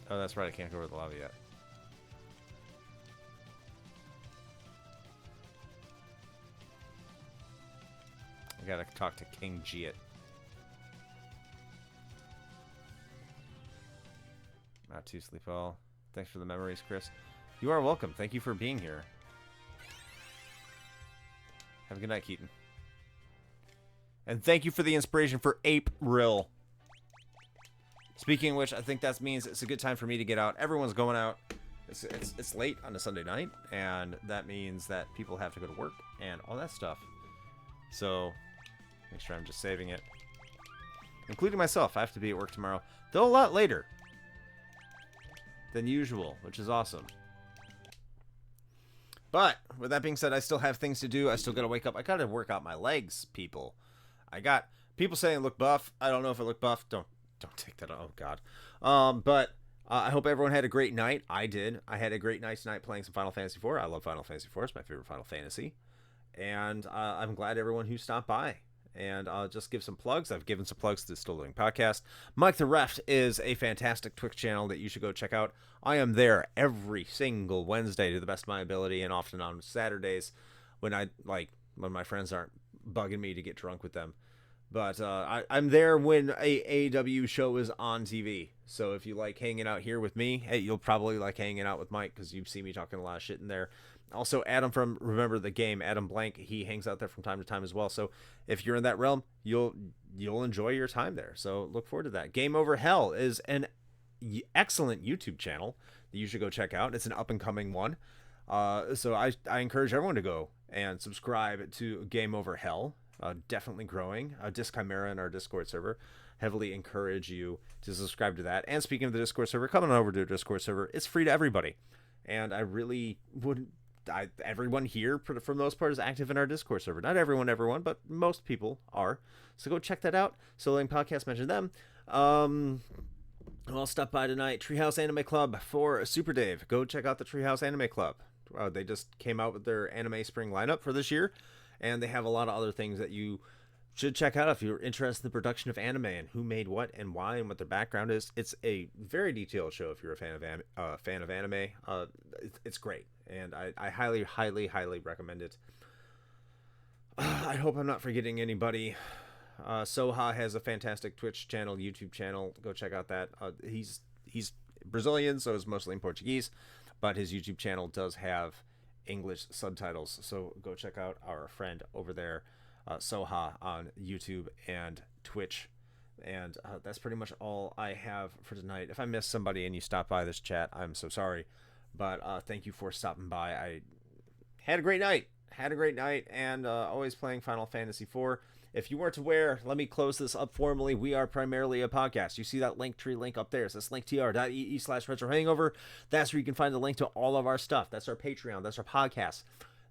[SPEAKER 2] Oh, that's right. I can't go over the lava yet. I gotta talk to King Giat. Not too sleep well. Thanks for the memories, Chris. You are welcome. Thank you for being here. Have a good night, Keaton. And thank you for the inspiration for April. Speaking of which, I think that means it's a good time for me to get out. Everyone's going out. It's late on a Sunday night, and that means that people have to go to work and all that stuff. So, make sure I'm just saving it. Including myself. I have to be at work tomorrow. Though a lot later than usual, which is awesome. But, with that being said, I still have things to do. I still gotta wake up. I gotta work out my legs, people. I got people saying I look buff. I don't know if I look buff. Don't take that. Oh, God. But I hope everyone had a great night. I did. I had a great night tonight playing some Final Fantasy IV. I love Final Fantasy IV. It's my favorite Final Fantasy. And I'm glad everyone who stopped by. And I'll just give some plugs. I've given some plugs to the Still Doing podcast. Mike the Reft is a fantastic Twitch channel that you should go check out. I am there every single Wednesday to the best of my ability, and often on Saturdays when my friends aren't bugging me to get drunk with them. But I'm there when a AEW show is on TV. So if you like hanging out here with me, hey, you'll probably like hanging out with Mike because you've seen me talking a lot of shit in there. Also, Adam from Remember the Game, Adam Blank, he hangs out there from time to time as well. So if you're in that realm, you'll enjoy your time there. So look forward to that. Game Over Hell is an excellent YouTube channel that you should go check out. It's an up-and-coming one. So I encourage everyone to go and subscribe to Game Over Hell. Definitely growing. Disc Chimera in our Discord server. Heavily encourage you to subscribe to that. And speaking of the Discord server, come on over to the Discord server. It's free to everybody. And I really would... everyone here, for the most part, is active in our Discord server. Not everyone, but most people are. So go check that out. Soling Podcast mentioned them. I'll stop by tonight. Treehouse Anime Club for Super Dave. Go check out the Treehouse Anime Club. They just came out with their anime spring lineup for this year. And they have a lot of other things that you should check out if you're interested in the production of anime and who made what and why and what their background is. It's a very detailed show if you're a fan of anime. It's great. And I highly, highly, highly recommend it. I hope I'm not forgetting anybody. Soha has a fantastic Twitch channel, YouTube channel. Go check out that. He's Brazilian, so it's mostly in Portuguese. But his YouTube channel does have English subtitles. So go check out our friend over there, Soha, on YouTube and Twitch. And that's pretty much all I have for tonight. If I missed somebody and you stopped by this chat, I'm so sorry. But thank you for stopping by. I had a great night. And always playing Final Fantasy IV. If you weren't aware, let me close this up formally. We are primarily a podcast. You see that Linktree link up there. It's this linktr.ee/retrohangover. That's where you can find the link to all of our stuff. That's our Patreon. That's our podcast.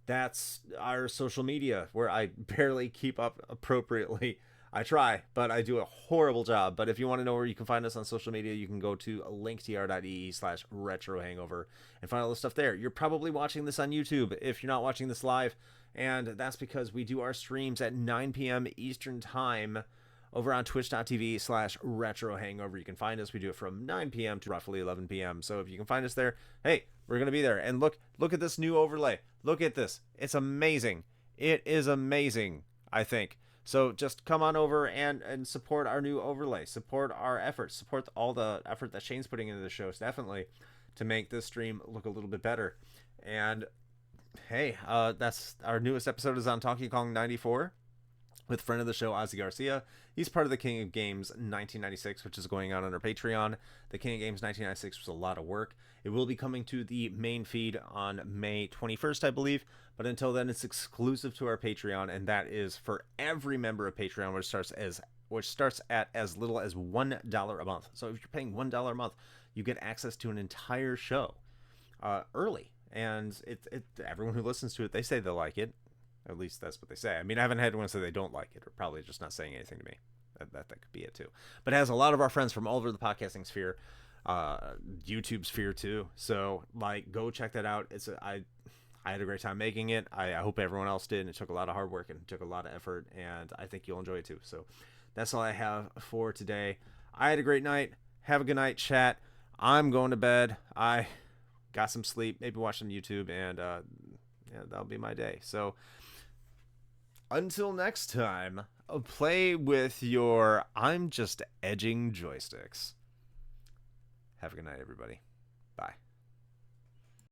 [SPEAKER 2] That's our social media, where I barely keep up appropriately. I try, but I do a horrible job. But if you want to know where you can find us on social media, you can go to linktr.ee/retrohangover and find all the stuff there. You're probably watching this on YouTube if you're not watching this live, and that's because we do our streams at 9 p.m. Eastern Time over on twitch.tv/retrohangover. You can find us. We do it from 9 p.m. to roughly 11 p.m. So if you can find us there, hey, we're going to be there. And look at this new overlay. Look at this. It's amazing. It is amazing, I think. So just come on over and support our new overlay. Support our efforts. Support all the effort that Shane's putting into the shows, definitely, to make this stream look a little bit better. And hey, that's our newest episode is on Donkey Kong 94 with friend of the show, Ozzy Garcia. He's part of the King of Games 1996, which is going on our Patreon. The King of Games 1996 was a lot of work. It will be coming to the main feed on May 21st, I believe. But until then, it's exclusive to our Patreon, and that is for every member of Patreon, which starts at as little as $1 a month. So if you're paying $1 a month, you get access to an entire show early. And everyone who listens to it, they say they like it. At least that's what they say. I mean, I haven't had anyone say they don't like it, or probably just not saying anything to me. That could be it too. But it has a lot of our friends from all over the podcasting sphere, YouTube sphere too. So like, go check that out. I had a great time making it. I hope everyone else did. It took a lot of hard work and it took a lot of effort, and I think you'll enjoy it too. So that's all I have for today. I had a great night. Have a good night, chat. I'm going to bed. I got some sleep, maybe watch some YouTube, and yeah, that'll be my day. So until next time, play with your I'm just edging joysticks. Have a good night, everybody.